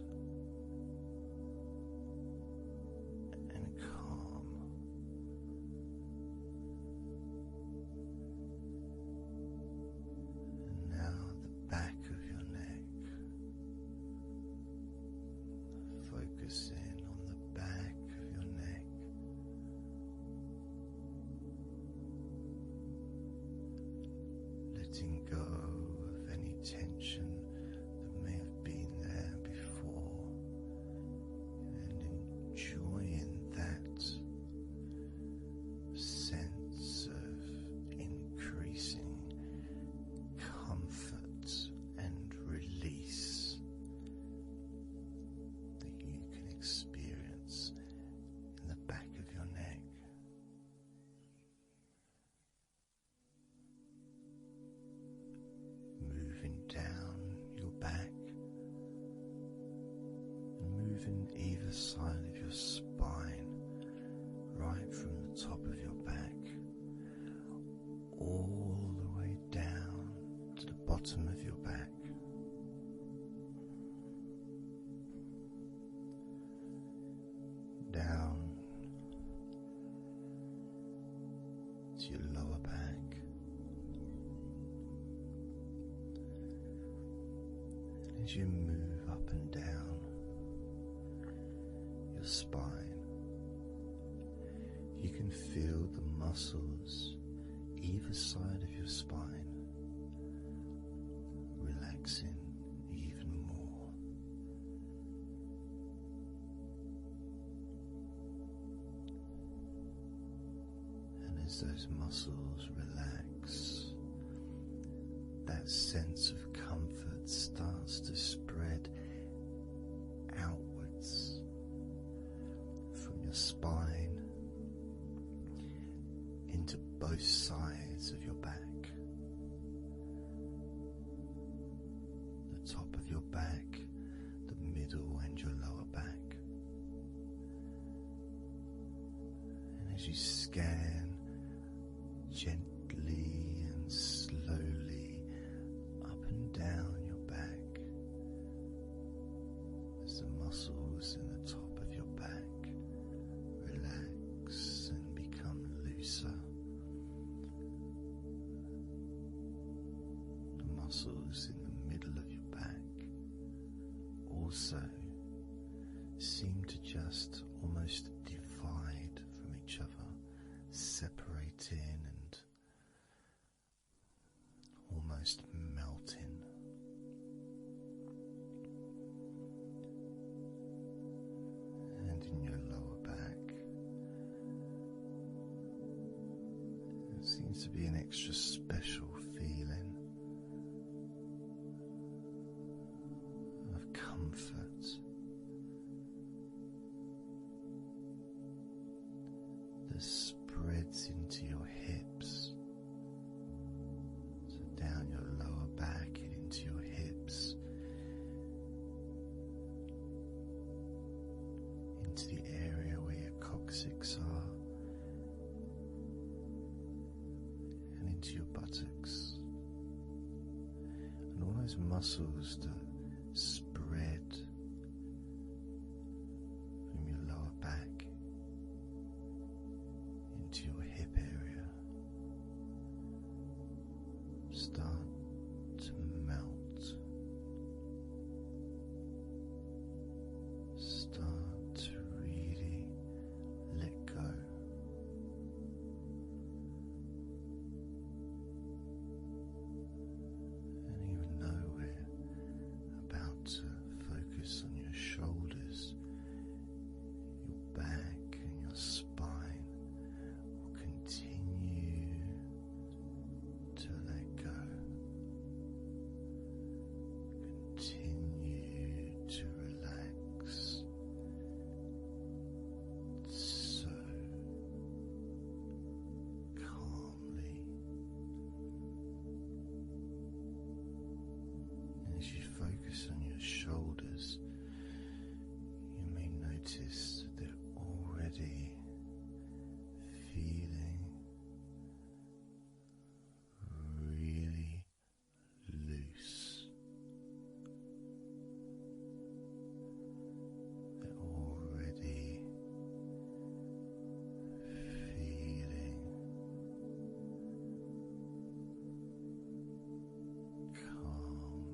and calm. And now the back of your neck, focusing on the back of your neck, letting go of any tension that may have been there before, and enjoying that sense of increasing comfort and release that you can experience in the back of your neck. Moving down your back, moving either side of your spine, right from the top of your back, all the way down to the bottom of your back. Down to your lower back. As you move up and down your spine, you can feel the muscles either side of your spine relaxing even more. And as those muscles relax, that sense of comfort starts to spread outwards from your spine into both sides of your back, the top of your back, the middle and your lower back. And as you scan gently and slowly up and down your back, as the muscles in the top of your back relax and become looser. The muscles in the middle of your back also seem to just almost divide from each other, separating and almost melting. And in your lower back, there seems to be an extra special feeling of comfort. That spreads into your hips, so down your lower back and into your hips, into the area where your coccyx are, and into your buttocks, and all those muscles that spread from your lower back into your hip area start to melt, start to really let go. And even though we're about to focus on your shoulders, your back and your spine will continue to let go. Continue to relax so calmly. And as you focus on your shoulders, you may notice that they're already feeling really loose. They're already feeling calm.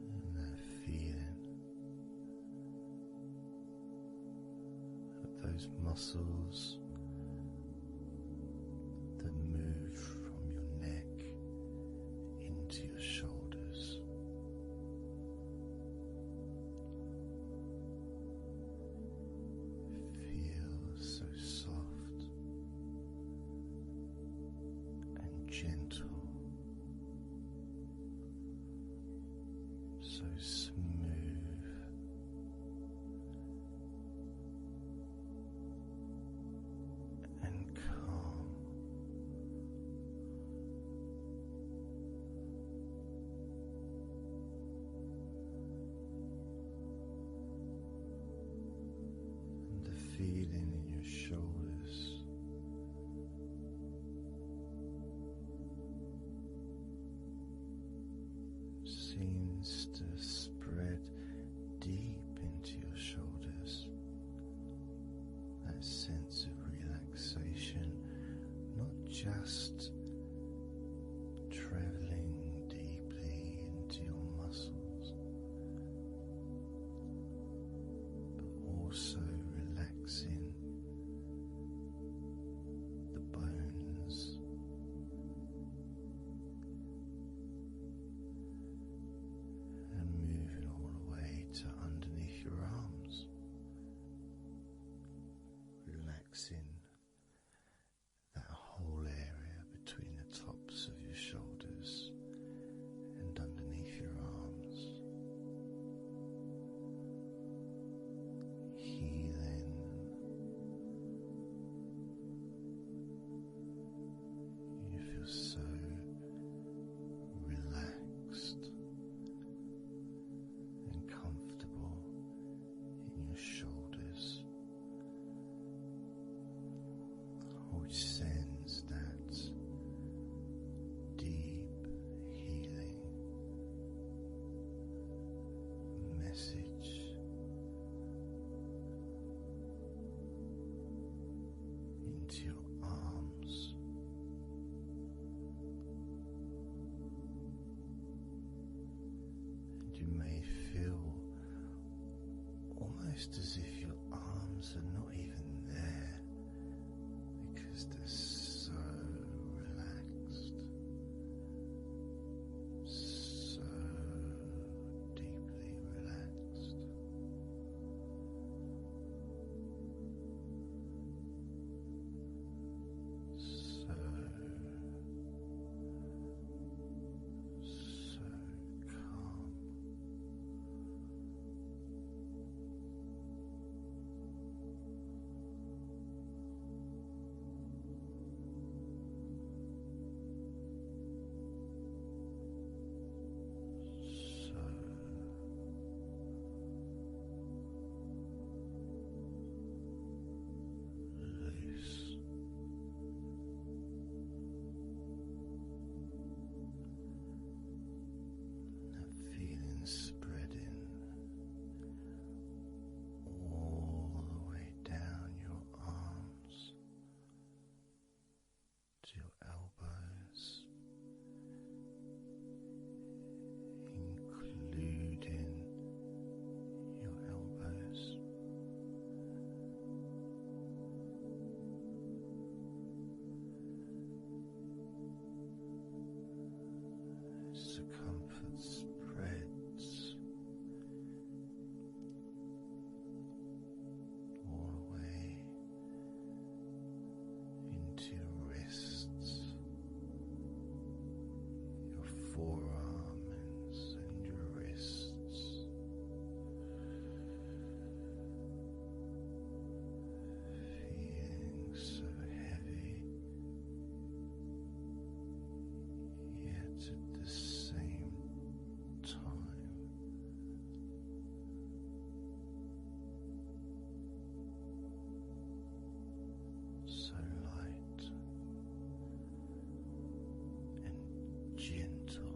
And that feeling of those muscles that move from your neck into your shoulders. Feel so soft and gentle, so smooth, and calm. And the feeling in your shoulders seems to spread deep into your shoulders. That sense of relaxation, not just traveling deeply into your muscles, but also relaxing the bones, and moving almost as if your arms are not even there because they're so relaxed, so deeply relaxed. So calm. Loose. That feeling spreading all the way down your arms to your elbows, including your elbows. Circumference spreads all the way into your wrists, your forearms and your wrists, feeling so heavy, yet at the same time so light and gentle.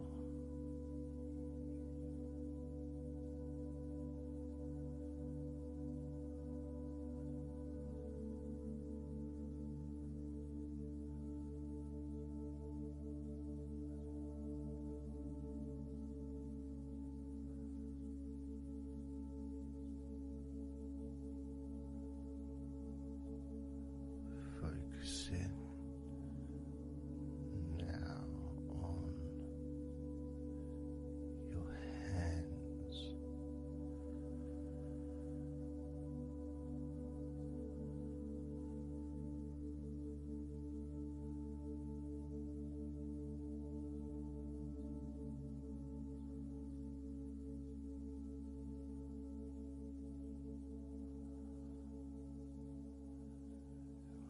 Focusing now on your hands.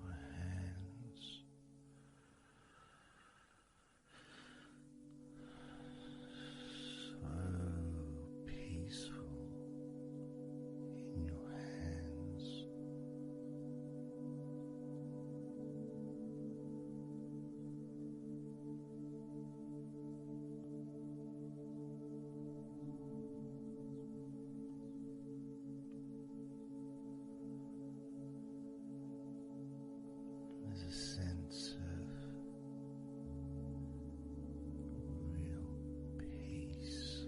Your hands so peaceful in your hands. There's a sense of real peace.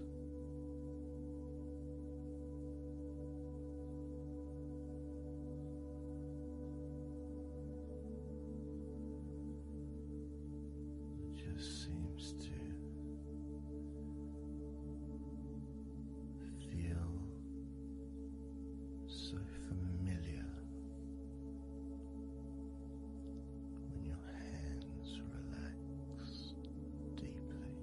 It just seems to feel so familiar when your hands relax deeply.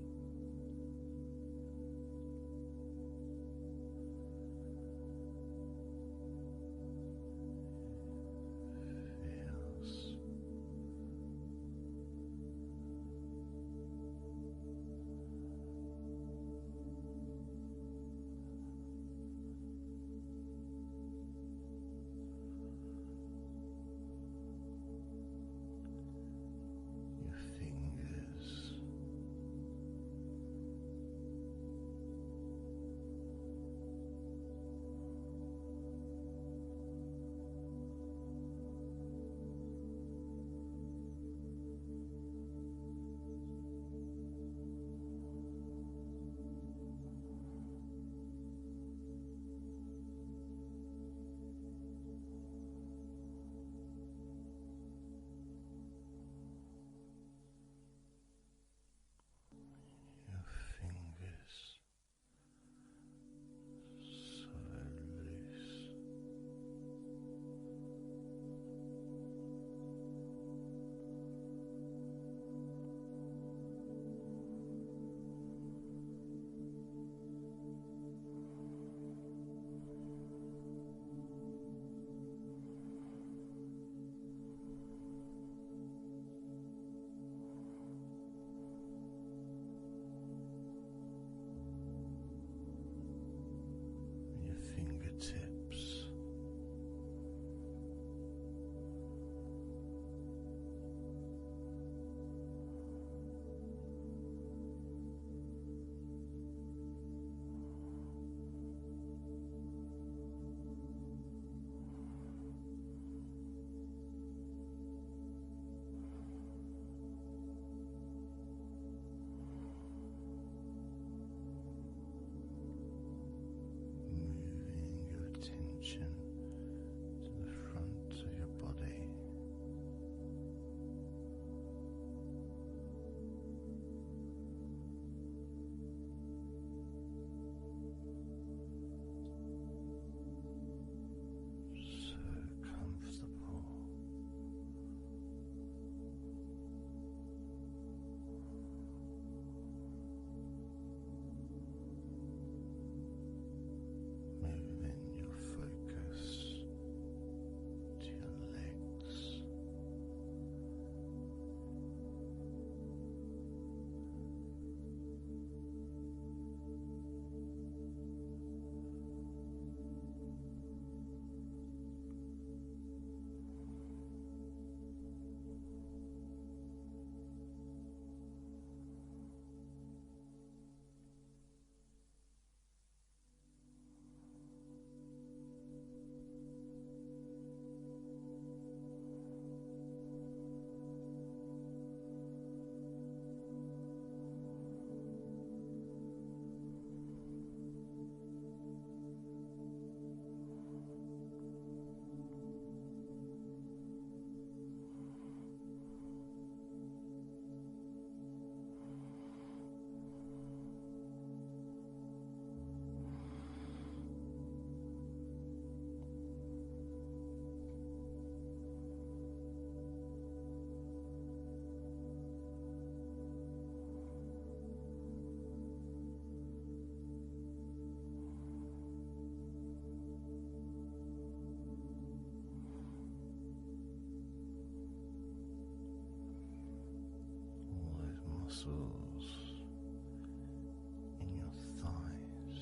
Feels muscles in your thighs.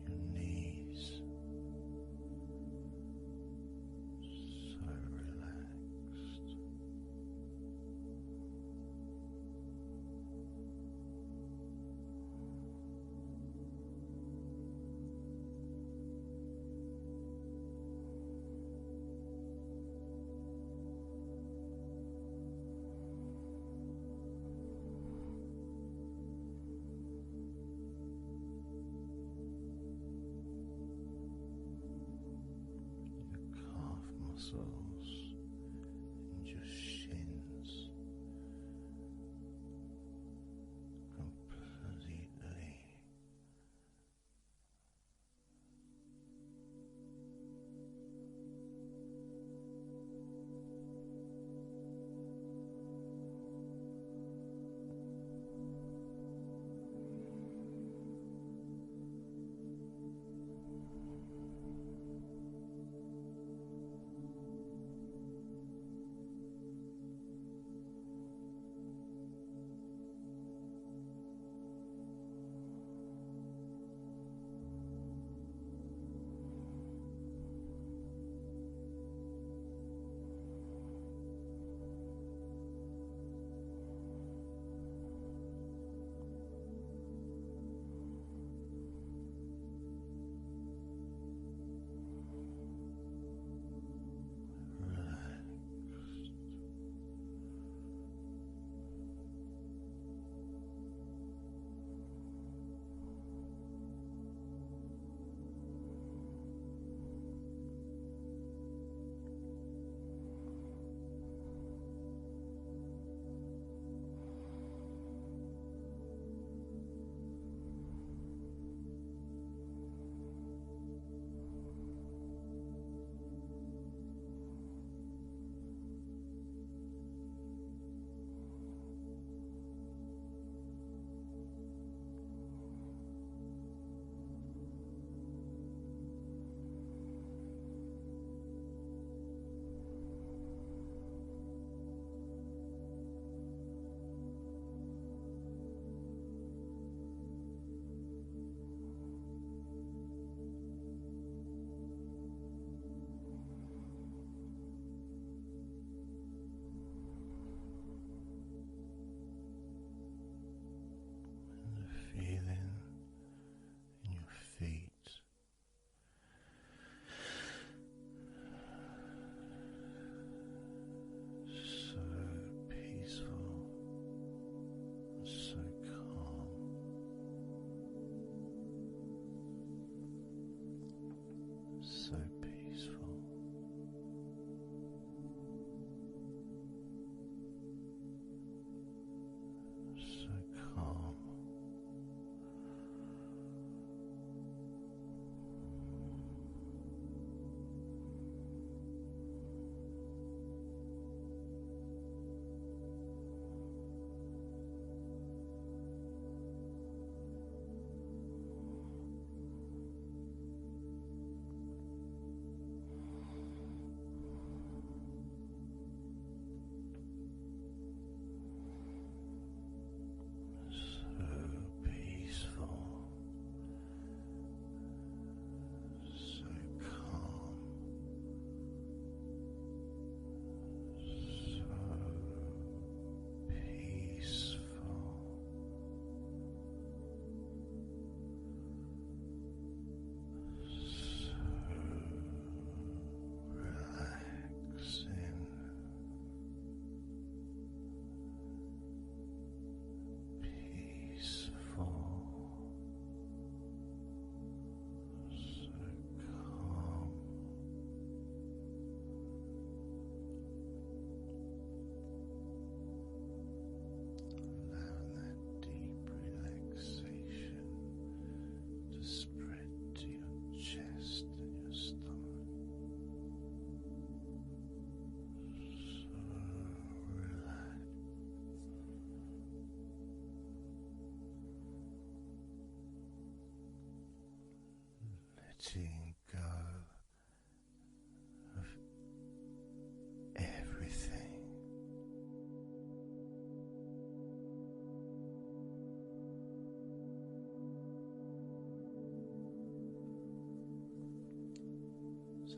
Your knees, so relaxed. Your calf muscles and your shins completely relaxed. And the feeling in your feet, so peaceful and so calm. So peaceful. So calm. So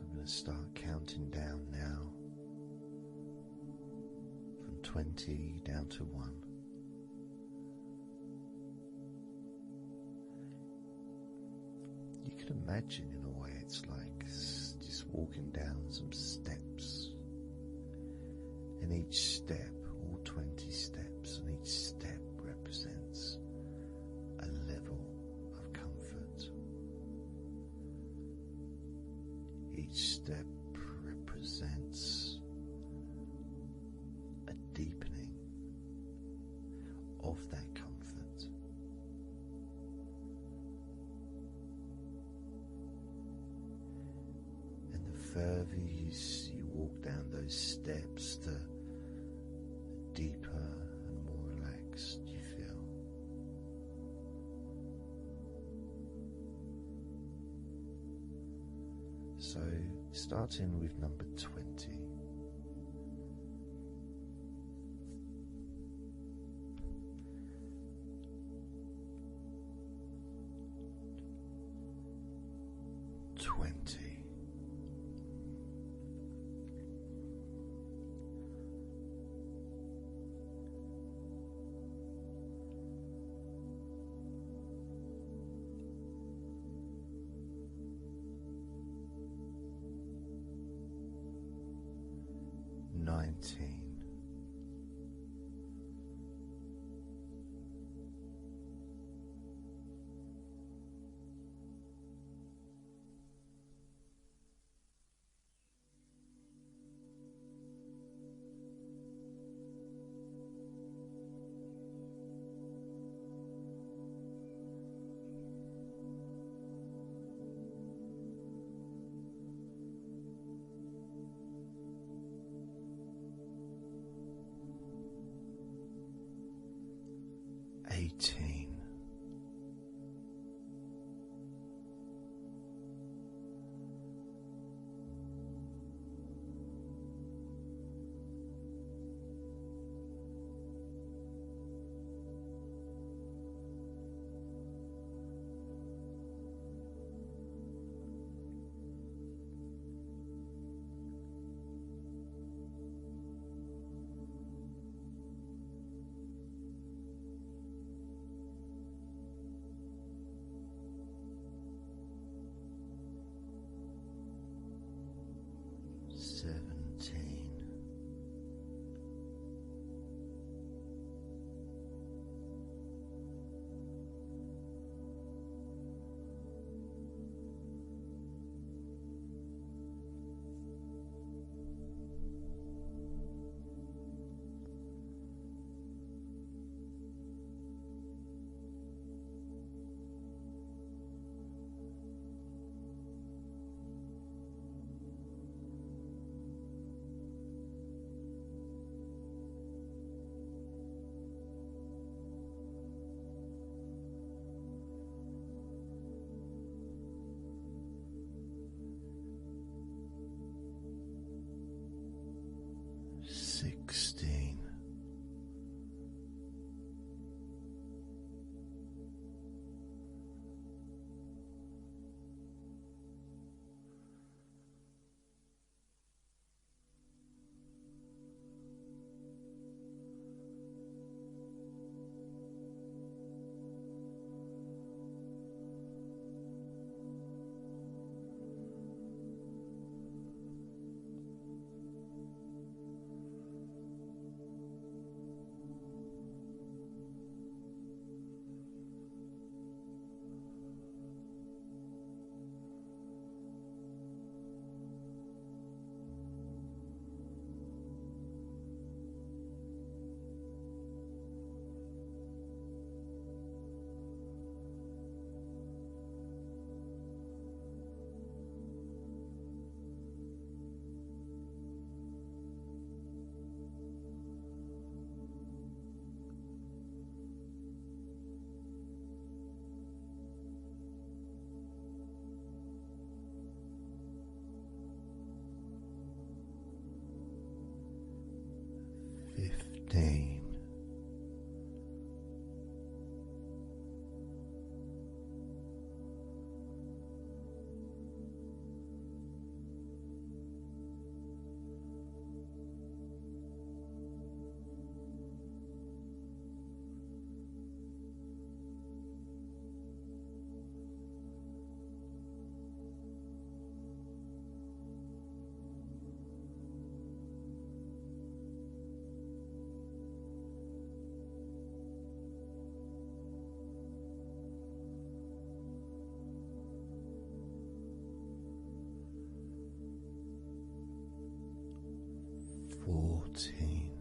I'm going to start counting down now from 20 down to 1. You can imagine in a way it's like just walking down some steps, and each step, all 20 steps, and each step represents a level of comfort. Each step represents a deepening of that comfort. And the further you walk down those steps, the deeper and more relaxed you feel. So, starting with number 20. 14.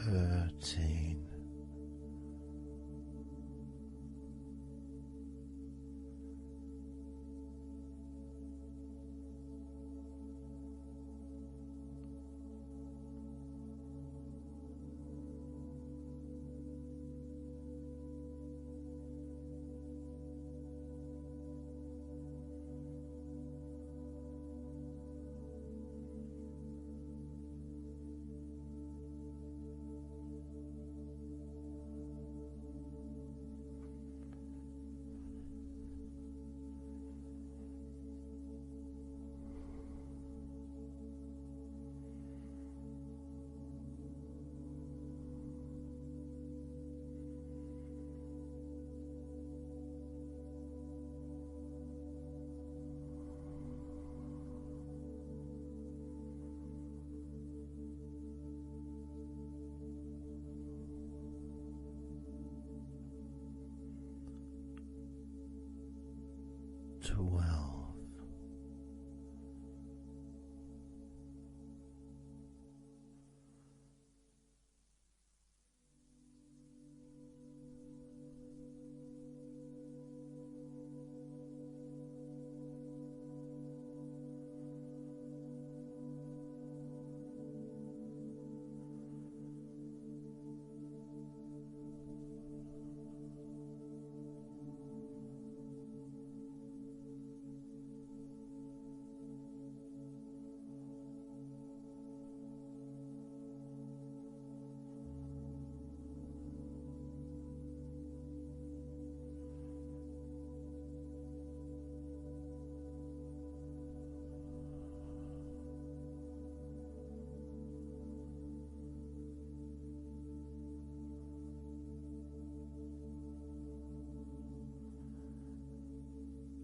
13. 12.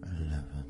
11. 10.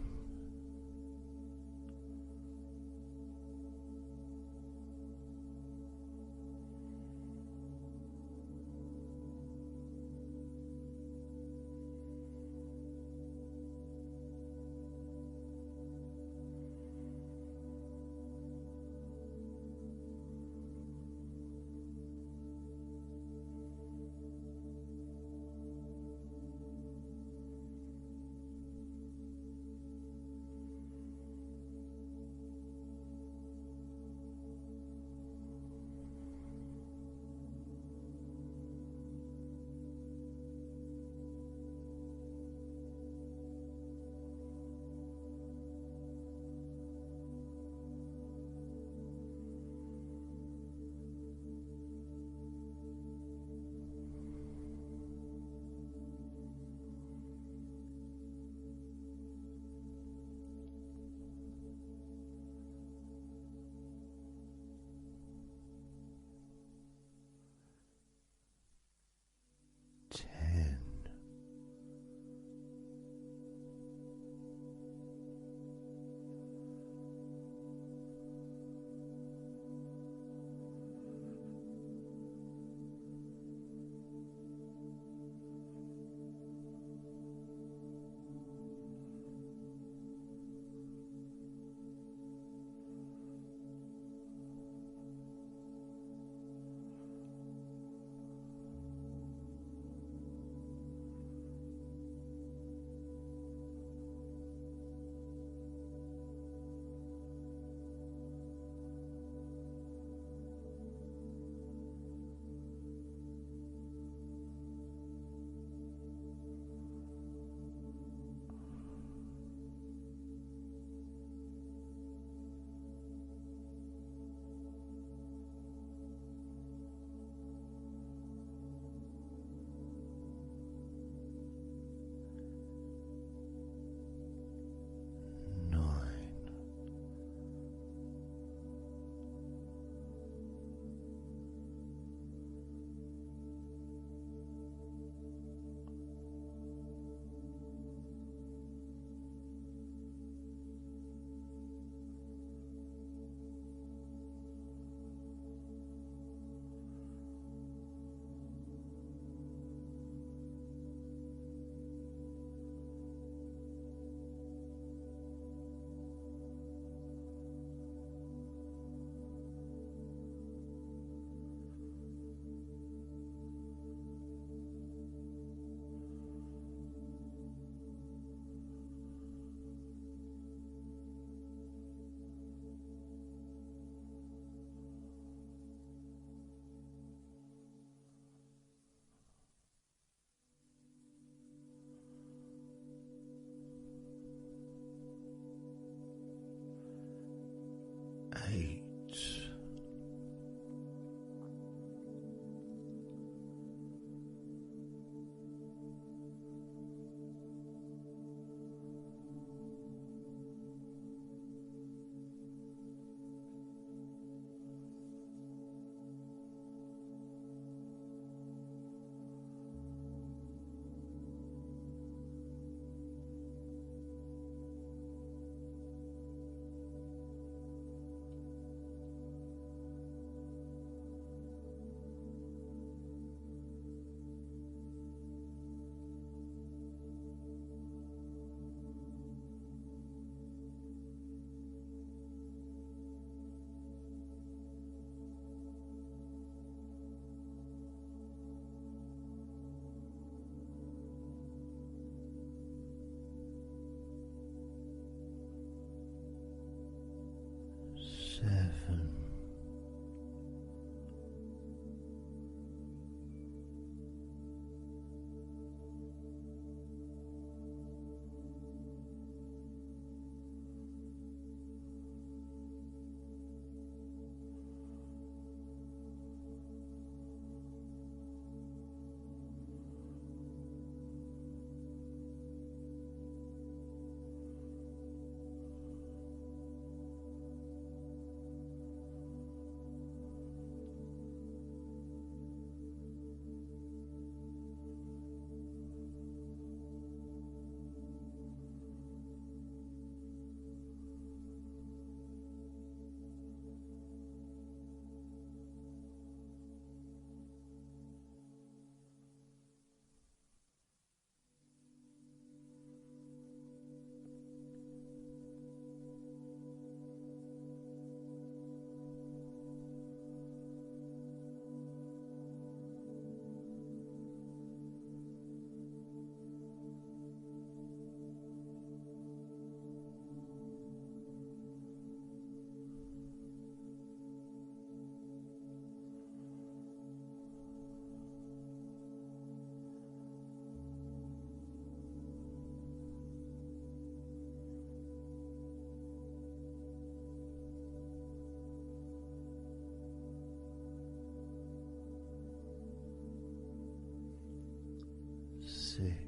6. 5.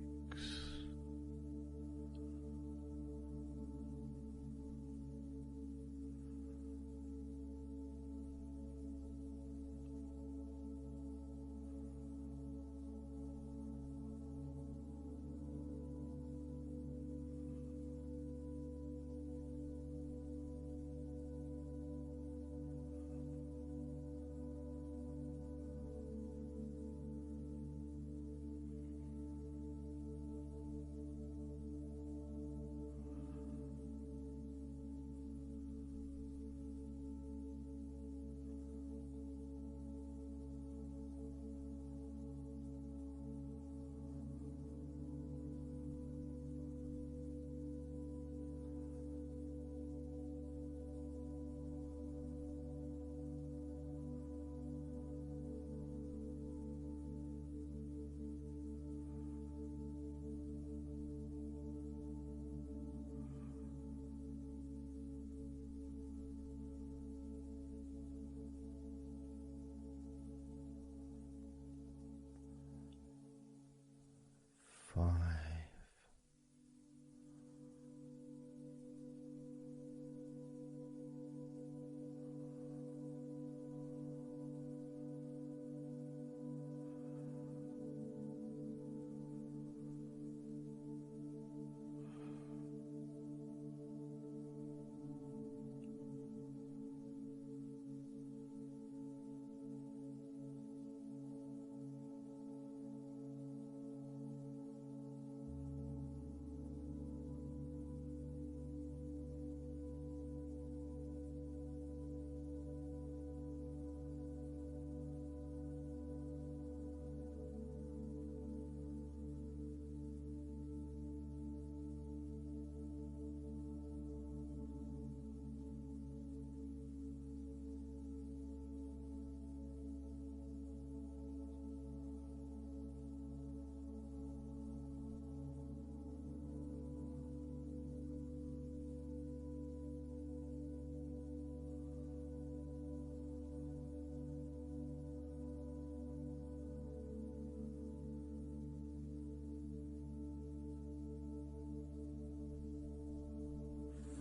4.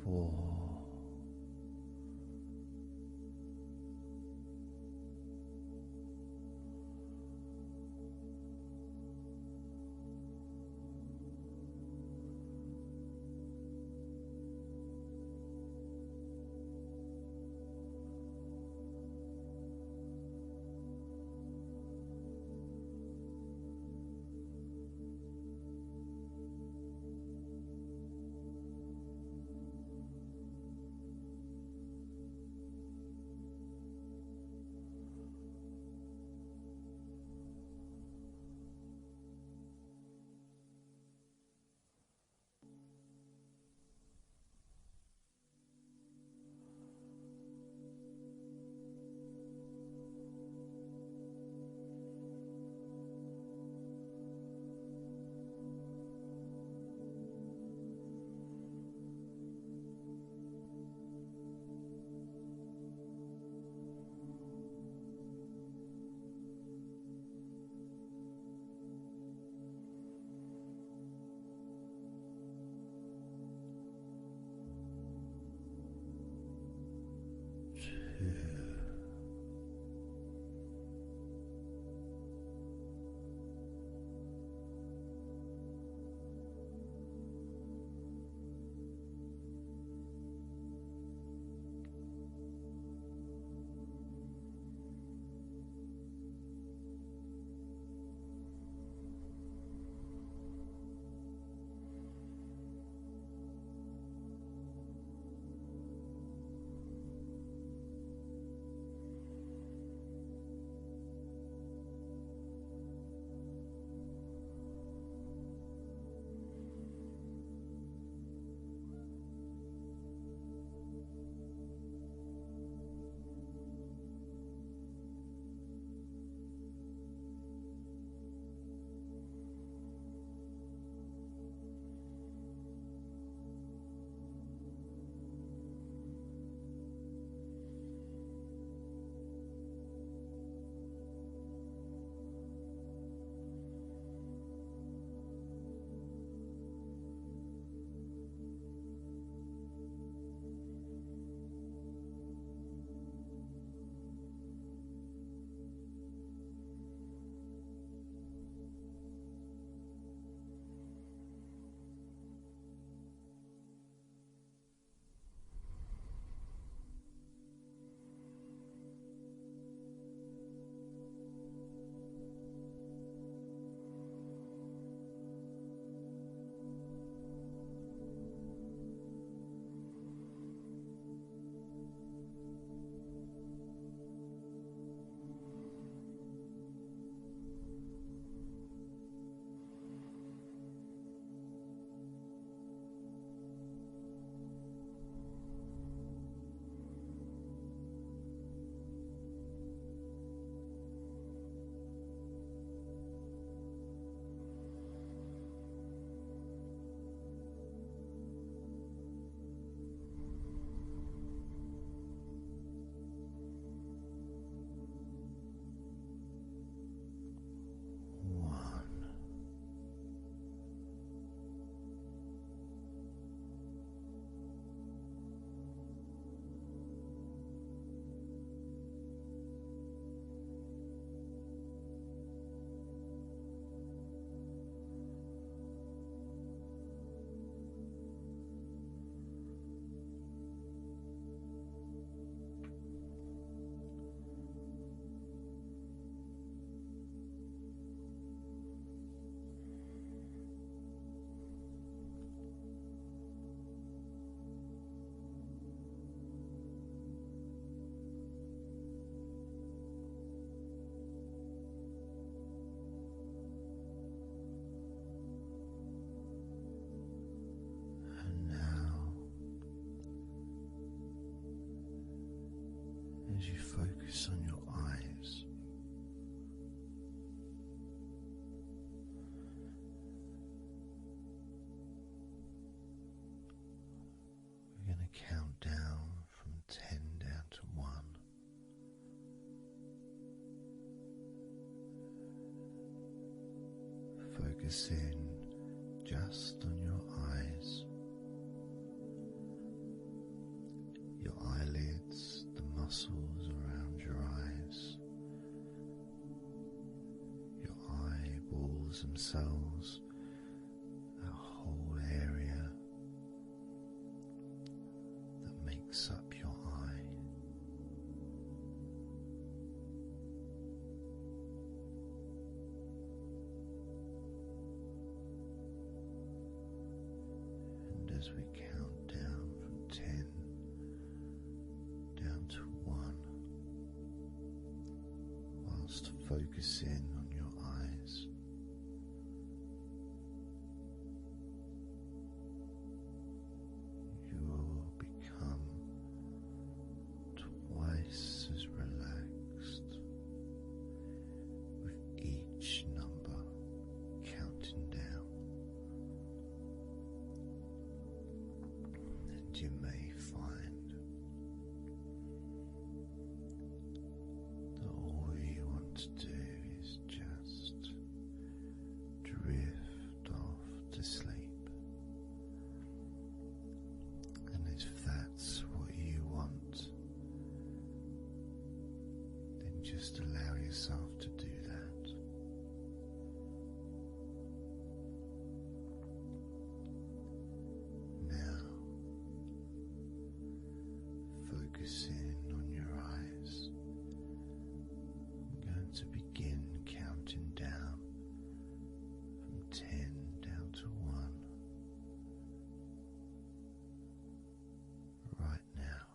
3. Focus on your eyes. We're going to count down from 10 down to 1. Focus in just on your eyes, your eyelids, the muscles around your eyes, your eyeballs themselves, that whole area that makes up your eye. As we count down from 10 down to 1, whilst focusing on your eyes, you will become twice as relaxed with each number counting down. You may find that all you want to do is just drift off to sleep, and if that's what you want, then just allow yourself to do that. Focusing on your eyes, I'm going to begin counting down from 10 down to 1 right now.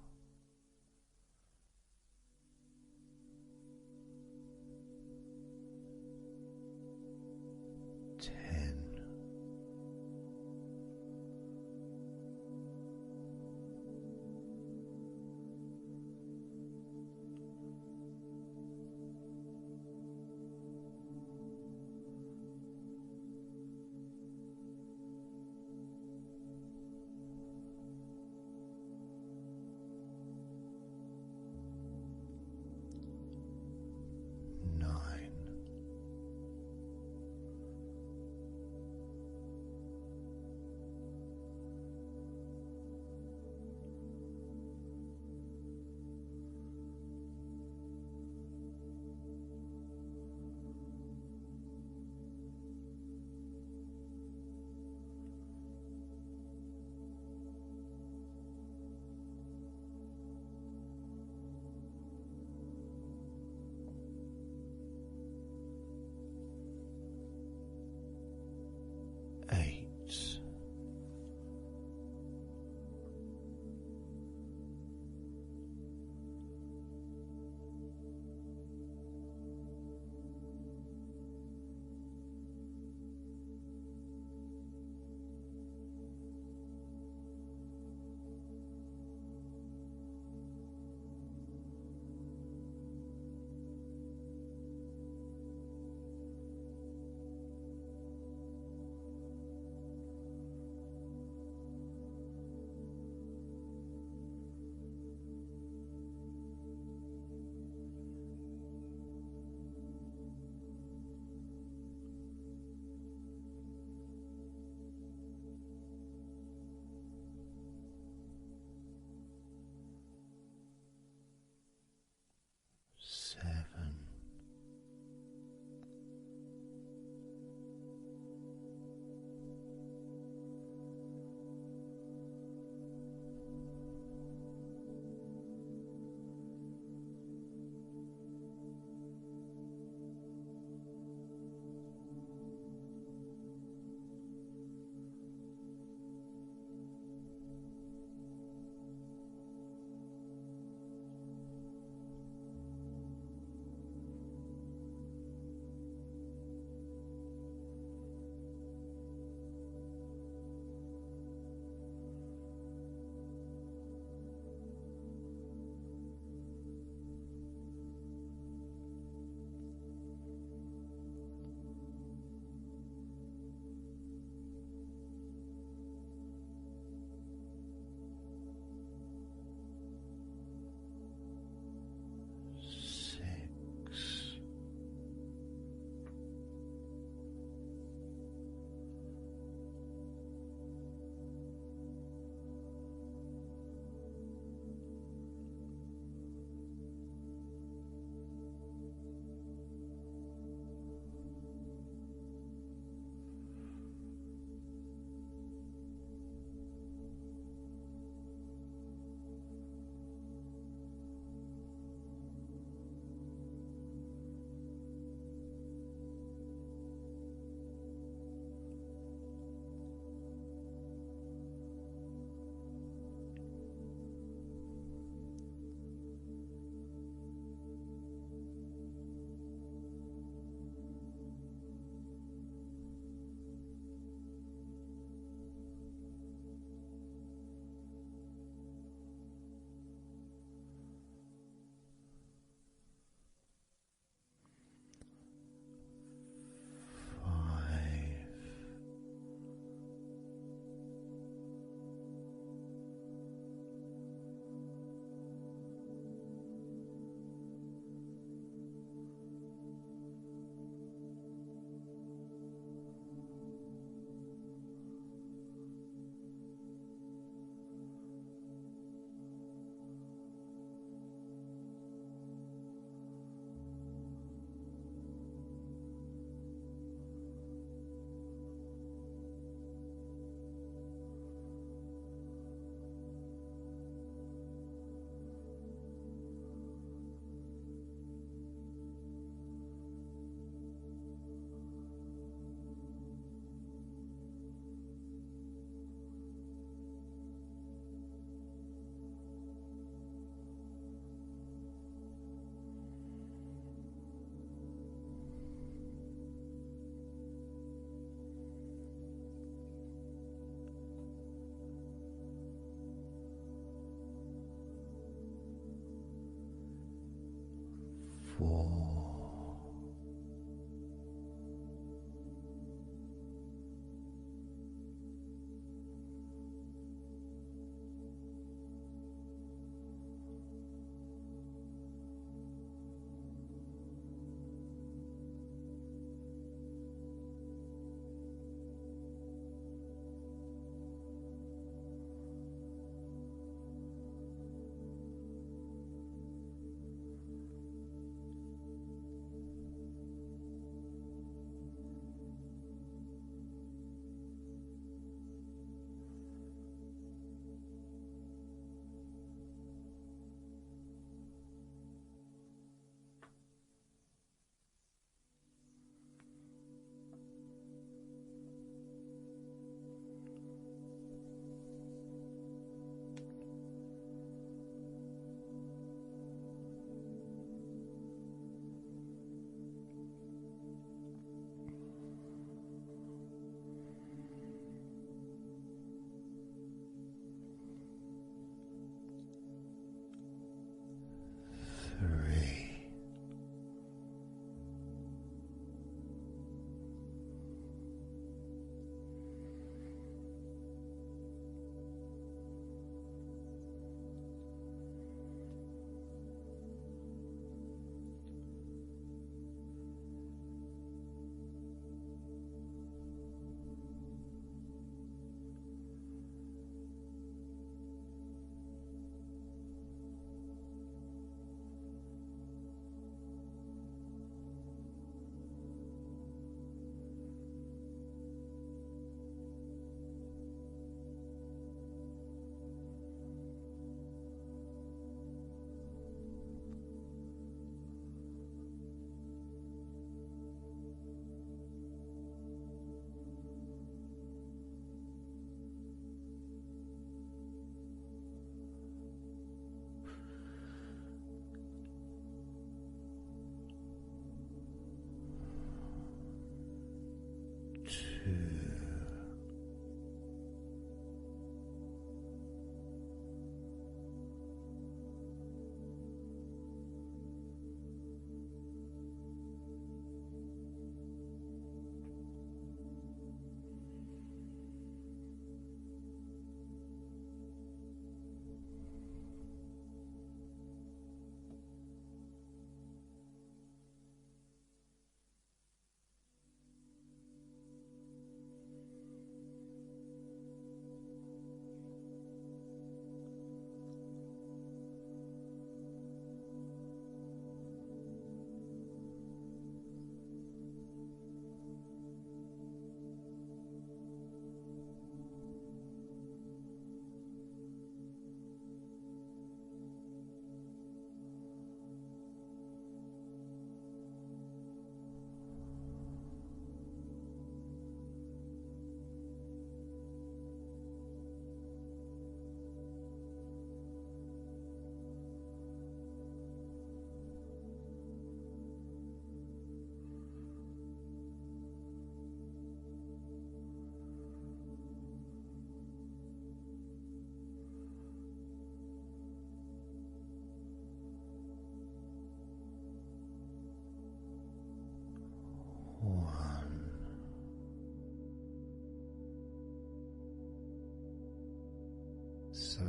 So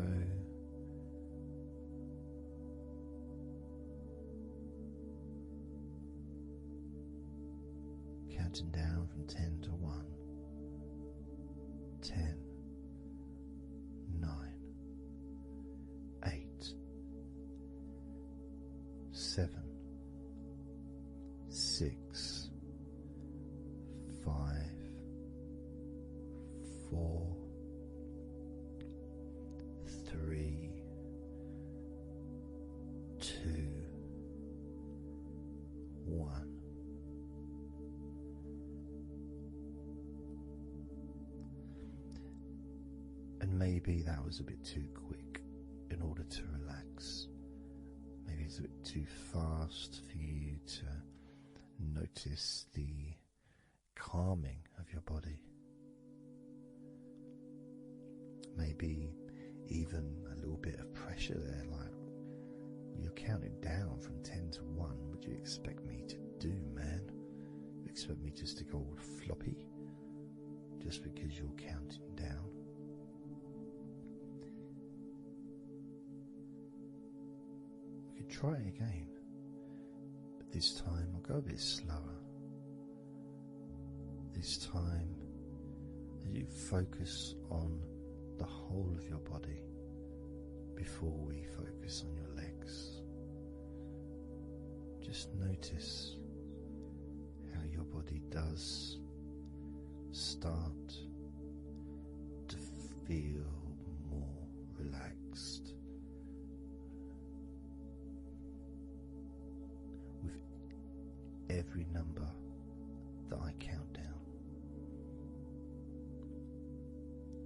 counting down from 10 to 1. 10, 9, 8, 7, 6, 5, 4, 3, 2, 1. And maybe that was a bit too quick in order to relax. Maybe it's a bit too fast for you to notice the calming of your body. Maybe even a little bit of pressure there, like you're counting down from 10 to 1. What do you expect me to do, man? You expect me just to go all floppy just because you're counting down? We could try it again, but this time I'll go a bit slower. This time, as you focus on the whole of your body before we focus on your legs. Just notice how your body does start to feel more relaxed with every number that I count down.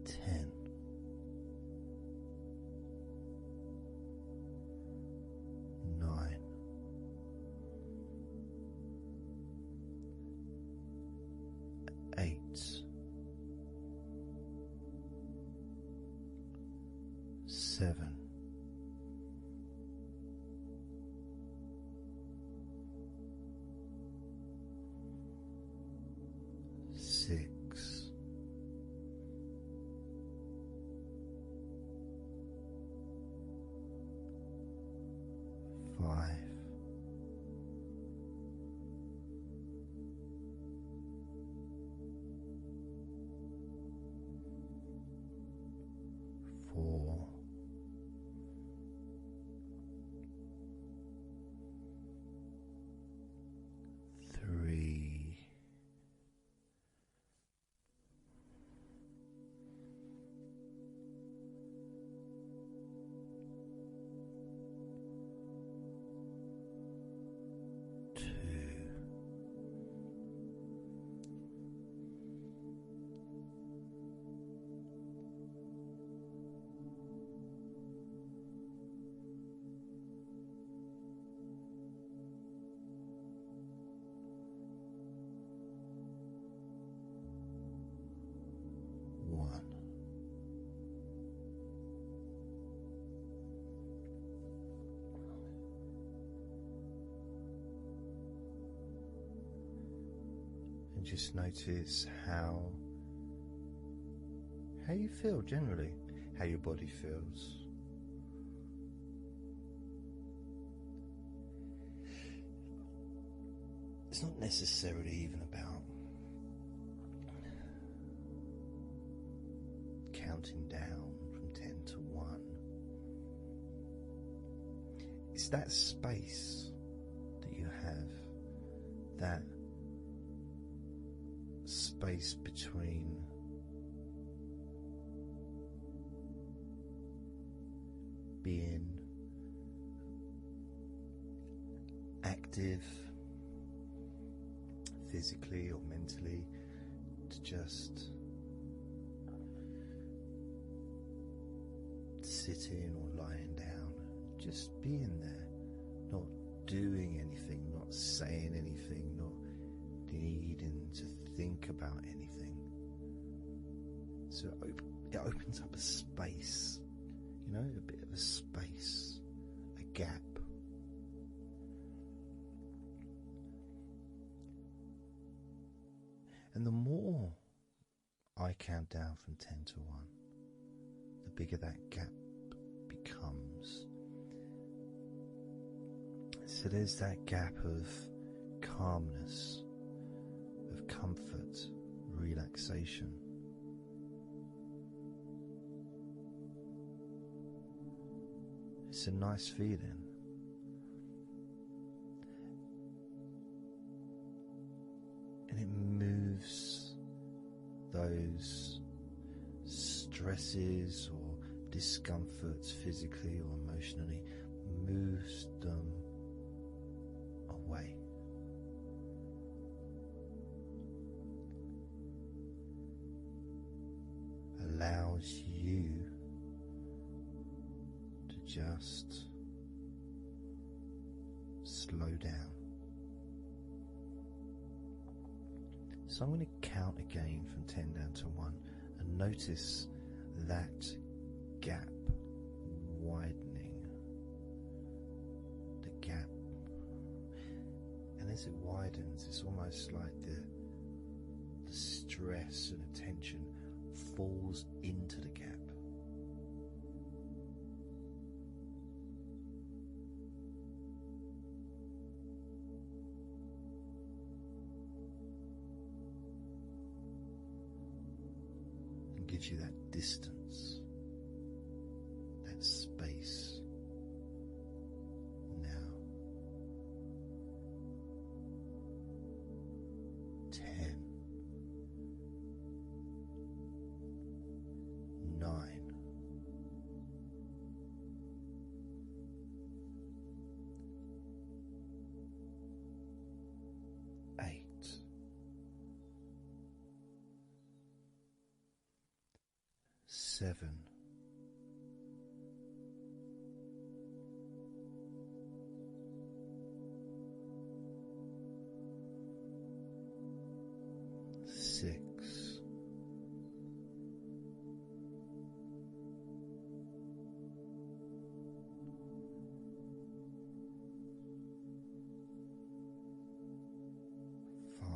10, 9, 8, 7, 6, 5, 4, 3, 2, 1. And just notice how you feel generally, how your body feels. It's not necessarily even about counting down from 10 to 1. It's that space that you have, that space between being active physically or mentally to just sitting or lying down, just being there, not doing anything, not saying anything, not needing to think about anything. So it opens up a space, a bit of a space, a gap. And the more I count down from 10 to 1, the bigger that gap becomes. So there's that gap of calmness, of comfort, relaxation. It's a nice feeling. And it moves those stresses or discomforts physically or emotionally, moves them away. Allows you to just slow down. So I'm going to count again from 10 down to 1 and notice that gap widening. The gap. And as it widens, it's almost like the stress and attention falls into the gap. And gives you that distance, that space. Now, 10, 9, 8, 7, 6, 5,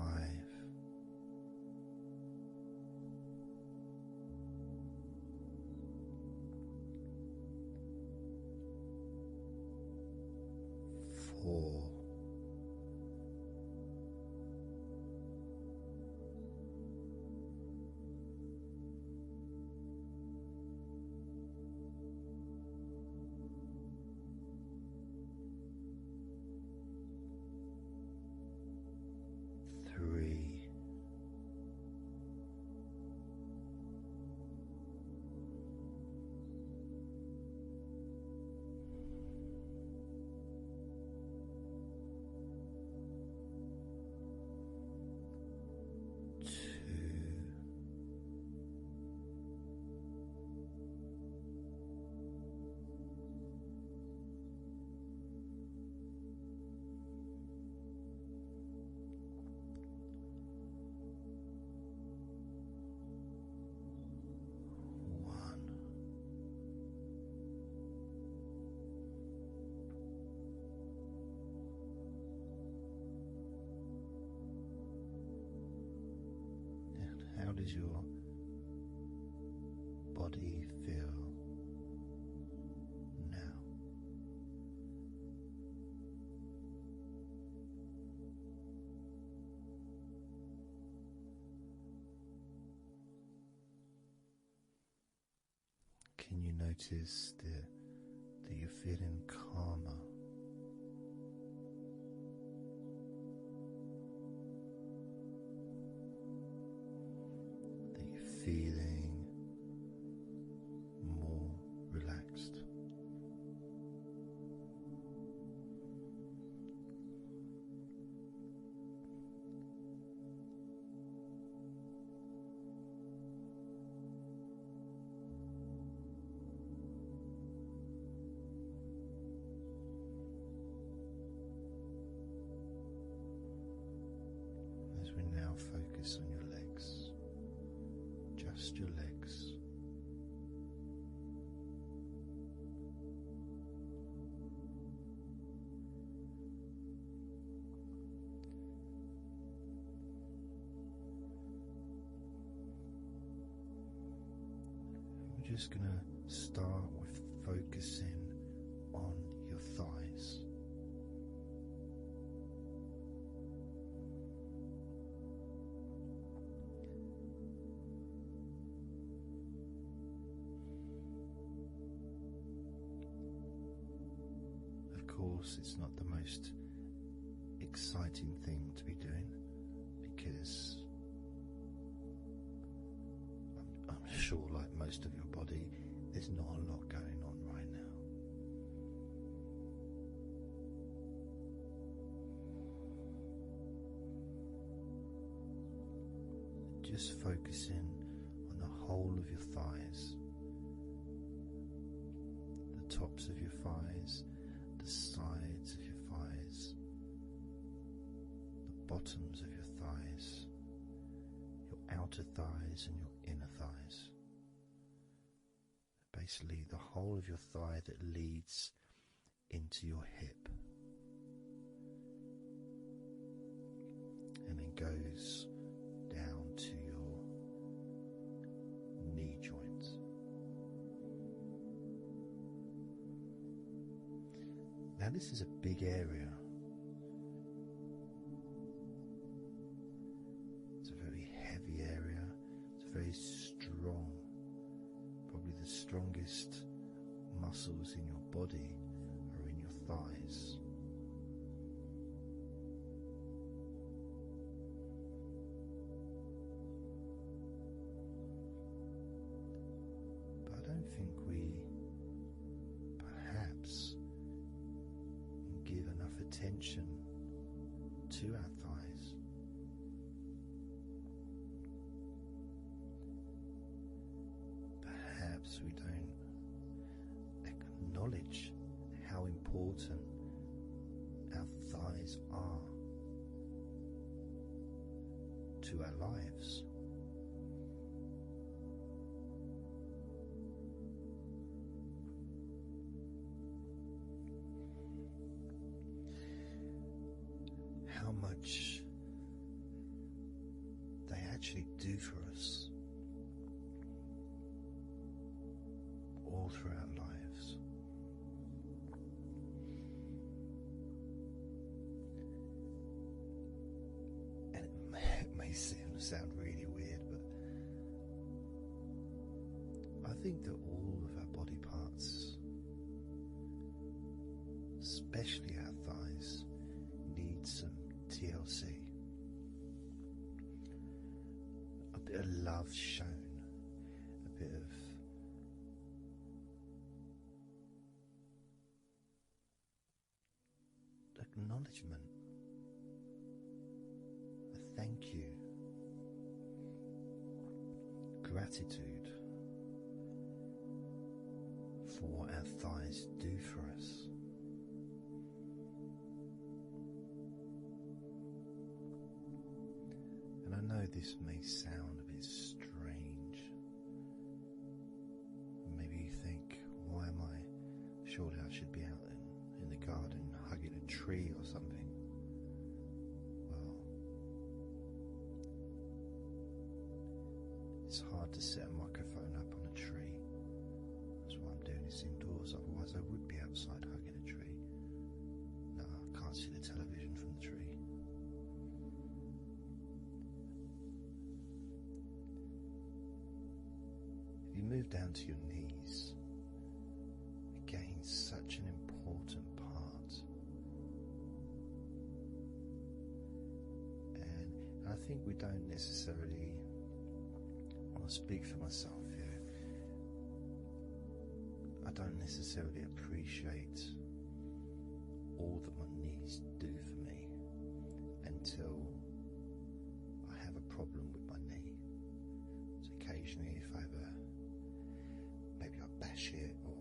4, 3, 2, 1. And how does your body feel now? Can you notice that you're feeling calmer? That you're feeling more relaxed? As we now focus on your legs, just your legs. We're just going to start with focusing on your thighs. Of course, it's not the most exciting thing to be doing because I'm sure, like most of your body, there's not a lot going on right now. Just focusing on the whole of your thighs, the tops of your thighs, the sides of your thighs, the bottoms of your thighs, your outer thighs and your inner thighs. Basically the whole of your thigh that leads into your hip and then goes down to your knee joint. Now this is a big area. It's a very heavy area. It's very strong. Probably the strongest muscles in your body are in your thighs. But I don't think we perhaps give enough attention to our thighs. Perhaps we don't acknowledge how important our thighs are to our lives. How much they actually do for us all through our lives. And it may sound really weird, but I think that all of our body parts, especially our thighs, need some TLC. A bit of love shown, a bit of acknowledgement, a thank you, gratitude for what our thighs do for us. And I know this may sound a bit strange. Maybe you think, why am I? Surely I should be out in the garden hugging a tree or something. Well, it's hard to set a microphone up on a tree. That's why I'm doing this indoors, otherwise I would be outside hugging a tree. No, I can't see the television from the tree. If you move down to your knees, again, such an important part. And I think we don't necessarily, I want to speak for myself here, I don't necessarily appreciate all that my knees do for me until I have a problem with my knee. So occasionally if I have maybe I bash it or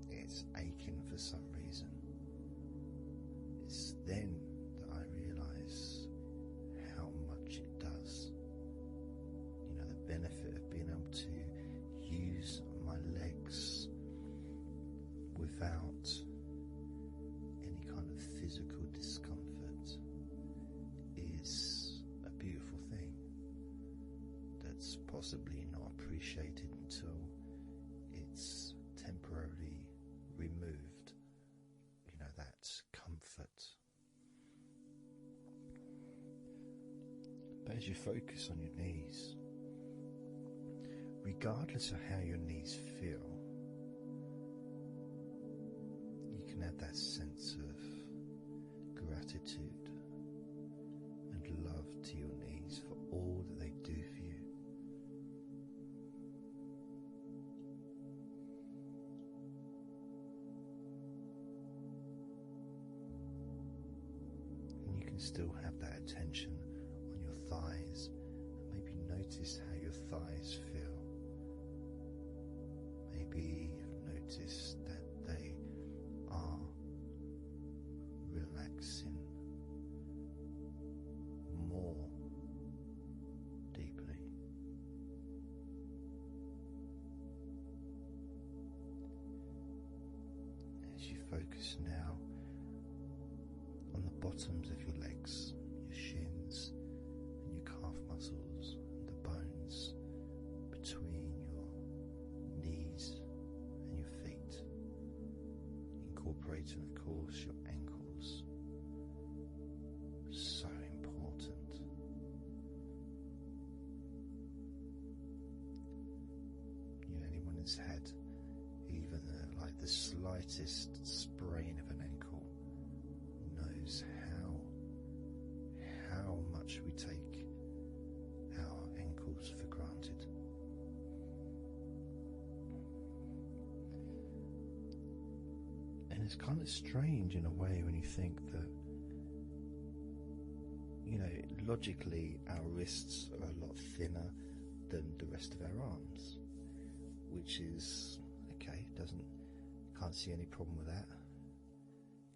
it's aching for some reason, it's then that I realise how much it does. You know, the benefit of being able to use my legs without any kind of physical discomfort is a beautiful thing that's possibly not appreciated until it's as you focus on your knees, regardless of how your knees feel, you can have that sense of gratitude and love to your knees for all that they do for you. And you can still have that attention on your thighs, and maybe notice how your thighs feel. Maybe you've noticed that they are relaxing more deeply. As you focus now on the bottoms of your legs, your shins and your calf muscles, and the bones between your knees and your feet, incorporating of course your ankles. So important. Anyone who's had even like the slightest sprain of an ankle knows how much we take our ankles for granted. And it's kind of strange in a way when you think that, logically our wrists are a lot thinner than the rest of our arms, which is okay, can't see any problem with that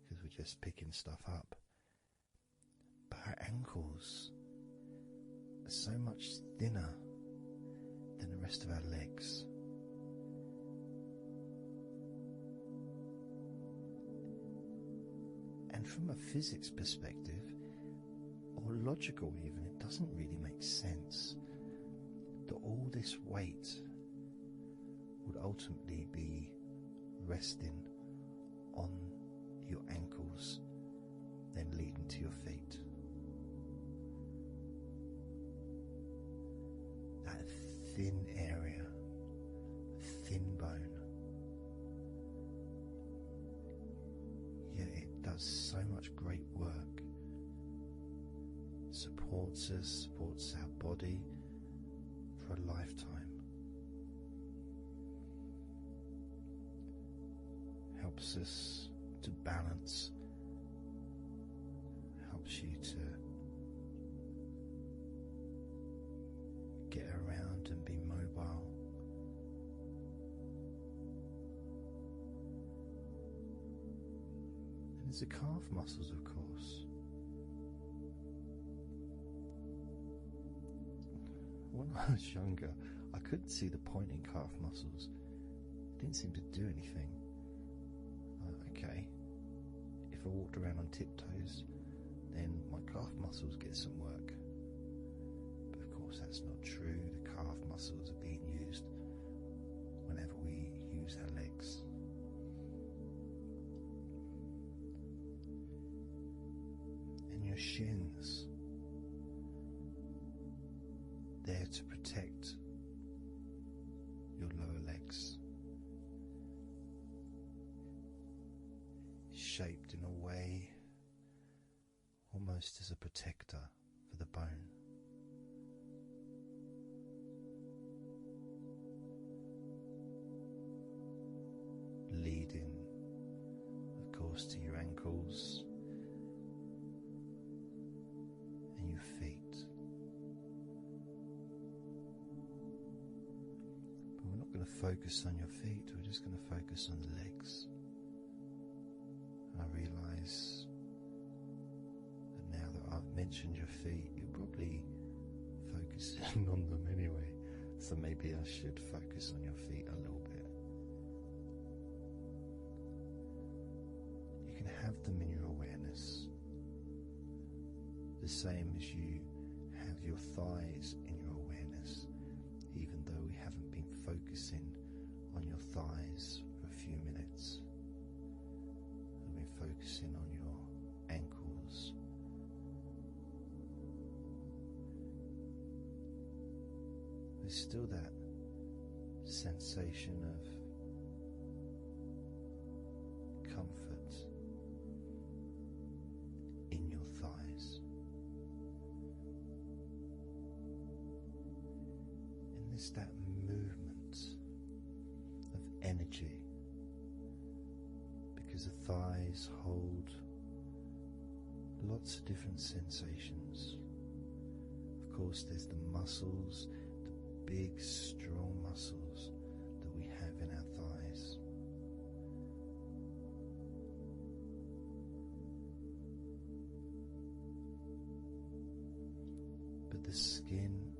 because we're just picking stuff up. But our ankles are so much thinner than the rest of our legs. And from a physics perspective, or logical even, it doesn't really make sense that all this weight would ultimately be resting on your ankles, then leading to your feet. That thin area, thin bone, yet it does so much great work. Supports us, supports our body for a lifetime. Helps us to balance, helps you to get around and be mobile. And there's the calf muscles, of course. When I was younger, I couldn't see the point in calf muscles. It didn't seem to do anything. Okay, if I walked around on tiptoes, then my calf muscles get some work. But of course that's not true. The calf muscles are being used whenever we use our legs. And your shins, there to protect your lower legs, shaped in a way almost as a protector for the bone. Leading, of course, to your ankles and your feet. But we're not going to focus on your feet, we're just going to focus on the legs. I realise that now that I've mentioned your feet, you're probably focusing on them anyway, so maybe I should focus on your feet a little bit. You can have them in your awareness, the same as you have your thighs in your awareness, even though we haven't been focusing on your thighs for a few minutes. Focusing on your ankles, there's still that sensation of comfort in your thighs. And there's that movement of energy, because the thighs hold lots of different sensations. Of course, there's the muscles, the big, strong muscles that we have in our thighs. But the skin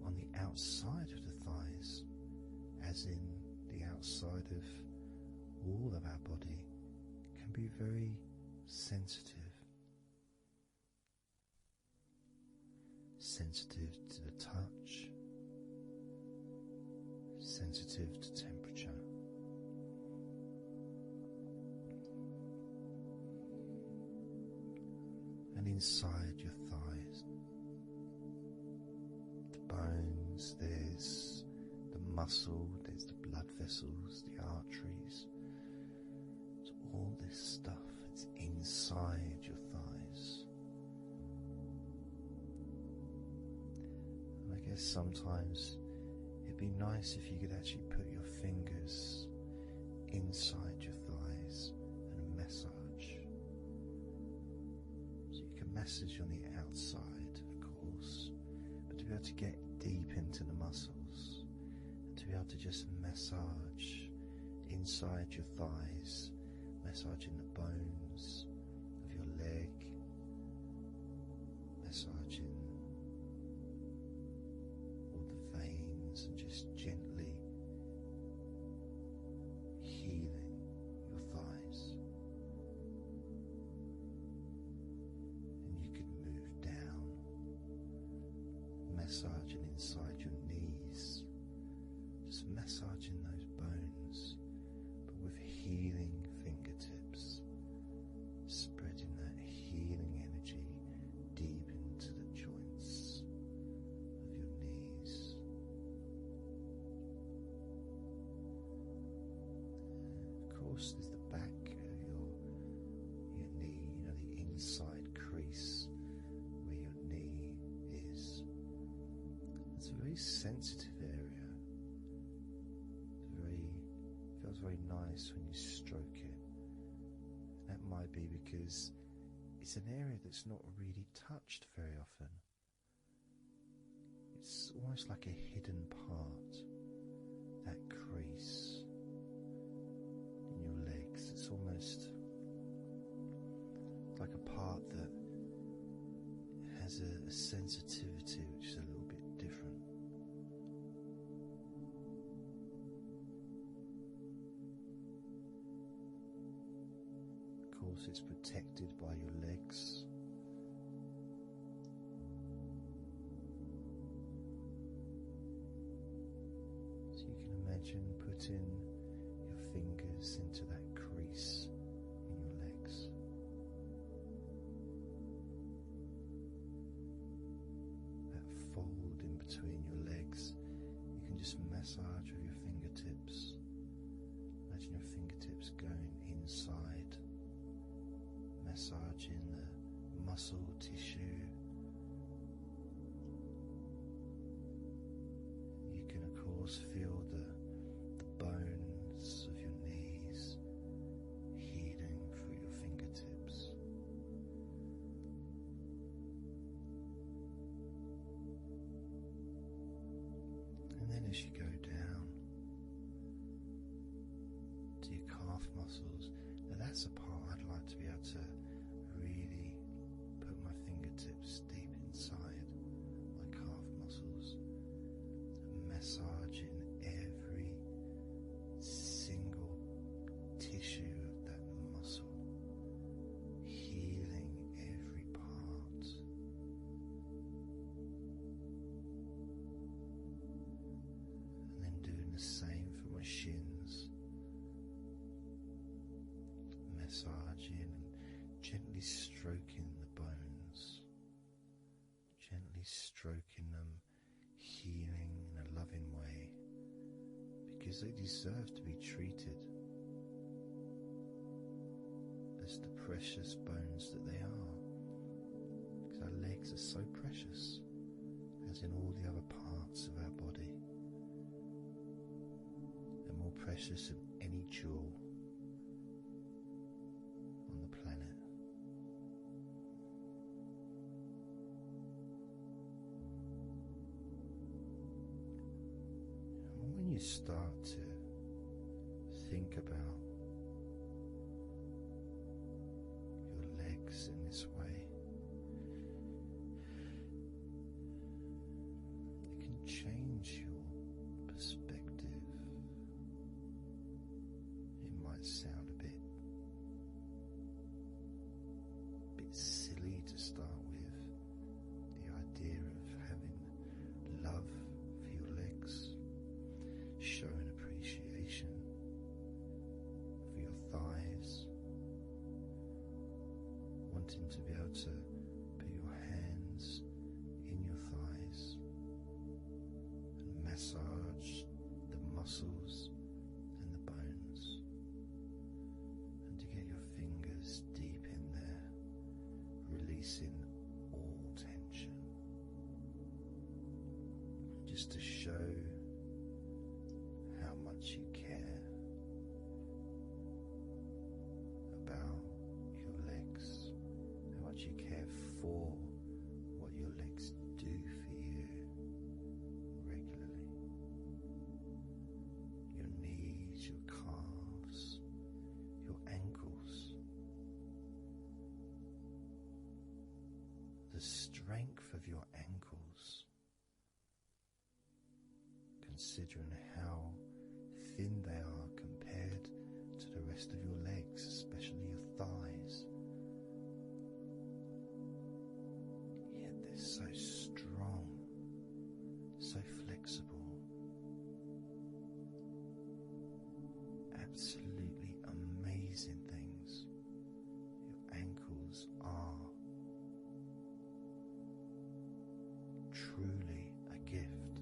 on the outside of the thighs, as in the outside of all of our body, can be very sensitive. Sensitive to the touch, sensitive to temperature. And inside your thighs, the bones, there's the muscle, there's the blood vessels, the arteries. So all this stuff, it's inside your thighs. And I guess sometimes it'd be nice if you could actually put your fingers inside your thighs and massage. So you can massage on the outside, of course, but to be able to get deep into the muscles and to be able to just massage inside your thighs, massaging the bones of your leg, massaging all the veins, and just gently healing your thighs. And you can move down, massaging inside your knees, just massaging those bones, but with healing fingertips, spreading that healing energy deep into the joints of your knees. Of course, there's the back of your knee, the inside crease where your knee is. It's a very sensitive area. Feels very nice when you stroke it. That might be because it's an area that's not really touched very often. It's almost like a hidden part, that crease in your legs. It's almost like a part that has a sensitivity which is a little bit different. Of course, it's protected by your legs. So you can imagine putting your fingers into that crease in your legs. That fold in between your legs, you can just massage with your fingertips. Imagine your fingertips going inside, massaging the muscle tissue. You can of course feel the bones of your knees healing through your fingertips. And then as you go down to your calf muscles, now that's a part I'd like to be able to really put my fingertips deep inside my calf muscles, massaging every single tissue of that muscle, healing every part. And then doing the same for my shins, massaging and gently stroking the bones, gently stroking them, healing because they deserve to be treated as the precious bones that they are. Because our legs are so precious, as in all the other parts of our body. They're more precious than any jewel on the planet. And when you start to think about your legs in this way, it can change your perspective. It might sound a bit silly to start with, the idea of having love for your legs, showing appreciation for your thighs, wanting to be able to put your hands in your thighs and massage the muscles and the bones, and to get your fingers deep in there, releasing all tension, just to show how much you care about your legs, how much you care for what your legs do for you regularly. Your knees, your calves, your ankles, the strength of your ankles, considering how thin they are compared to the rest of your legs, especially your thighs. Yet they're so strong, so flexible, absolutely amazing things. Your ankles are truly a gift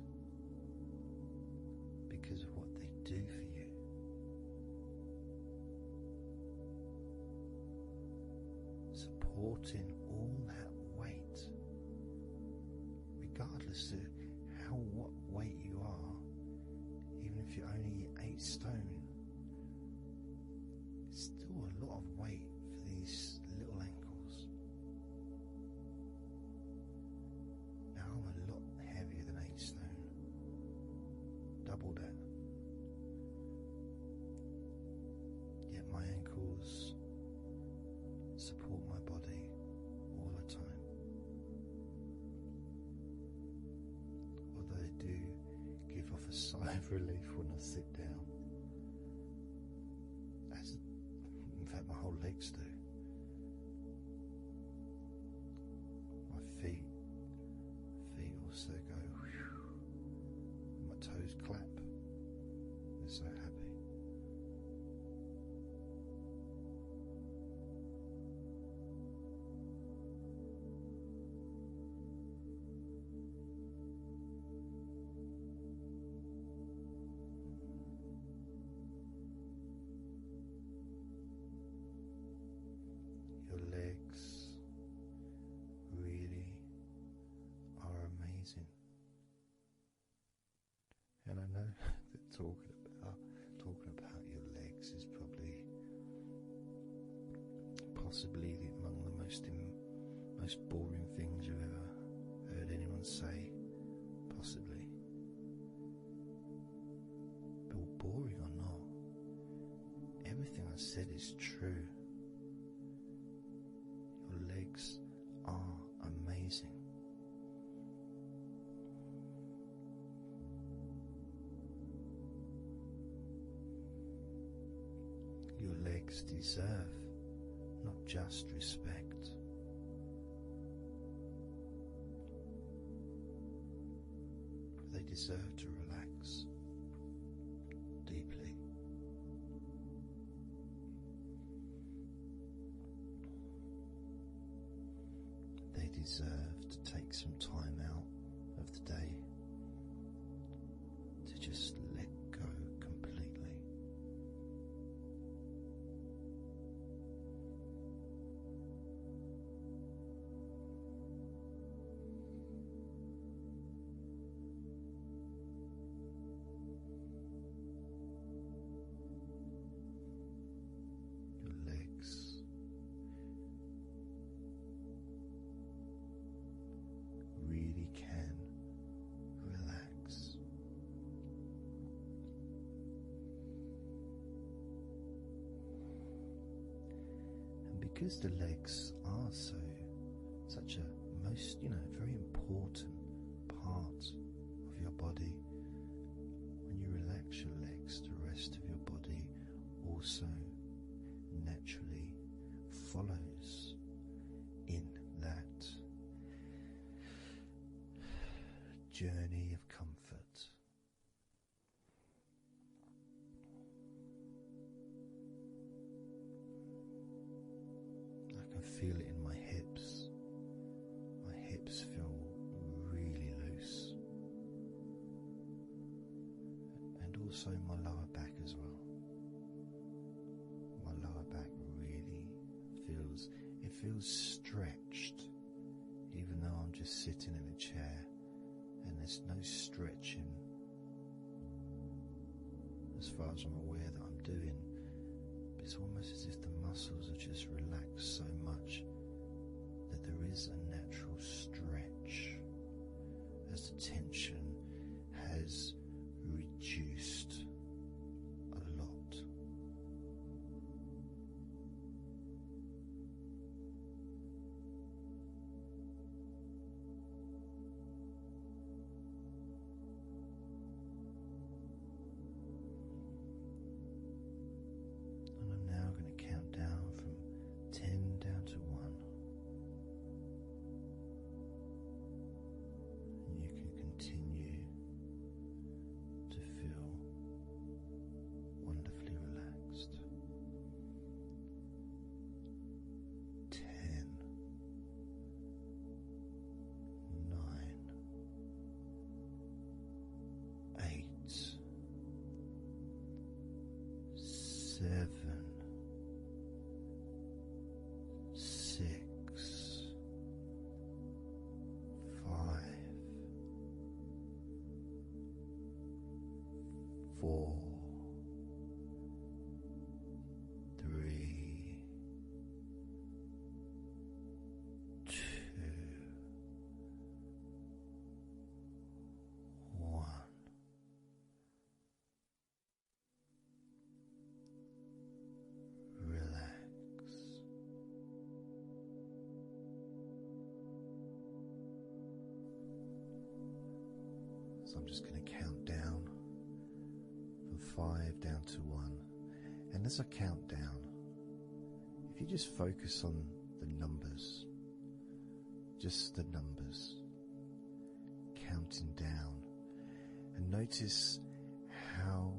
because of what they do for you. Supporting all that weight, regardless of what weight you are, even if you're only 8 stone, it's still a lot of weight for these little ankles. Now I'm a lot heavier than 8 stone, double that. Yet my ankles support my body all the time. Although they do give off a sigh of relief when I sit down. As in fact my whole legs do. My feet also go whew, my toes clap. They're so happy. Your legs really are amazing. And I know that talking about your legs is possibly among the most boring things you've ever heard anyone say, possibly. But boring or not, everything I said is true. Your legs are amazing. Your legs deserve not just respect, but they deserve to relax deeply. They deserve to take some time out of the day to just let go completely. because the legs are such a very important part of your body, when you relax your legs, the rest of your body also naturally follows in that journey of comfort. I can feel it in my hips. My hips feel really loose, and also my lower back as well. My lower back really feels stretched, even though I'm just sitting in a chair and there's no stretching as far as I'm aware that I'm doing. But it's almost as if the muscles are just relaxed so much that there is a natural stretch as the tension has reduced a lot. And I'm now going to count down from 10 down to 1. And you can continue to feel wonderfully relaxed. 10, 9, 8, 7, 6, 5, 4, 3, 2, 1. Relax. So I'm just going to count down from 5 down to 1. And as I count down, if you just focus on the numbers, just the numbers, counting down, and notice how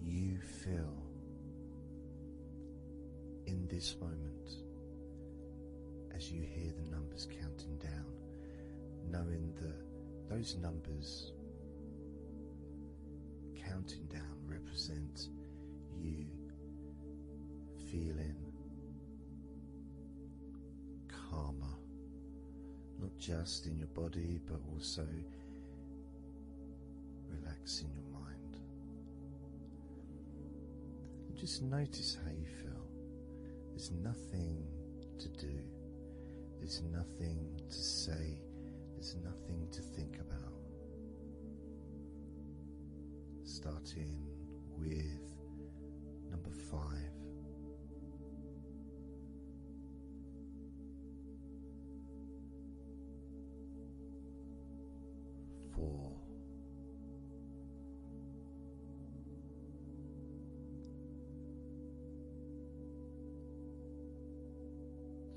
you feel in this moment as you hear the numbers counting down, knowing that those numbers counting down represent you feeling calmer, not just in your body but also relaxing your mind. And just notice how you feel. There's nothing to do, there's nothing to say, there's nothing to think about. Starting with number 5. 4.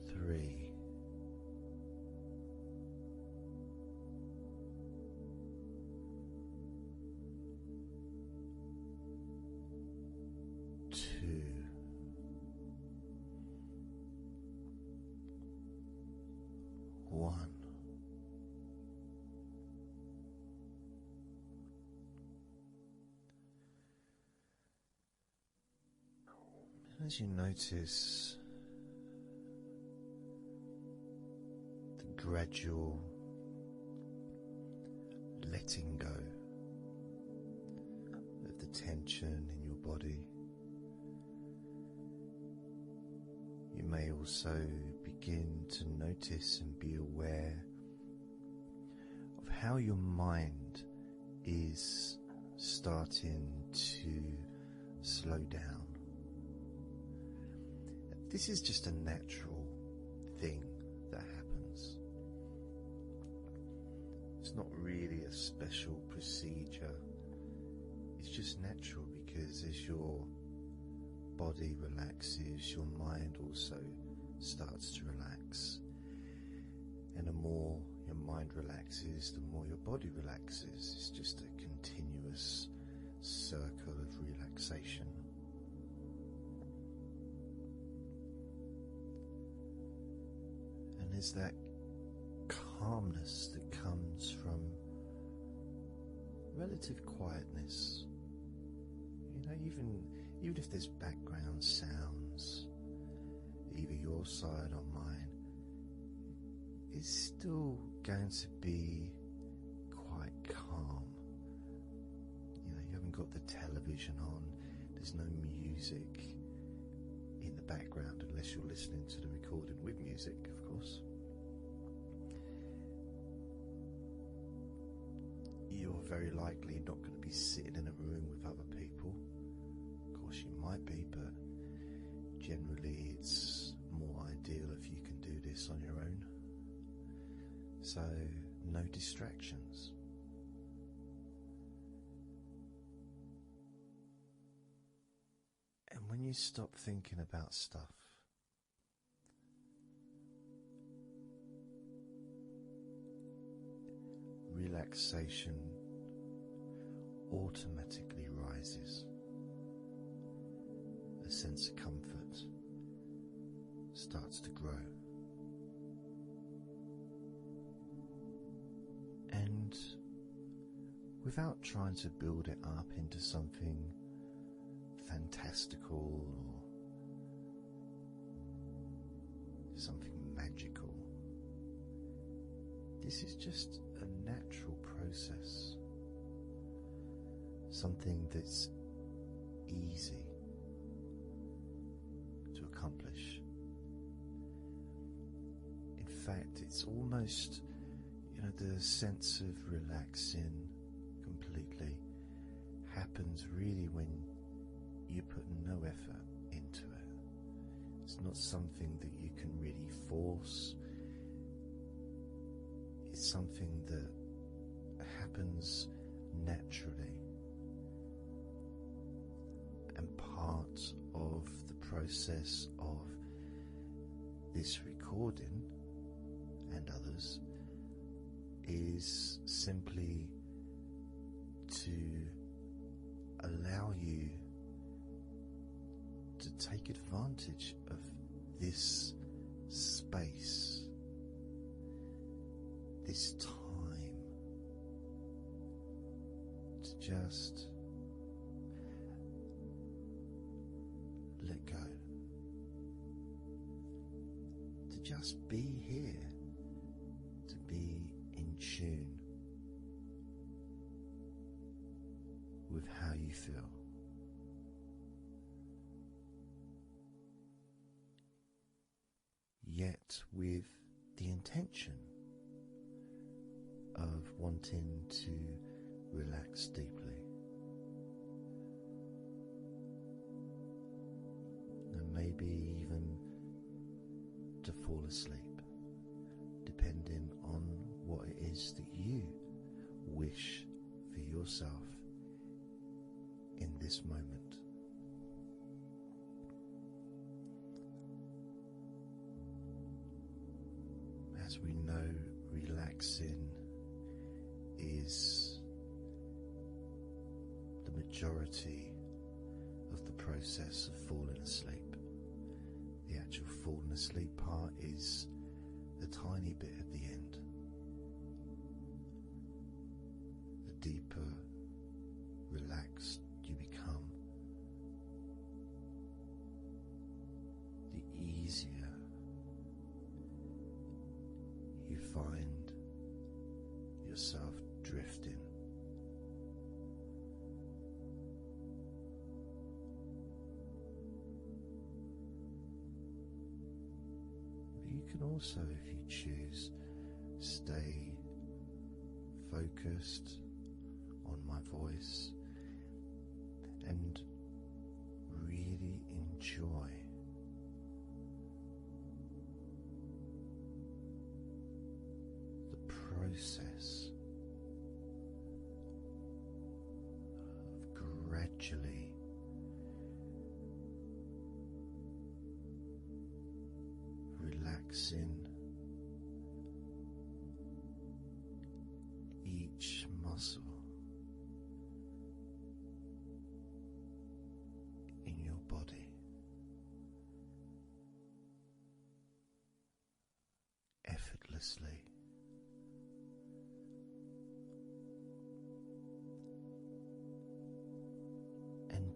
3. 2. 1. As you notice the gradual letting go of the tension in your body, you may also begin to notice and be aware of how your mind is starting to slow down. At this is just a natural thing that happens. It's not really a special procedure. It's just natural, because as your body relaxes, your mind also starts to relax. And the more your mind relaxes, the more your body relaxes. It's just a continuous circle of relaxation. And there's that calmness that comes from relative quietness. You know, even if there's background sounds, either your side or mine, it's still going to be quite calm. You know, you haven't got the television on, there's no music in the background, unless you're listening to the recording with music, of course. You're very likely not going to be sitting in a room with other people. Of course you might be, but generally it's more ideal if you can do this on your own. So, no distractions. And when you stop thinking about stuff, relaxation automatically rises. A sense of comfort starts to grow. And without trying to build it up into something fantastical or something magical, this is just a natural process, something that's easy to accomplish. In fact, it's almost, the sense of relaxing completely happens really when you put no effort into it. It's not something that you can really force. It's something that happens naturally. And part of the process of this recording and others is simply to allow you to take advantage of this space, this time, to just let go, to just be here, to be in tune with how you feel. Yet with the intention of wanting to relax deeply. And maybe even to fall asleep, depending on what it is that you wish for yourself in this moment. As we know, relaxing is the majority of the process of falling asleep. The actual falling asleep part is the tiny bit at the end. The deeper relaxed you become, the easier you find yourself drifting. But you can also, if you choose, stay focused on my voice and really enjoy process of gradually relaxing each muscle in your body effortlessly. And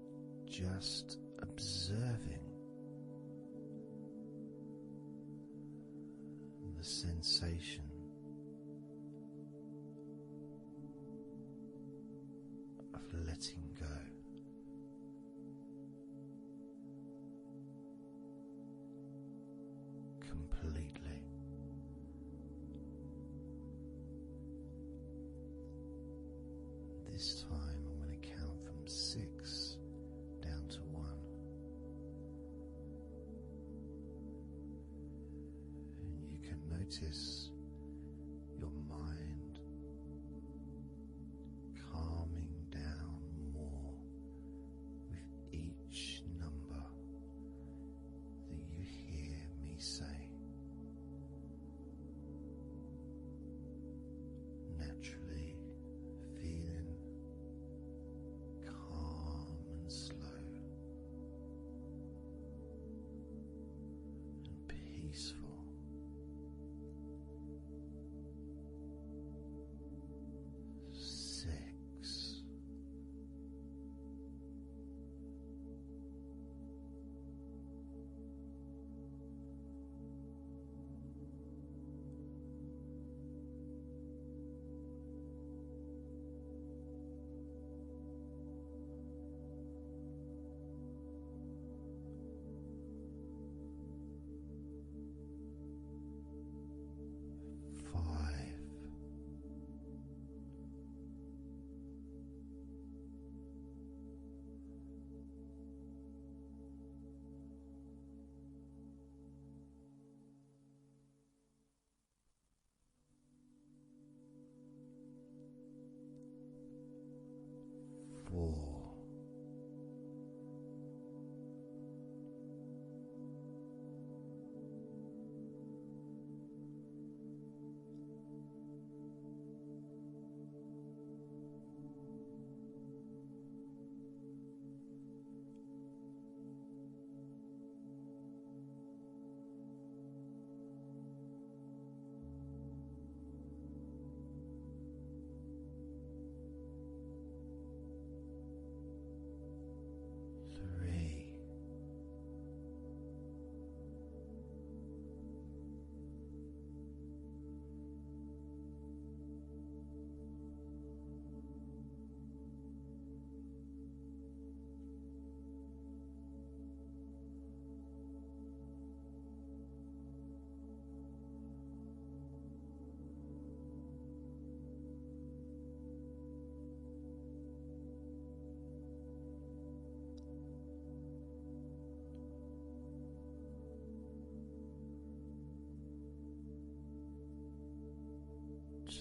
just observing the sensation of letting go. Completely. This time I'm going to count from 6 down to 1. And you can notice your mind calming down more with each number that you hear me say. Naturally feeling calm and slow and peaceful. 6. 5. 4. 3. 2.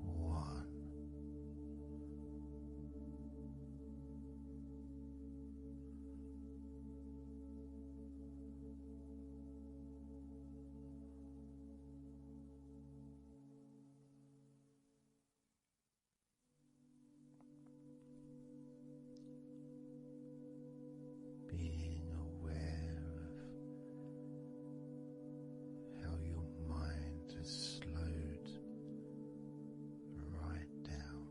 1. Being aware of how your mind has slowed right down,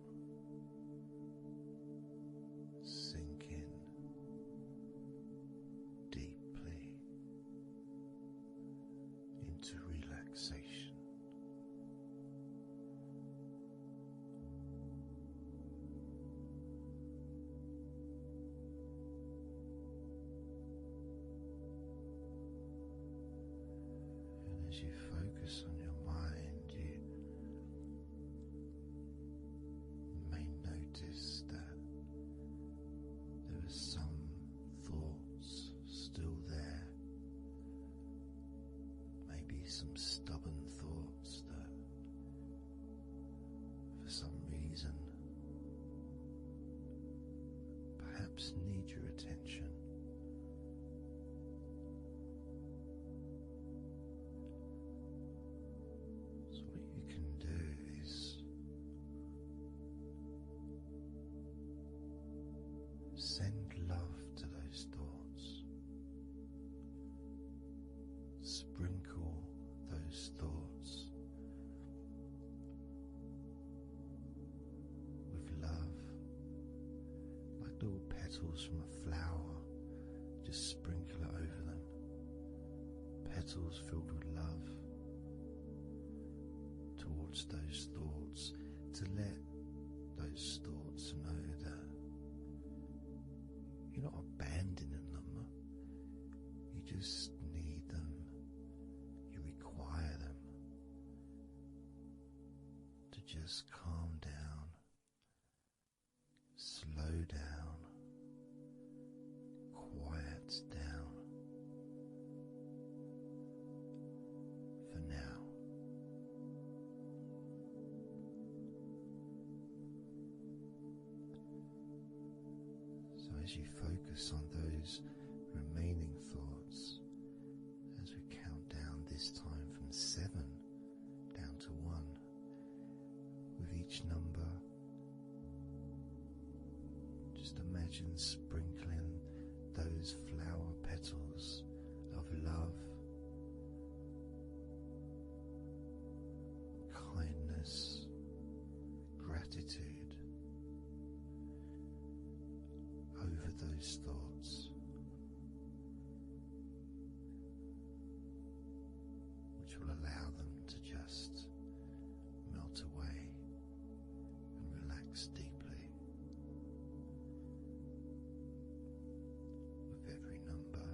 sinking deeply into relaxation. as you focus on your mind, you may notice that there are some thoughts still there, maybe some stubborn thoughts that for some reason perhaps need your attention. So what you can do is send love to those thoughts. Sprinkle those thoughts with love, like little petals from a flower. Just sprinkle it over them. Petals filled with love towards those thoughts, to let those thoughts know that you're not abandoning them. You just need them. You require them to just calm down, slow down, quiet down for now. So as you focus on those remaining thoughts, as we count down this time from 7 down to 1, with each number, just imagine sprinkling those flower petals of love, kindness, gratitude over those thoughts, which will allow them to just melt away and relax deeply. With every number,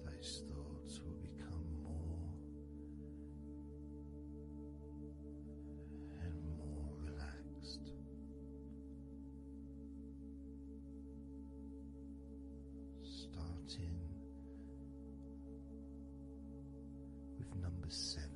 those thoughts will become more and more relaxed. Starting with number 7.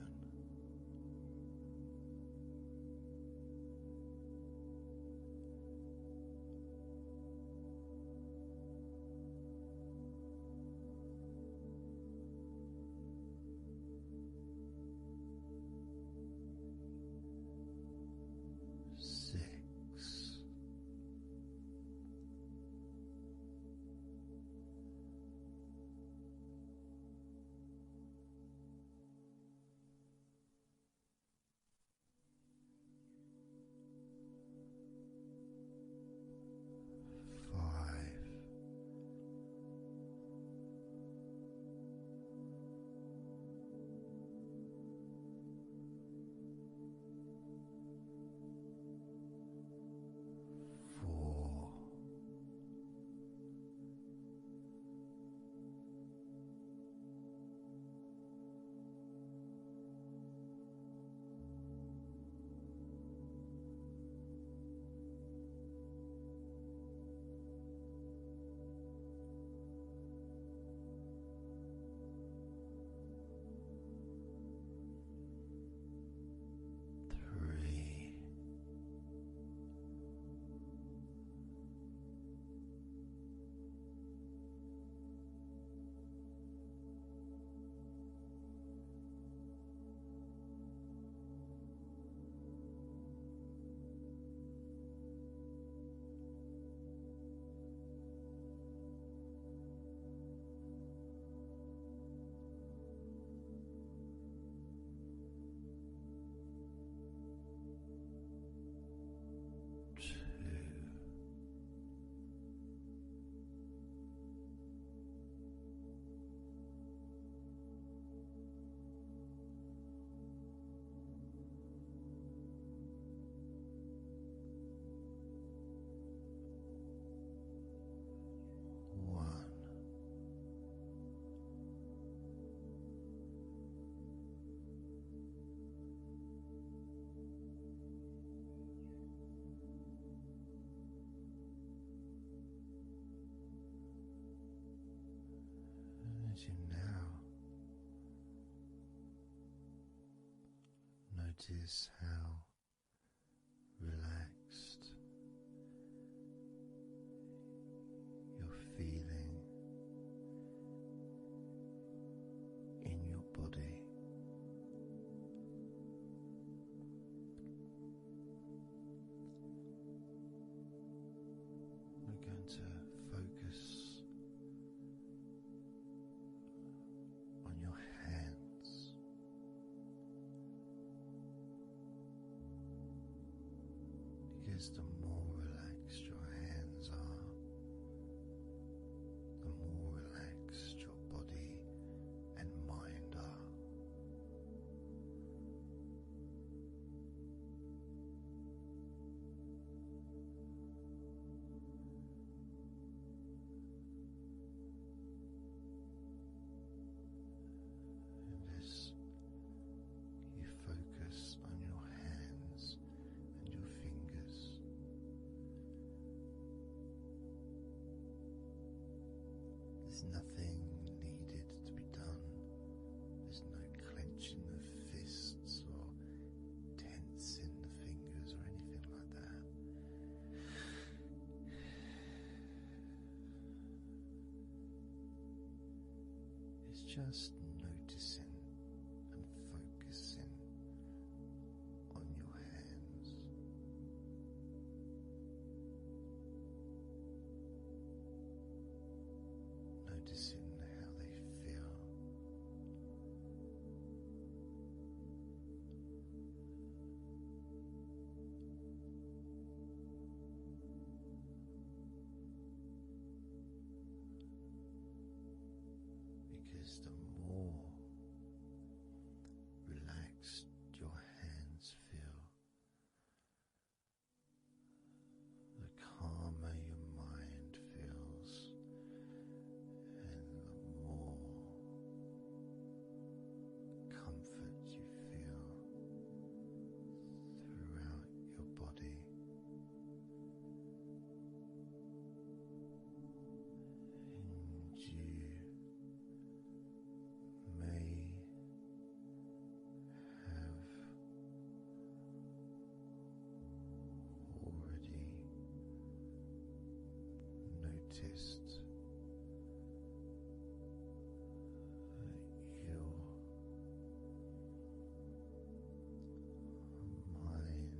Notice how relaxed you're feeling in your body. We're going to focus on your hands. Because the more relaxed your hands are, the more relaxed your body and mind are. And as you focus on your hands and your fingers, there's nothing needed to be done. There's no clenching of fists or tensing the fingers or anything like that. It's just noticing and focusing on your hands. Noticing how they feel. Because the more relaxed your hands feel, the calmer your mind feels, and the more comfort you feel throughout your body. And you may have already noticed that your mind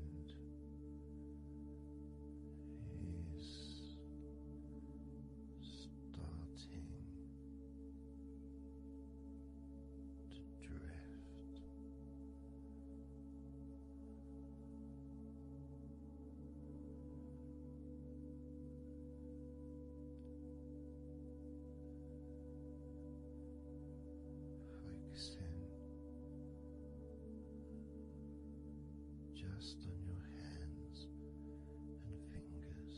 is starting to drift. Focusing just on your hands and fingers,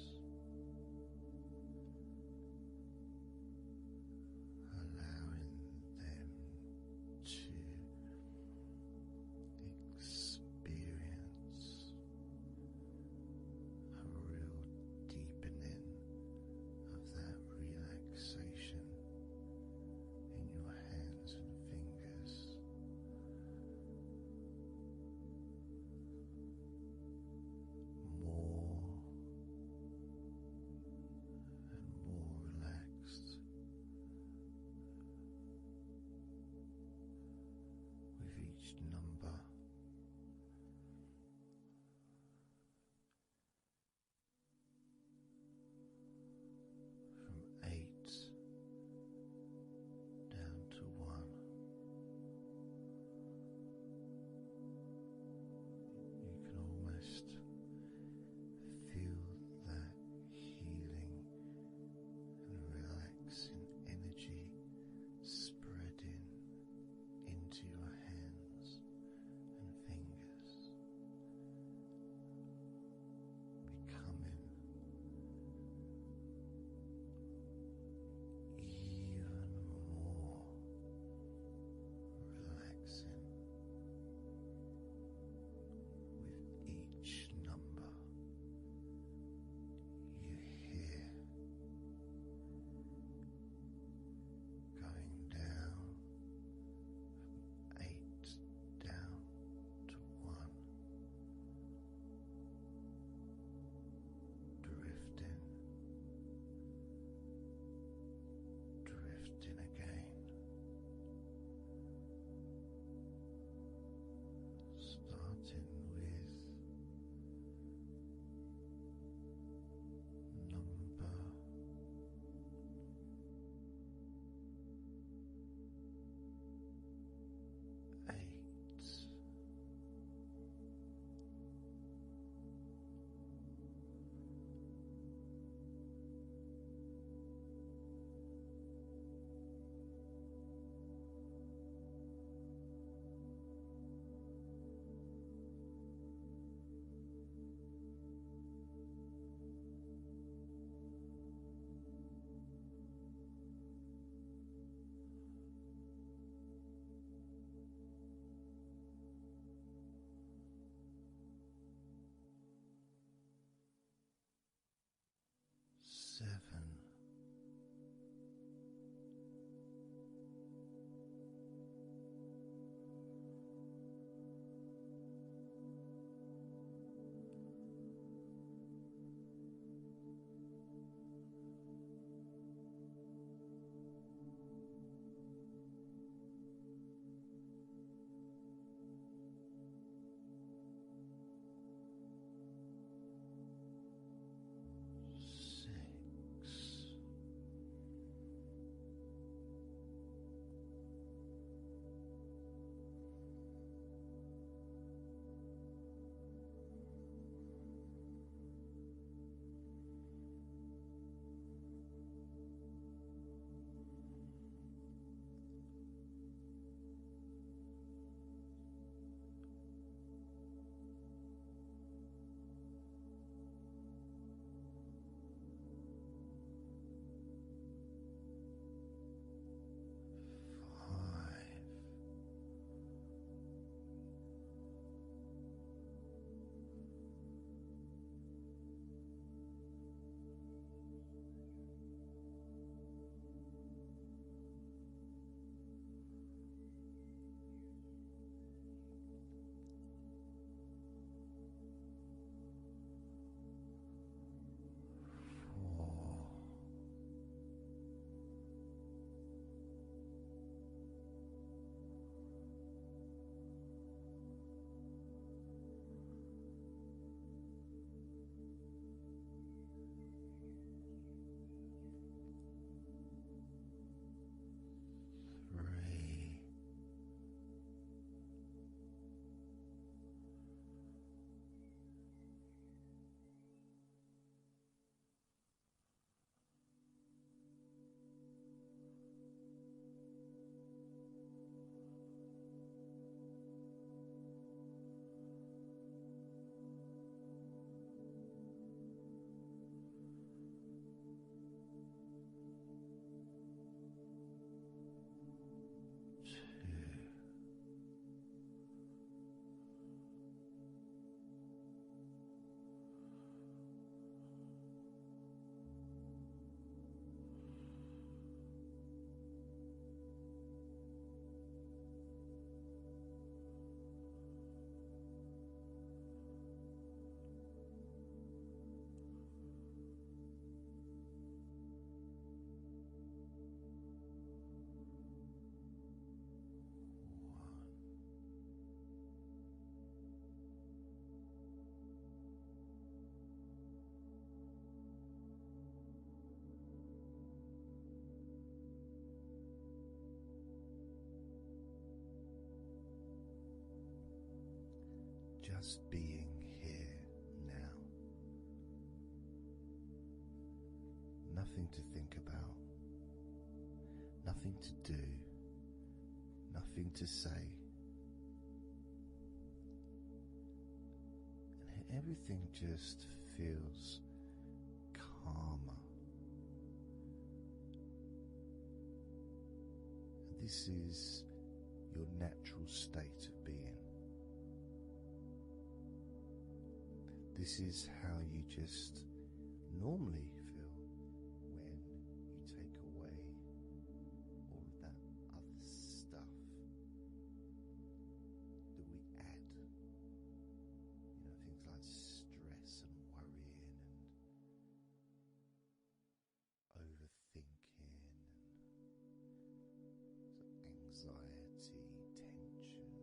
allowing them to experience a real deepening of that relaxation in your hands and fingers. just being here now. Nothing to think about, nothing to do, nothing to say. And everything just feels calmer. And this is your natural state of being. This is how you just normally feel when you take away all of that other stuff that we add. Things like stress and worrying and overthinking and anxiety, tension.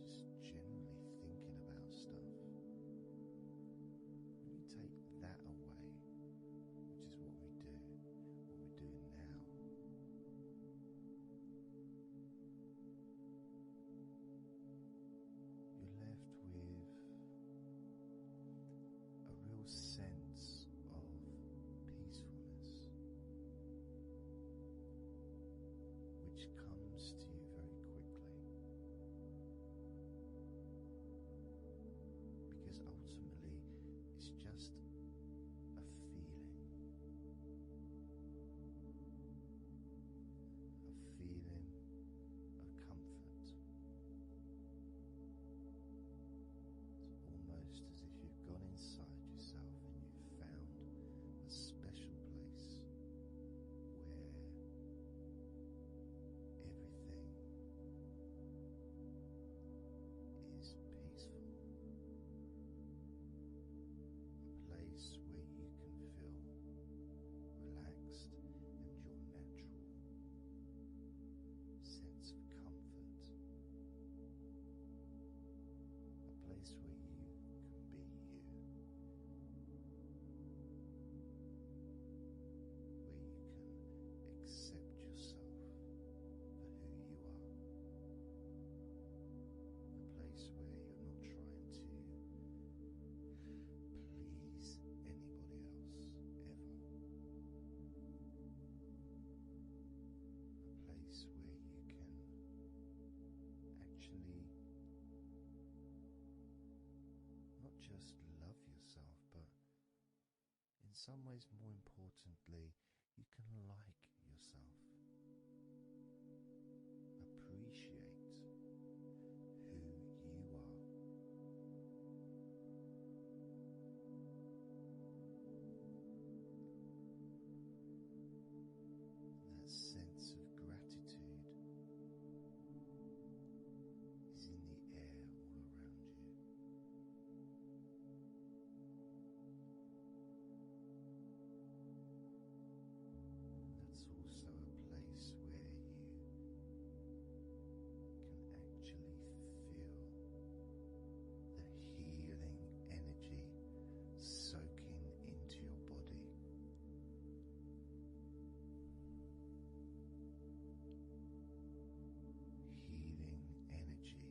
Just generally thinking about stuff. When you take that away, which is what we're doing now, you're left with a real sense of peacefulness, which comes to you very quickly. Because ultimately it's just a feeling of comfort. It's almost as if you've gone inside yourself and you've found a special place where everything is peaceful. A place where you can feel relaxed and your natural sense of comfort. A place where you can be you. Where you can accept yourself for who you are. A place where you're not trying to please anybody else ever. A place where you can actually not just love yourself, but in some ways, more importantly, you can like yourself. Appreciate who you are. That sense of gratitude is in the air all around you. That's also a place where you can actually feel the healing energy soaking into your body. Healing energy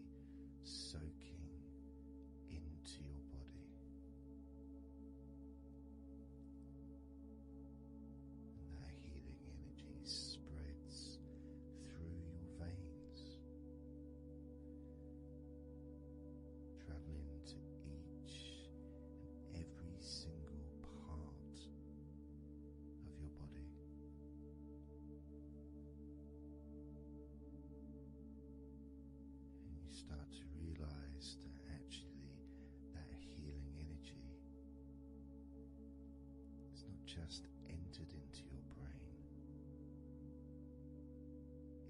soaking into your body. And that healing energy spreads through your veins, traveling to each and every single part of your body. And you start to realize that actually that healing energy has not just entered into your brain,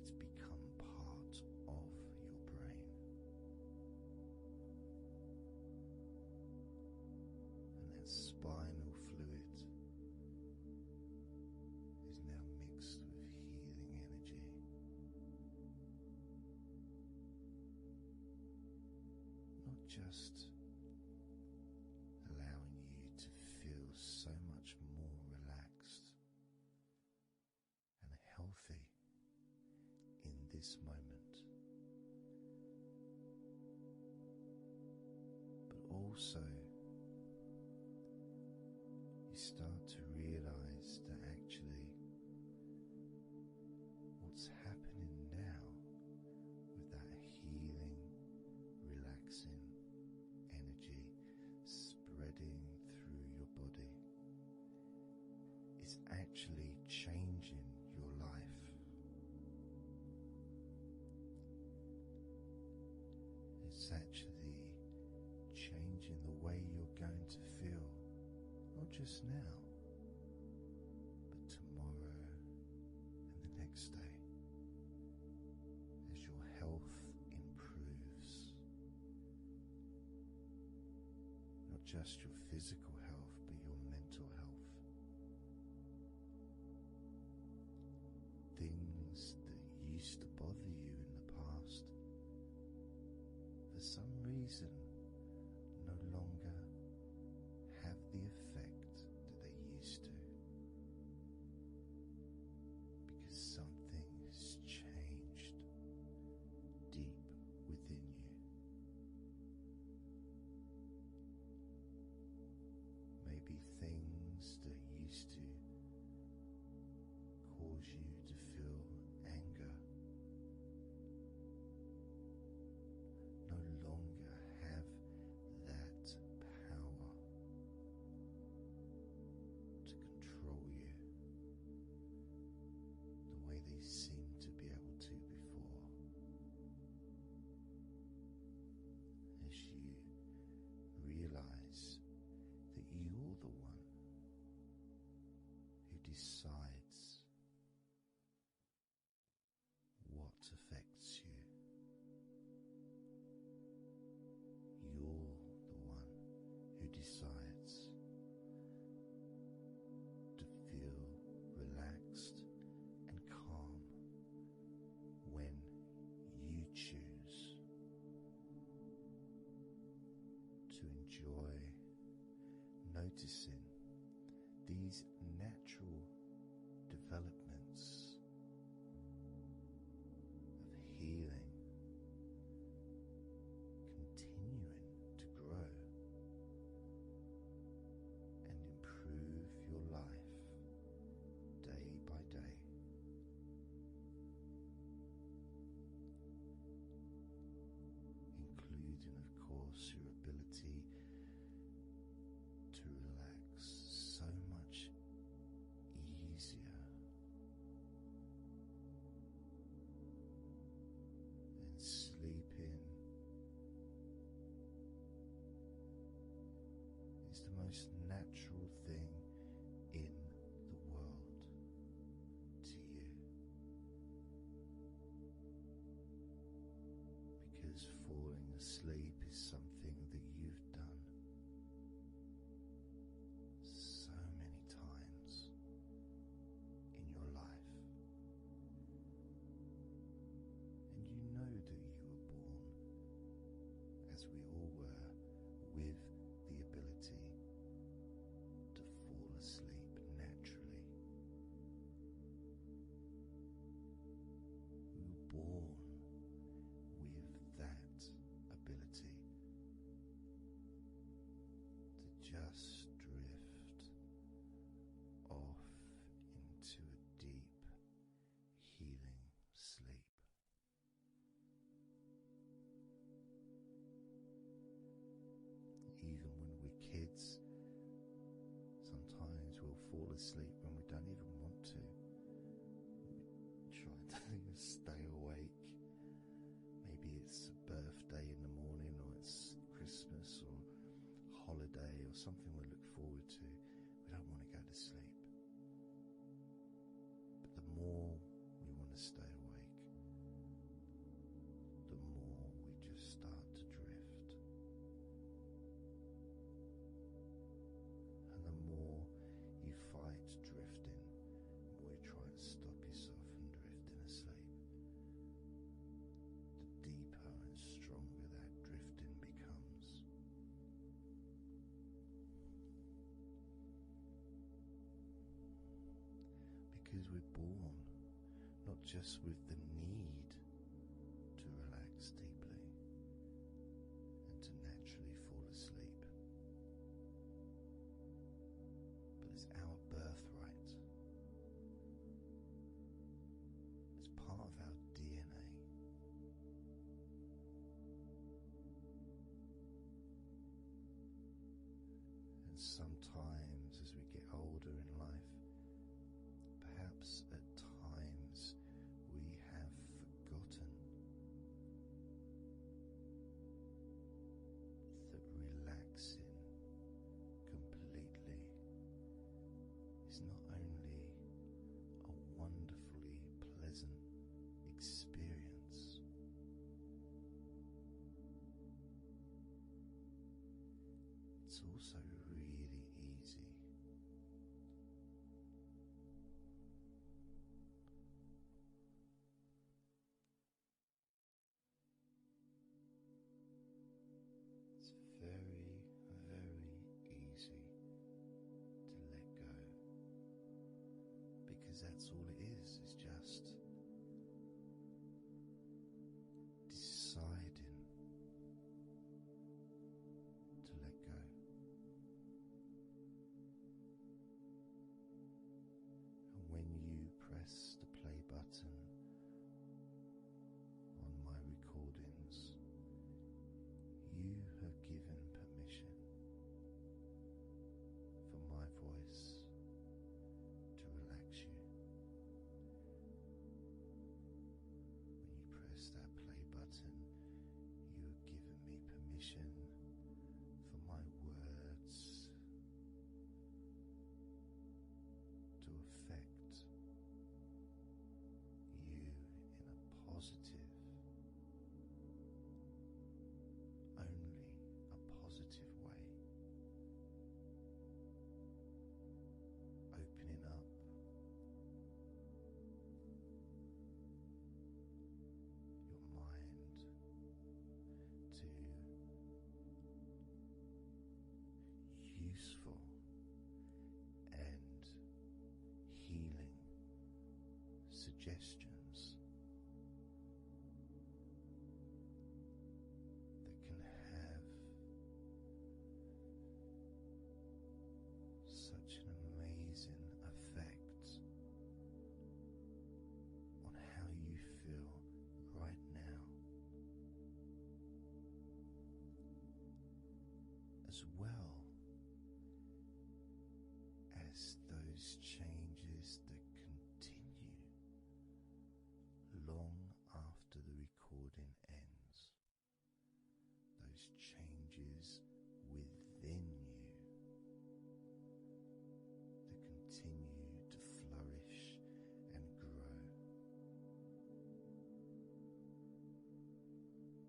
it's become part of your brain. And that spinal fluid is now mixed with healing energy. Not just allowing you to feel so much more relaxed and healthy in this moment, also you start to realize that actually what's happening now with that healing, relaxing energy spreading through your body is actually changing your life. It's actually changing the way you're going to feel, not just now, but tomorrow and the next day, as your health improves. Not just your physical health, but your mental health. Things that used to bother you in the past, for some reason, no longer have the effect that they used to, because something has changed deep within you. Maybe things that used to cause you to feel anger no longer have that power to control you the way they seemed to be able to before. As you realize that you're the one who decides what affects you. You're the one who decides to feel relaxed and calm when you choose to enjoy noticing these natural developments of healing continuing to grow and improve your life day by day. Including, of course, your ability to relax so much easier and sleeping is the most natural thing in the world to you, because falling asleep is something that you've done so many times in your life, and you know that you were born, as we all were, with the ability to fall asleep naturally. We were born with that ability to just drift off into a deep, healing sleep. Even when we're kids, sometimes we'll fall asleep when we don't even want to. We try to stay awake. Maybe it's a birthday in the morning, or it's Christmas or holiday or something we look forward to. We don't want to go to sleep. But the more we want to stay awake, the more we just start to drift. And the more you fight drifting, the more you try to stop yourself from drifting asleep, the deeper and stronger that drifting becomes. Because we're born not just with the need to relax deeply and to naturally fall asleep, sometimes as we get older in life, perhaps at times we have forgotten that relaxing completely is not only a wonderfully pleasant experience, it's also really easy. It's very, very easy to let go, because that's all it is. It's just deciding to let go. And when you press the play button on my recordings, you have given permission for my voice to relax you. When you press that play button, you have given me permission for my words to affect you in a positive, only a positive way, opening up your mind to useful and healing suggestions that can have such an amazing effect on how you feel right now, as well as those changes that continue long after the recording ends, those changes within you that continue to flourish and grow,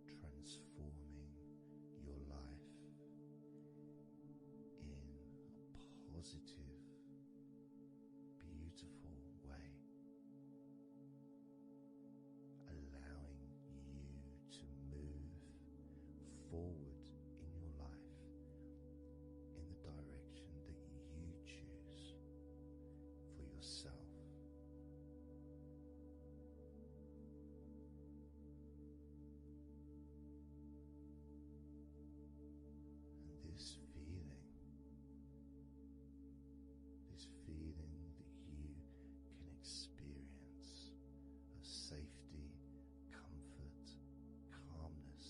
transforming your life in a positive, beautiful way, allowing you to move forward in your life in the direction that you choose for yourself. And this feeling that you can experience of safety, comfort, calmness,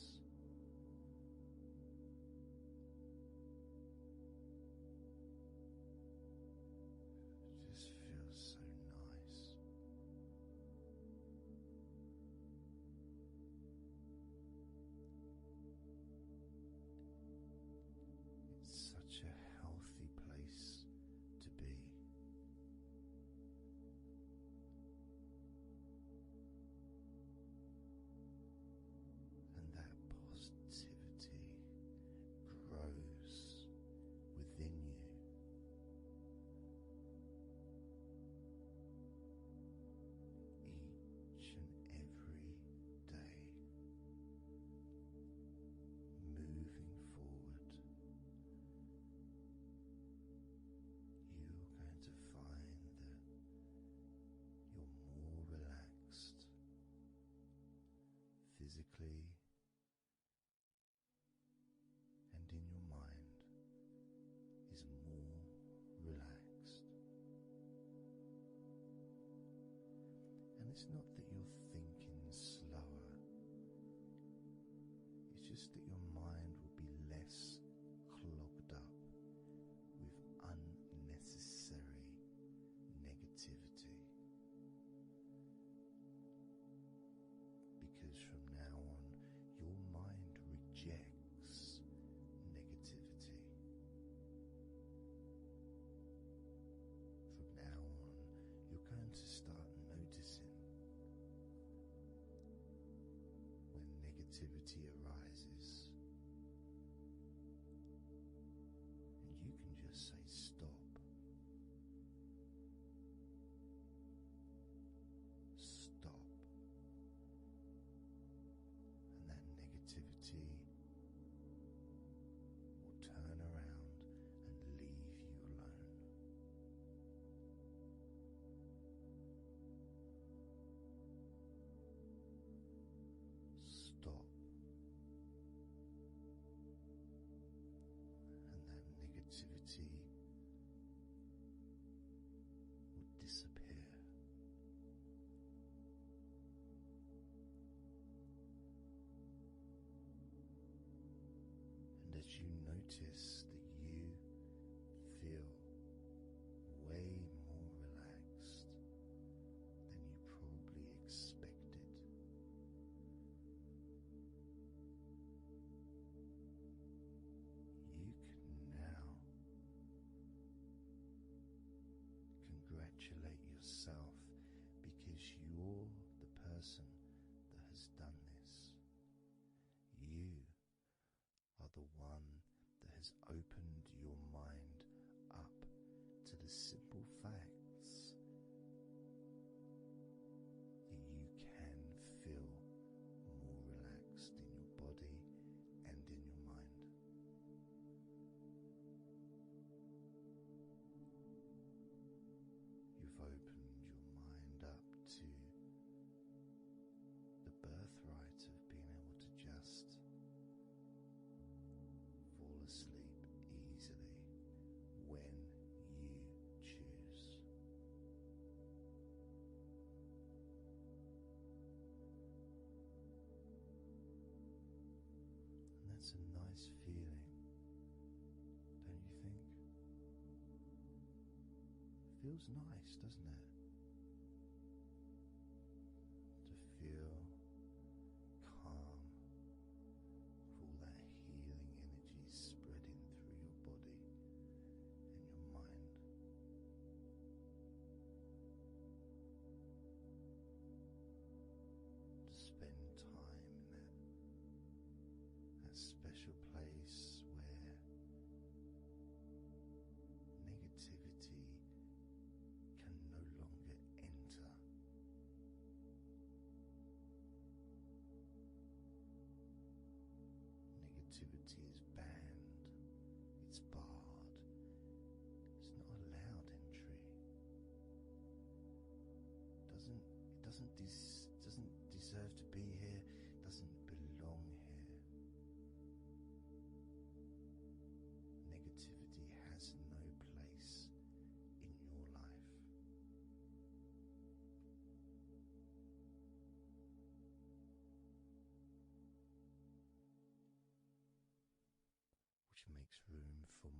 just feels so nice. It's such a healthy place to be. And that positivity grows within you. Each and every day, moving forward, you're going to find that you're more relaxed physically and in your mind is more relaxed. And it's not that you're thinking slower, it's just that your mind will be less clogged up asleep easily when you choose. And that's a nice feeling, don't you think? Feels nice, doesn't it? To feel calm, with all that healing energy spreading through your body and your mind. To spend time in that special place where negativity can no longer enter. Negativity is banned, it's barred, it's not allowed entry. It doesn't deserve to be here, it doesn't belong here. Negativity has no place in your life. Which makes room for